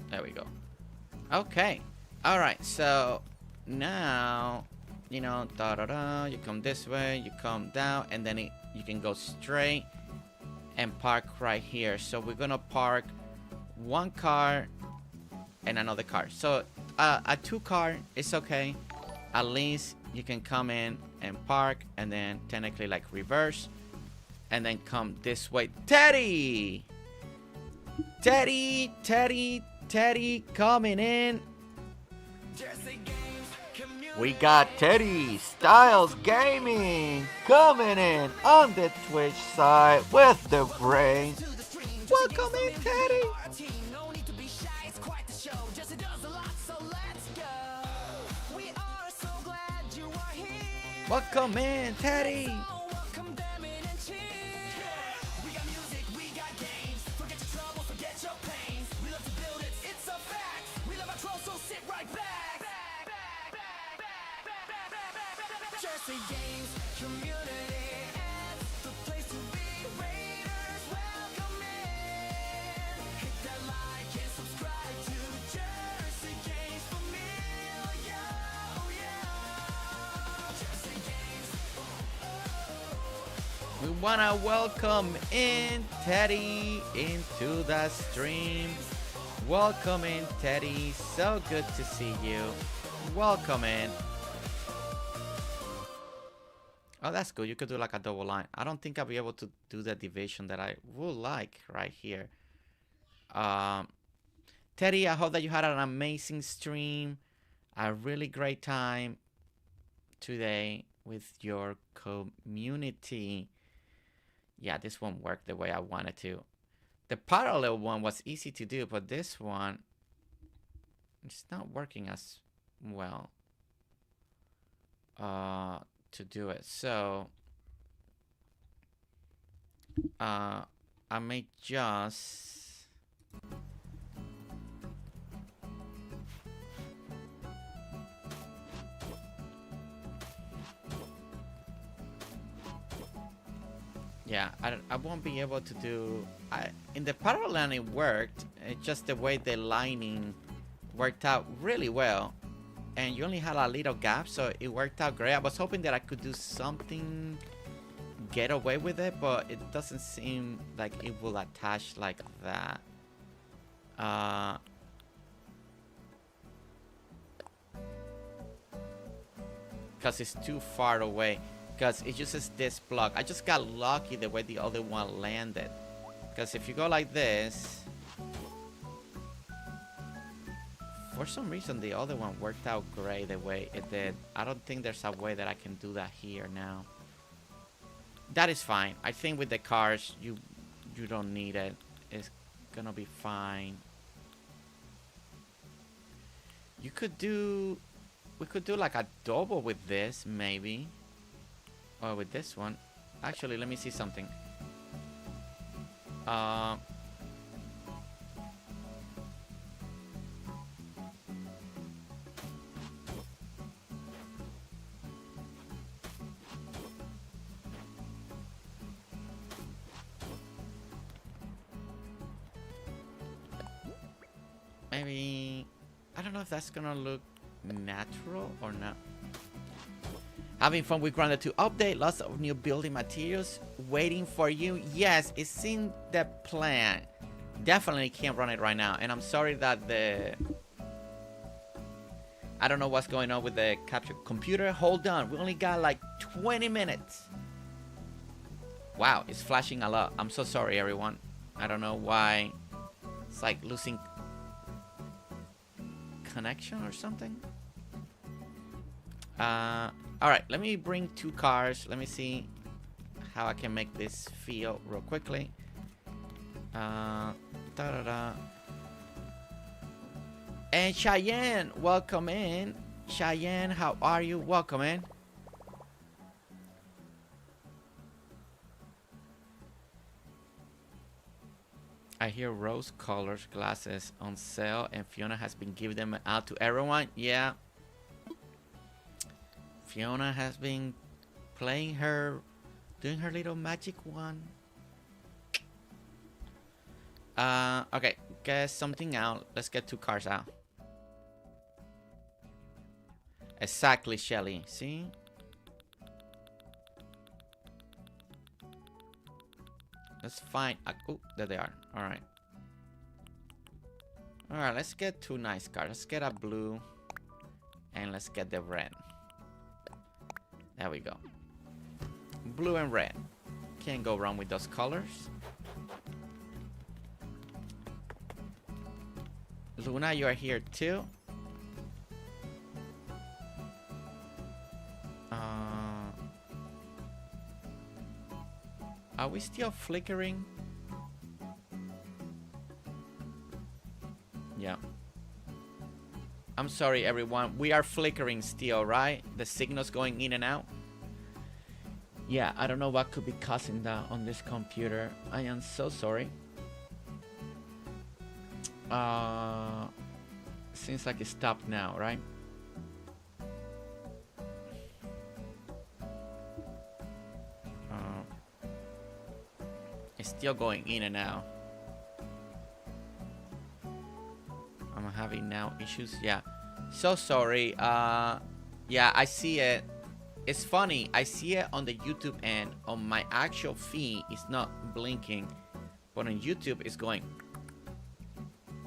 There we go. Okay. Alright, so now, you know, da-da-da, you come this way, you come down, and then you can go straight and park right here. So we're gonna park one car and another car. So a 2-car is okay. At least you can come in and park and then technically like reverse and then come this way. Teddy! Teddy, Teddy, Teddy coming in. We got Teddy Styles Gaming coming in on the Twitch side with the brains. Welcome in, Teddy. Welcome in, Teddy. GerseGames community, the place to be. Raiders, welcome in. Hit that like and subscribe to GerseGames Familia. Oh yeah, GerseGames. We wanna welcome in Teddy into the stream. Welcome in, Teddy. So good to see you. Welcome in. Oh, that's good. You could do like a double line. I don't think I'll be able to do the division that I would like right here. Teddy, I hope that you had an amazing stream. A really great time today with your community. Yeah, this one worked the way I wanted to. The parallel one was easy to do, but this one, it's not working as well. To do it. So I may just I won't be able to do in the parallel it worked. It's just the way the lining worked out really well. And you only had a little gap, so it worked out great. I was hoping that I could do something, get away with it, but it doesn't seem like it will attach like that. Because it's too far away. Because it uses this block. I just got lucky the way the other one landed. Because if you go like this... For some reason, the other one worked out great the way it did. I don't think there's a way that I can do that here now. That is fine. I think with the cars, you don't need it. It's gonna be fine. We could do like a double with this, maybe. Or with this one. Actually, let me see something. Maybe, I don't know if that's gonna look natural or not. Having fun with Grounded 2 update, lots of new building materials waiting for you. Yes, it's in the plan. Definitely can't run it right now. And I'm sorry that I don't know what's going on with the capture computer. Hold on, we only got like 20 minutes. Wow, it's flashing a lot. I'm so sorry, everyone. I don't know why. It's like losing connection or something. Alright, let me bring 2 cars. Let me see how I can make this feel real quickly. Da-da-da. And Cheyenne, welcome in. Cheyenne, how are you? Welcome in. I hear rose colors glasses on sale and Fiona has been giving them out to everyone. Yeah. Fiona has been playing doing her little magic one. Okay, guess something out. Let's get 2 cars out. Exactly, Shelly. See? Let's find. Oh, there they are. All right. All right. Let's get 2 nice cars. Let's get a blue, and let's get the red. There we go. Blue and red. Can't go wrong with those colors. Luna, you are here too. Are we still flickering? Yeah. I'm sorry, everyone. We are flickering still, right? The signal's going in and out. Yeah, I don't know what could be causing that on this computer. I am so sorry. Seems like it stopped now, right? It's still going in and out. I'm having now issues. Yeah, so sorry. Yeah, I see it. It's funny, I see it on the YouTube end. On my actual feed it's not blinking, but on YouTube it's going.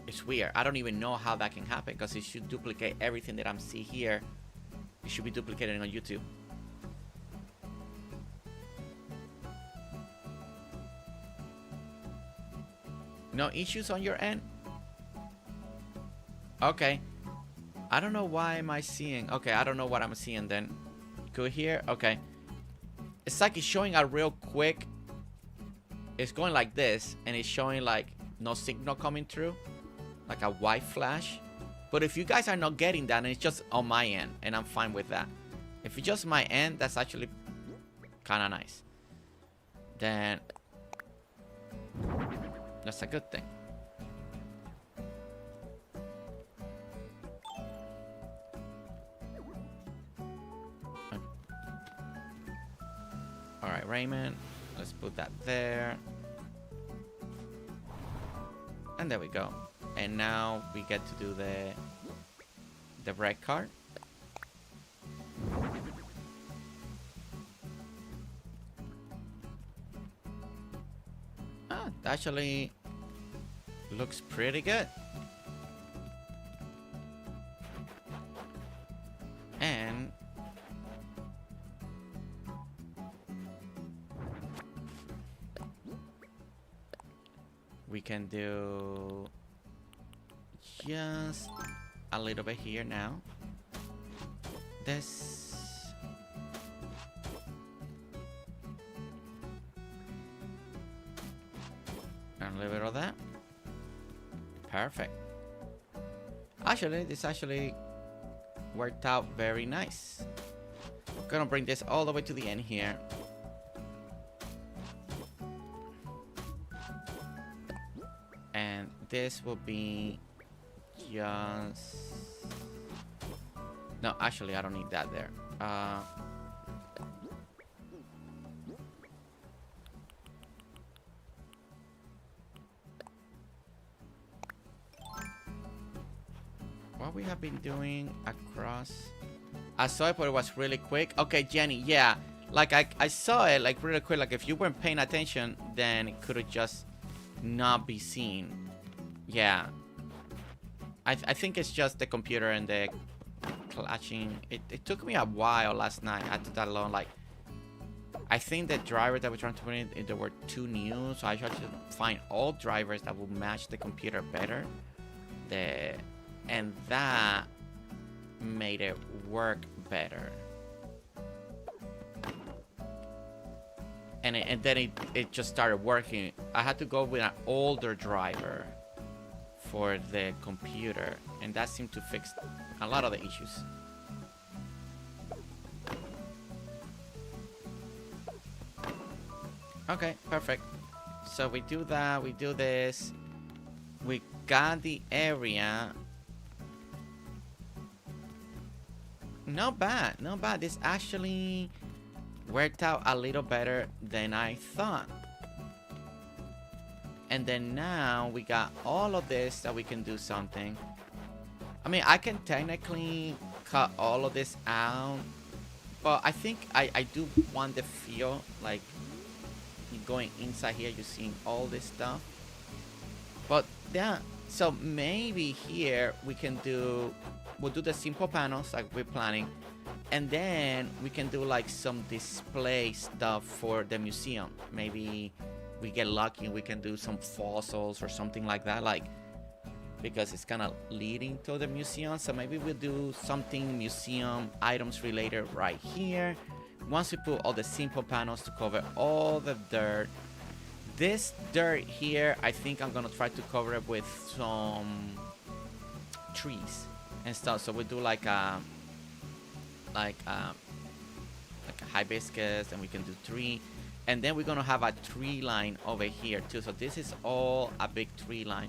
It's weird. I don't even know how that can happen, because it should duplicate everything that I'm seeing here. It should be duplicated on YouTube. No issues on your end? Okay. I don't know why am I seeing. Okay, I don't know what I'm seeing then. Go here. Okay. It's like it's showing a real quick. It's going like this, and it's showing like no signal coming through, like a white flash. But if you guys are not getting that, and it's just on my end, and I'm fine with that. If it's just my end, that's actually kind of nice. Then that's a good thing. Alright, Raymond. Let's put that there. And there we go. And now we get to do the red card. Ah, that actually looks pretty good. And we can do just a little bit here now. This. And a little bit of that. Perfect. Actually, this actually worked out very nice. I'm gonna bring this all the way to the end here. And this will be just... No, actually, I don't need that there. What we have been doing across... I saw it, but it was really quick. Okay, Jenny, yeah. Like, I saw it, like, really quick. Like, if you weren't paying attention, then it could have just not be seen. Yeah. I think it's just the computer and the clutching. It took me a while last night. I did that alone. Like, I think the driver that we're trying to put in, there were 2 new. So I tried to find all drivers that will match the computer better. and that made it work better. And then it just started working. I had to go with an older driver for the computer, and that seemed to fix a lot of the issues. Okay, perfect. So we do that, we do this. We got the area. Not bad, not bad. This actually worked out a little better than I thought. And then now we got all of this that we can do something. I mean, I can technically cut all of this out, but I think I do want the feel like going inside here, you're seeing all this stuff. But yeah, so maybe here we can do, we'll do the simple panels like we're planning, and then we can do like some display stuff for the museum. Maybe we get lucky and we can do some fossils or something like that, like, because it's kind of leading to the museum. So maybe we'll do something museum items related right here. Once we put all the simple panels to cover all the dirt. This dirt here, I think I'm gonna try to cover it with some trees and stuff. So we do like a hibiscus, and we can do tree, and then we're gonna have a tree line over here too. So this is all a big tree line.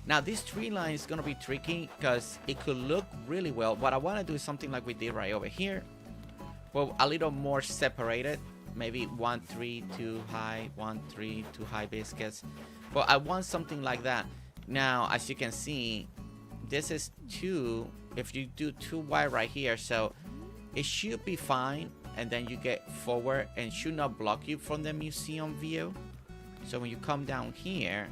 Now this tree line is gonna be tricky because it could look really well. What I want to do is something like we did right over here, well, a little more separated. Maybe 1 tree, 2 high, 1 tree, 2 hibiscus. But I want something like that. Now, as you can see, this is 2. If you do 2 wide right here, so it should be fine. And then you get forward and should not block you from the museum view. So when you come down here,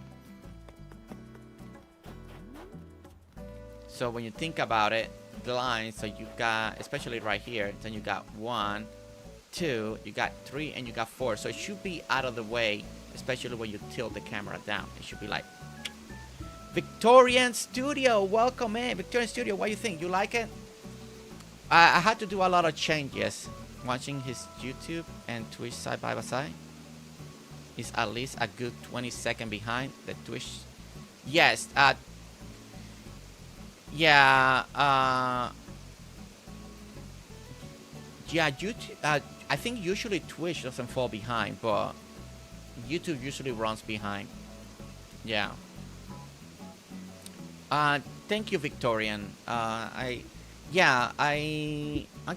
so when you think about it, the lines, so you got, especially right here, then you got 1, 2, you got 3, and you got 4. So it should be out of the way, especially when you tilt the camera down. It should be like Victorian Studio. Welcome in, Victorian Studio. What do you think? You like it? I had to do a lot of changes. Watching his YouTube and Twitch side by side is at least a good 20 seconds behind the Twitch. Yes. Yeah. Yeah. YouTube. I think usually Twitch doesn't fall behind, but YouTube usually runs behind. Yeah. Thank you, Victorian. I'm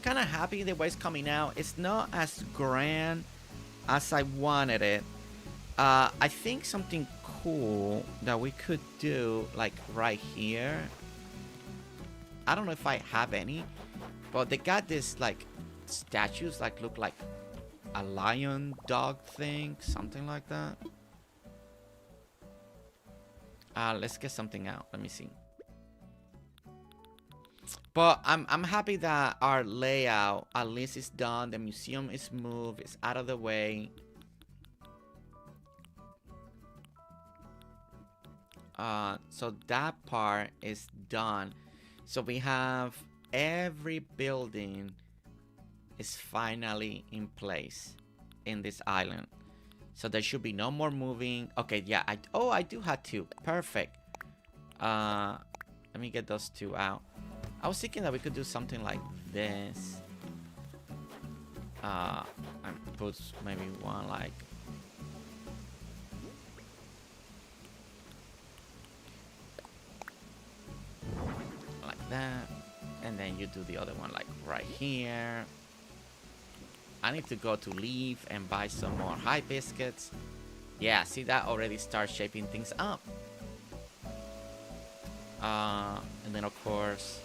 kind of happy the way it's coming out. It's not as grand as I wanted it. I think something cool that we could do, like right here. I don't know if I have any, but they got this like statues, like look like a lion dog thing, something like that. Let's get something out. Let me see. But I'm happy that our layout at least is done. The museum is moved. It's out of the way. So that part is done. So we have every building is finally in place in this island. So there should be no more moving. Okay, yeah. I do have 2. Perfect. Let me get those 2 out. I was thinking that we could do something like this. And put maybe one like that. And then you do the other one like right here. I need to go to leave and buy some more hibiscus. Yeah, see, that already starts shaping things up. And then of course,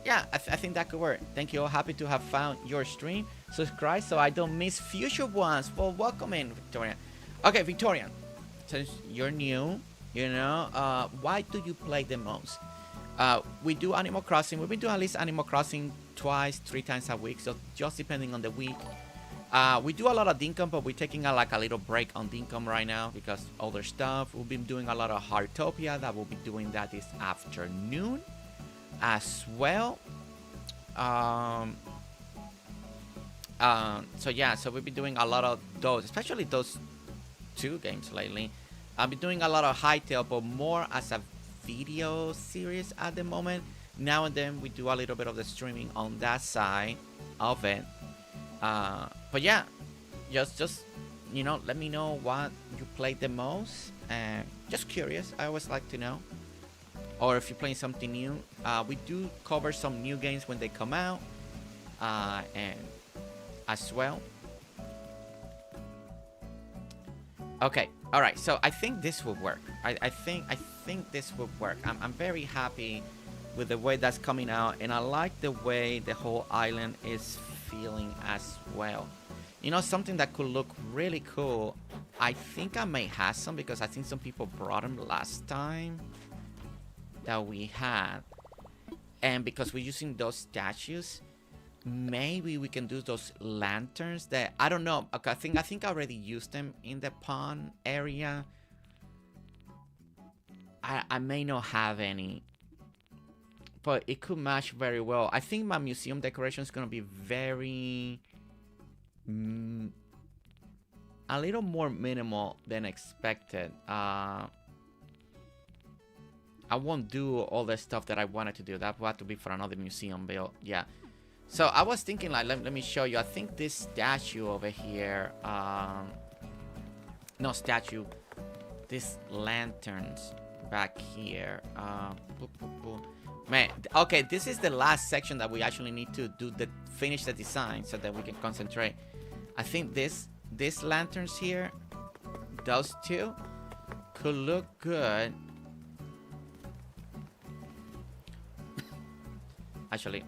yeah, I think that could work. Thank you all. Happy to have found your stream. Subscribe so I don't miss future ones. Well, welcome in, Victorian. Okay, Victorian, since you're new, you know, why do you play the most? We do Animal Crossing. We've been doing at least Animal Crossing 2-3 times a week, so just depending on the week. We do a lot of Dinkum, but we're taking like a little break on Dinkum right now because other stuff. We've been doing a lot of Heartopia. That we'll be doing that this afternoon as well. So yeah, so we've been doing a lot of those, especially those 2 games lately. I've been doing a lot of Hytale, but more as a video series at the moment. Now and then we do a little bit of the streaming on that side of it. But yeah, just you know, let me know what you played the most. Just curious, I always like to know. Or if you're playing something new, we do cover some new games when they come out, and as well. Okay, all right. So I think this will work. I think this will work. I'm very happy with the way that's coming out, and I like the way the whole island is feeling as well. You know, something that could look really cool. I think I may have some because I think some people brought them last time that we had, and because we're using those statues, maybe we can do those lanterns that I don't know. Okay, I think I already used them in the pond area. I may not have any, but it could match very well. I think my museum decoration is gonna be very a little more minimal than expected. I won't do all the stuff that I wanted to do. That will have to be for another museum build. Yeah. So I was thinking, like, let me show you. I think this statue over here, no statue, these lanterns back here. Man, okay, this is the last section that we actually need to do finish the design so that we can concentrate. I think these lanterns here, those 2, could look good. Actually,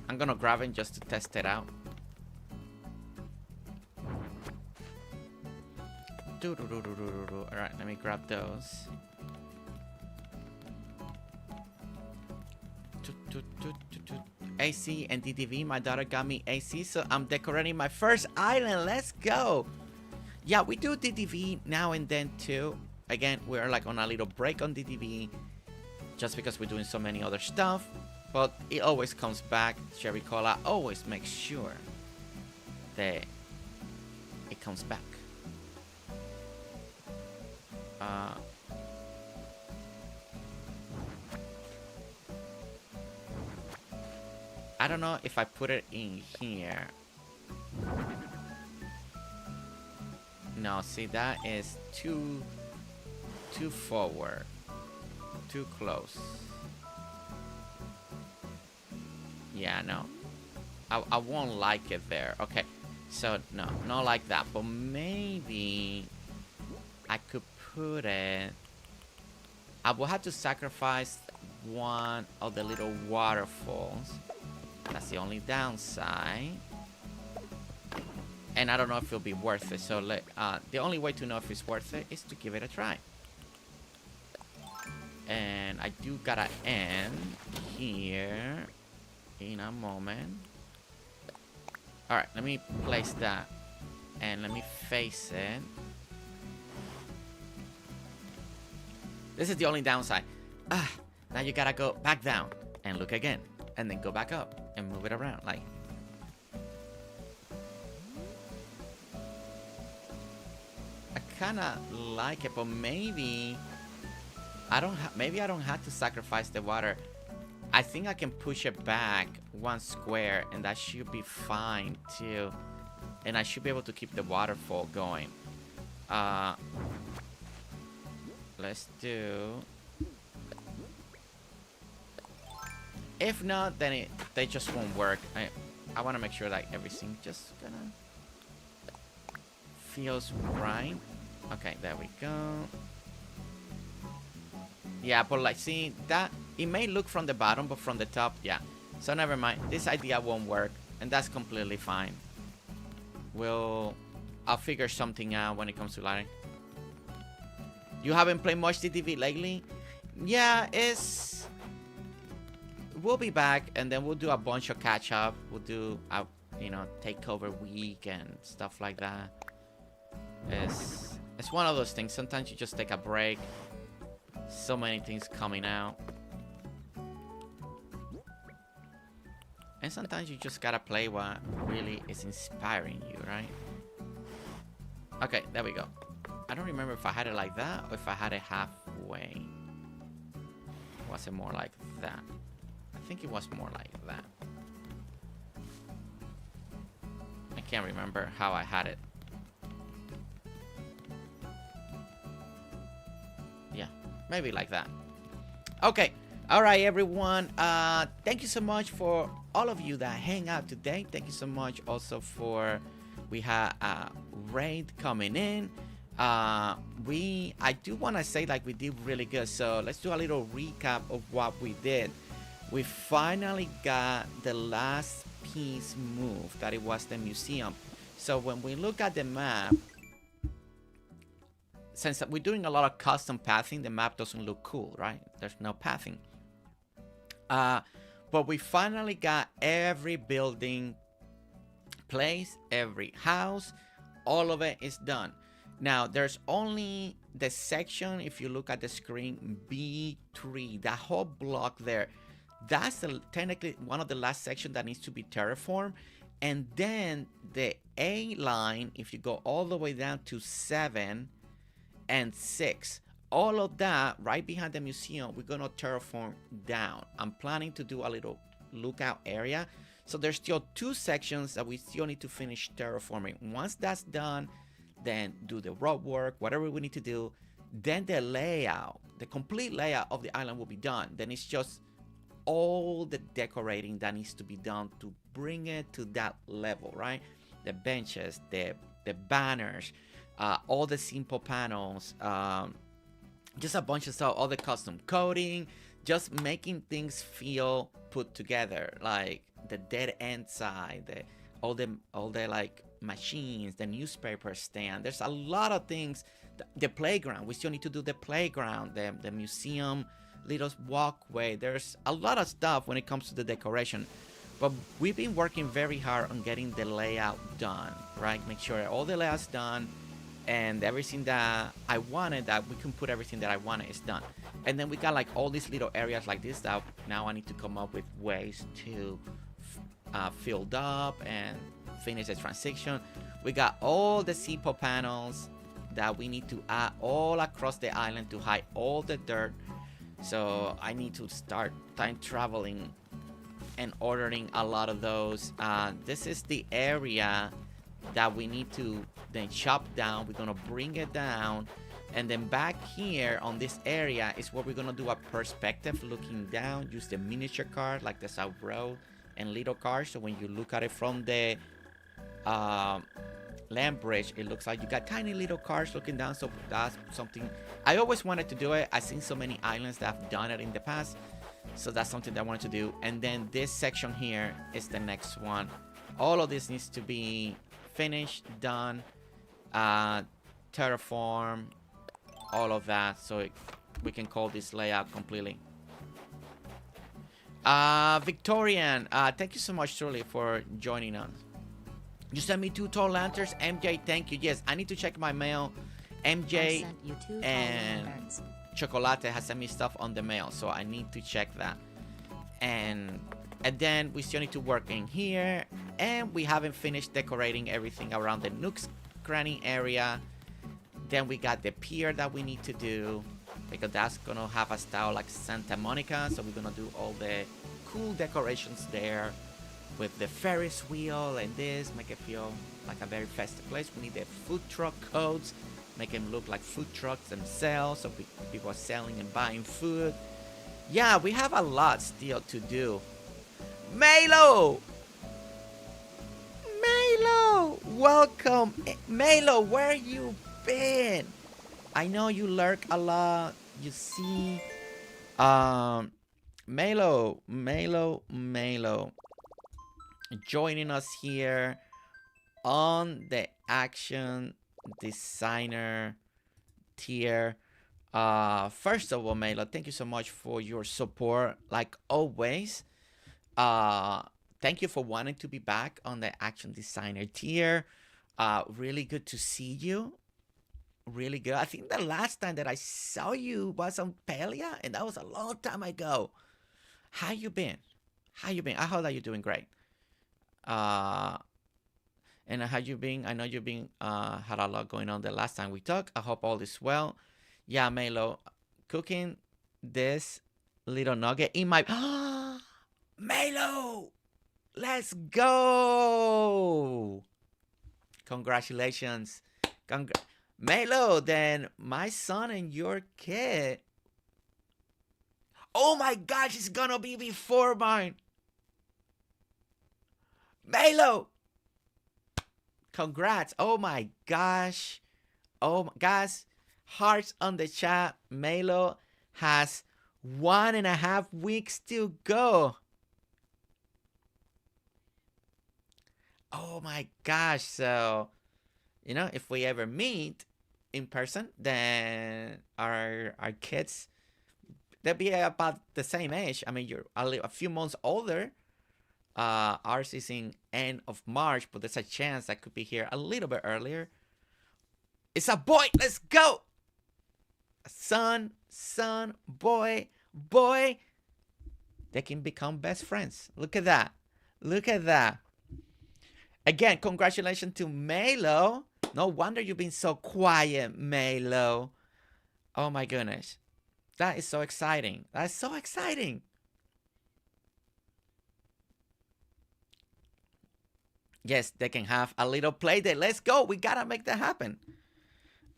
I'm gonna grab it just to test it out. Alright, let me grab those. AC and DDV, my daughter got me AC, so I'm decorating my first island. Let's go. Yeah, we do DDV now and then too. Again, we're like on a little break on DDV just because we're doing so many other stuff. But it always comes back. Cherry Cola always makes sure that it comes back. I don't know if I put it in here. No, see, that is too forward, too close. Yeah, no, I won't like it there. Okay, so no, not like that, but maybe I could put it. I will have to sacrifice one of the little waterfalls. That's the only downside, and I don't know if it'll be worth it. So the only way to know if it's worth it is to give it a try. And I do gotta end here in a moment. Alright, let me place that and let me face it. This is the only downside. Now you gotta go back down and look again, and then go back up and move it around. Like, I kinda like it, but maybe I don't have to sacrifice the water. I think I can push it back 1 square, and that should be fine too. And I should be able to keep the waterfall going. Let's do. If not, then they just won't work. I want to make sure that everything just gonna feels right. Okay, there we go. Yeah, but like, see that it may look from the bottom, but from the top, yeah. So never mind. This idea won't work, and that's completely fine. I'll figure something out when it comes to lighting. You haven't played much DDV lately? Yeah, we'll be back, and then we'll do a bunch of catch up. We'll do, you know, takeover week and stuff like that. It's one of those things. Sometimes you just take a break. So many things coming out. And sometimes you just gotta play what really is inspiring you, right? Okay, there we go. I don't remember if I had it like that or if I had it halfway. Was it more like that? I think it was more like that. I can't remember how I had it. Yeah, maybe like that. Okay. All right, everyone. Thank you so much for all of you that hang out today. Thank you so much also for we had a raid coming in. I do want to say like we did really good. So let's do a little recap of what we did. We finally got the last piece moved, that it was the museum. So when we look at the map, since we're doing a lot of custom pathing, the map doesn't look cool, right? There's no pathing. But we finally got every building place, every house, all of it is done. Now there's only the section, if you look at the screen, B3, that whole block there, that's technically one of the last sections that needs to be terraformed. And then the A line, if you go all the way down to 7 and 6, all of that right behind the museum, we're gonna terraform down. I'm planning to do a little lookout area. So there's still 2 sections that we still need to finish terraforming. Once that's done, then do the road work, whatever we need to do. Then the layout, the complete layout of the island will be done. Then it's just all the decorating that needs to be done to bring it to that level, right? The benches, the banners, all the simple panels, just a bunch of stuff, all the custom coding, just making things feel put together, like the dead end side, all the like machines, the newspaper stand. There's a lot of things. The playground, we still need to do the playground, the museum, little walkway. There's a lot of stuff when it comes to the decoration, but we've been working very hard on getting the layout done, right? Make sure all the layout's done. And everything that I wanted, that we can put everything that I wanted, is done. And then we got like all these little areas like this that now I need to come up with ways to fill up and finish the transition. We got all the simple panels that we need to add all across the island to hide all the dirt. So I need to start time traveling and ordering a lot of those. This is the area that we need to then chop down. We're gonna bring it down, and then back here on this area is where we're gonna do a perspective looking down. Use the miniature car like the South Road and little cars, so when you look at it from the land bridge, it looks like you got tiny little cars looking down. So that's something I always wanted to do. I've seen so many islands that have done it in the past, so that's something that I wanted to do. And then this section here is the next one. All of this needs to be finished, done, terraform, all of that, so we can call this layout completely. Victorian, thank you so much, truly, for joining us. You sent me 2 tall lanterns. MJ, thank you. Yes, I need to check my mail. MJ and Chocolate has sent me stuff on the mail, so I need to check that. And then we still need to work in here, and we haven't finished decorating everything around the Nook's Cranny area. Then we got the pier that we need to do, because that's gonna have a style like Santa Monica, so we're gonna do all the cool decorations there with the Ferris wheel and this, make it feel like a very festive place. We need the food truck codes, make them look like food trucks themselves, so people are selling and buying food. Yeah, we have a lot still to do. Melo! Melo! Welcome! Melo, where you been? I know you lurk a lot. You see... Melo. Joining us here on the Action Designer tier. First of all, Melo, thank you so much for your support, like always. thank you for wanting to be back on the action designer tier. Really good to see you. Really good. I think the last time that I saw you was on Pelia, and that was a long time ago. How you been? How you been? I hope that you're doing great. And how you been? I know you've been had a lot going on the last time we talked. I hope all is well. Yeah, Melo, cooking this little nugget in my Melo. Let's go! Congratulations, Melo. Then my son and your kid. Oh my gosh, it's gonna be before mine. Melo, congrats. Oh my gosh. Oh, guys, hearts on the chat. Melo has 1.5 weeks to go. Oh my gosh. So, you know, if we ever meet in person, then our kids, they'll be about the same age. I mean, you're a few months older. Ours is in end of March, but there's a chance I could be here a little bit earlier. It's a boy. Let's go. Son, boy. They can become best friends. Look at that. Look at that. Again, congratulations to Melo. No wonder you've been so quiet, Melo. Oh my goodness. That is so exciting. That's so exciting. Yes, they can have a little play day. Let's go. We gotta make that happen.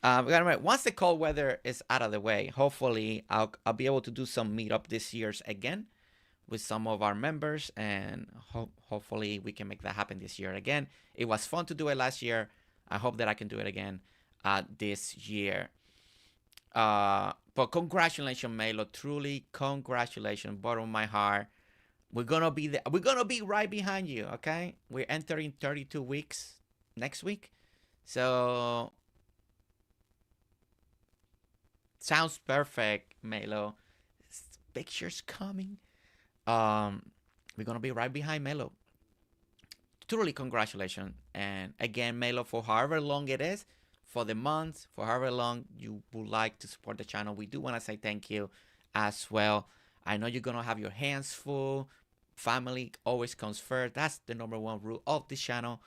Once the cold weather is out of the way, hopefully I'll be able to do some meetup this year's again with some of our members, and hopefully we can make that happen this year again. It was fun to do it last year. I hope that I can do it again this year. But congratulations, Melo. Truly, congratulations, bottom of my heart. We're gonna be there. We're gonna be right behind you. Okay, we're entering 32 weeks next week, so sounds perfect, Melo. Pictures coming. We're gonna be right behind Melo. Truly, congratulations, and again, Melo, for however long it is, for the months, for however long you would like to support the channel, we do want to say thank you as well. I know you're gonna have your hands full. Family always comes first. That's the #1 rule of this channel,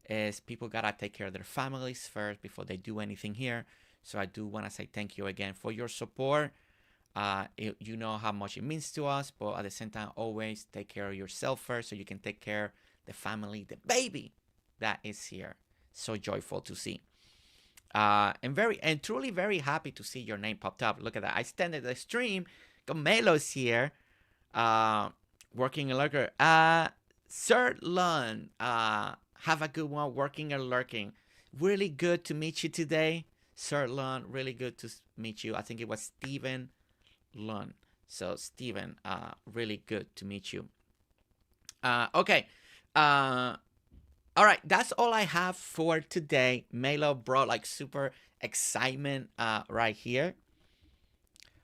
is people gotta take care of their families first before they do anything here. So I do want to say thank you again for your support. You know how much it means to us, but at the same time, always take care of yourself first so you can take care of the family, the baby that is here. So joyful to see. And truly very happy to see your name popped up. Look at that. I extended the stream. Melo's here. Working a lurker. Sir Lun. Have a good one. Working and lurking. Really good to meet you today. Sir Lun, really good to meet you. I think it was Stephen Lun. So Stephen, really good to meet you. Okay. All right, that's all I have for today. Melo brought like super excitement right here.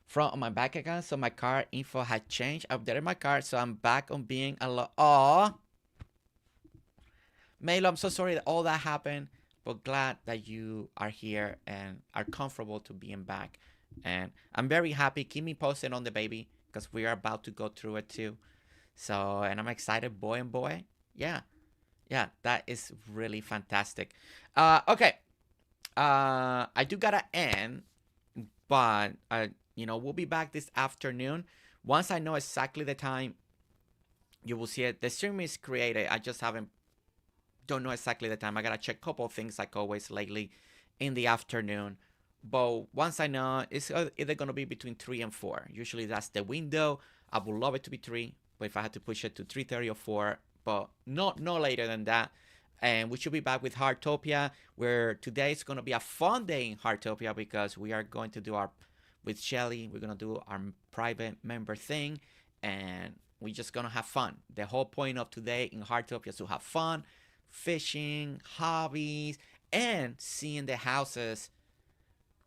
From my bank account, so my card info had changed. I updated my card, so I'm back on being a lot. Aw. Melo, I'm so sorry that all that happened, but glad that you are here and are comfortable to being back. And I'm very happy. Keep me posted on the baby, because we are about to go through it too. So, and I'm excited, boy and boy. Yeah, that is really fantastic. Okay. I do gotta end, but you know, we'll be back this afternoon. Once I know exactly the time, you will see it. The stream is created. I just don't know exactly the time. I gotta check a couple of things like always lately in the afternoon. But once I know, it's either gonna be between 3 and 4. Usually that's the window. I would love it to be 3, but if I had to push it to 3:30 or 4, but no later than that. And we should be back with Heartopia, where today is gonna be a fun day in Heartopia, because we are going to do with Shelly, we're gonna do our private member thing, and we're just gonna have fun. The whole point of today in Heartopia is to have fun, fishing, hobbies, and seeing the houses.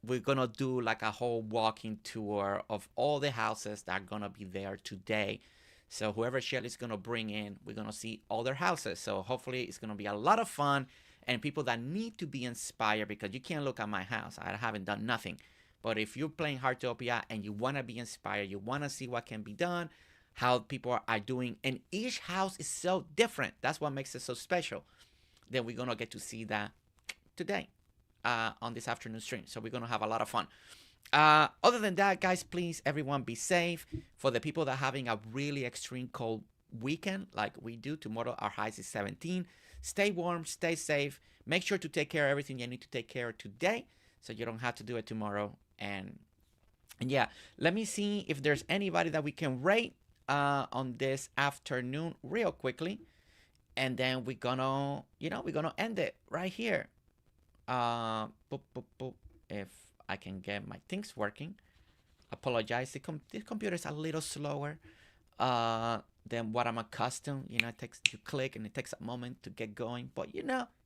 We're gonna do like a whole walking tour of all the houses that are gonna be there today. So whoever Shelly's gonna bring in, we're gonna see all their houses. So hopefully it's gonna be a lot of fun, and people that need to be inspired, because you can't look at my house. I haven't done nothing. But if you're playing Heartopia and you wanna be inspired, you wanna see what can be done, how people are doing, and each house is so different. That's what makes it so special. Then we're gonna get to see that today on this afternoon stream. So we're gonna have a lot of fun. Other than that, guys, please, everyone, be safe. For the people that are having a really extreme cold weekend like we do, tomorrow our highs is 17. Stay warm, stay safe. Make sure to take care of everything you need to take care of today, so you don't have to do it tomorrow. And yeah, let me see if there's anybody that we can rate on this afternoon real quickly, and then we're gonna, we're gonna end it right here. Boop, boop, boop. If I can get my things working. Apologize, this computer is a little slower than what I'm accustomed. It takes, you click and it takes a moment to get going, but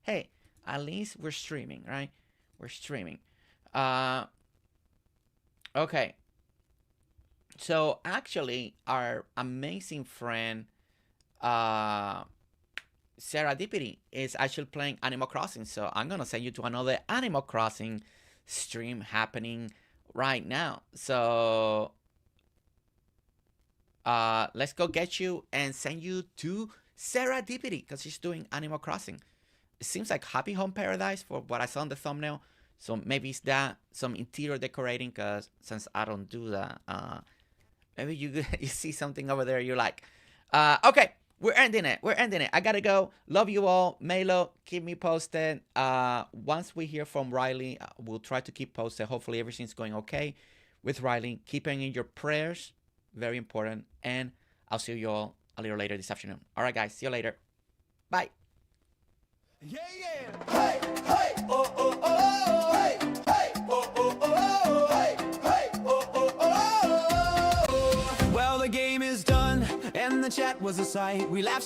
hey, at least we're streaming, right? We're streaming. Okay, so actually our amazing friend Serendipity is actually playing Animal Crossing, so I'm gonna send you to another Animal Crossing stream happening right now. So let's go get you and send you to Serendipity, because she's doing Animal Crossing. It seems like Happy Home Paradise for what I saw on the thumbnail, so maybe it's that, some interior decorating, because since I don't do that, maybe you see something over there you're like, okay, we're ending it. I gotta go. Love you all. Melo, keep me posted. Once we hear from Riley, we'll try to keep posted. Hopefully everything's going okay with Riley. Keeping in your prayers, very important. And I'll see you all a little later this afternoon. All right, guys. See you later. Bye. Yeah, yeah. Hey, hey, oh, oh, oh. Hey, hey, oh, oh, oh. Hey, hey, oh, oh, oh. Well, the game is done, and the chat was a sight. We laughed.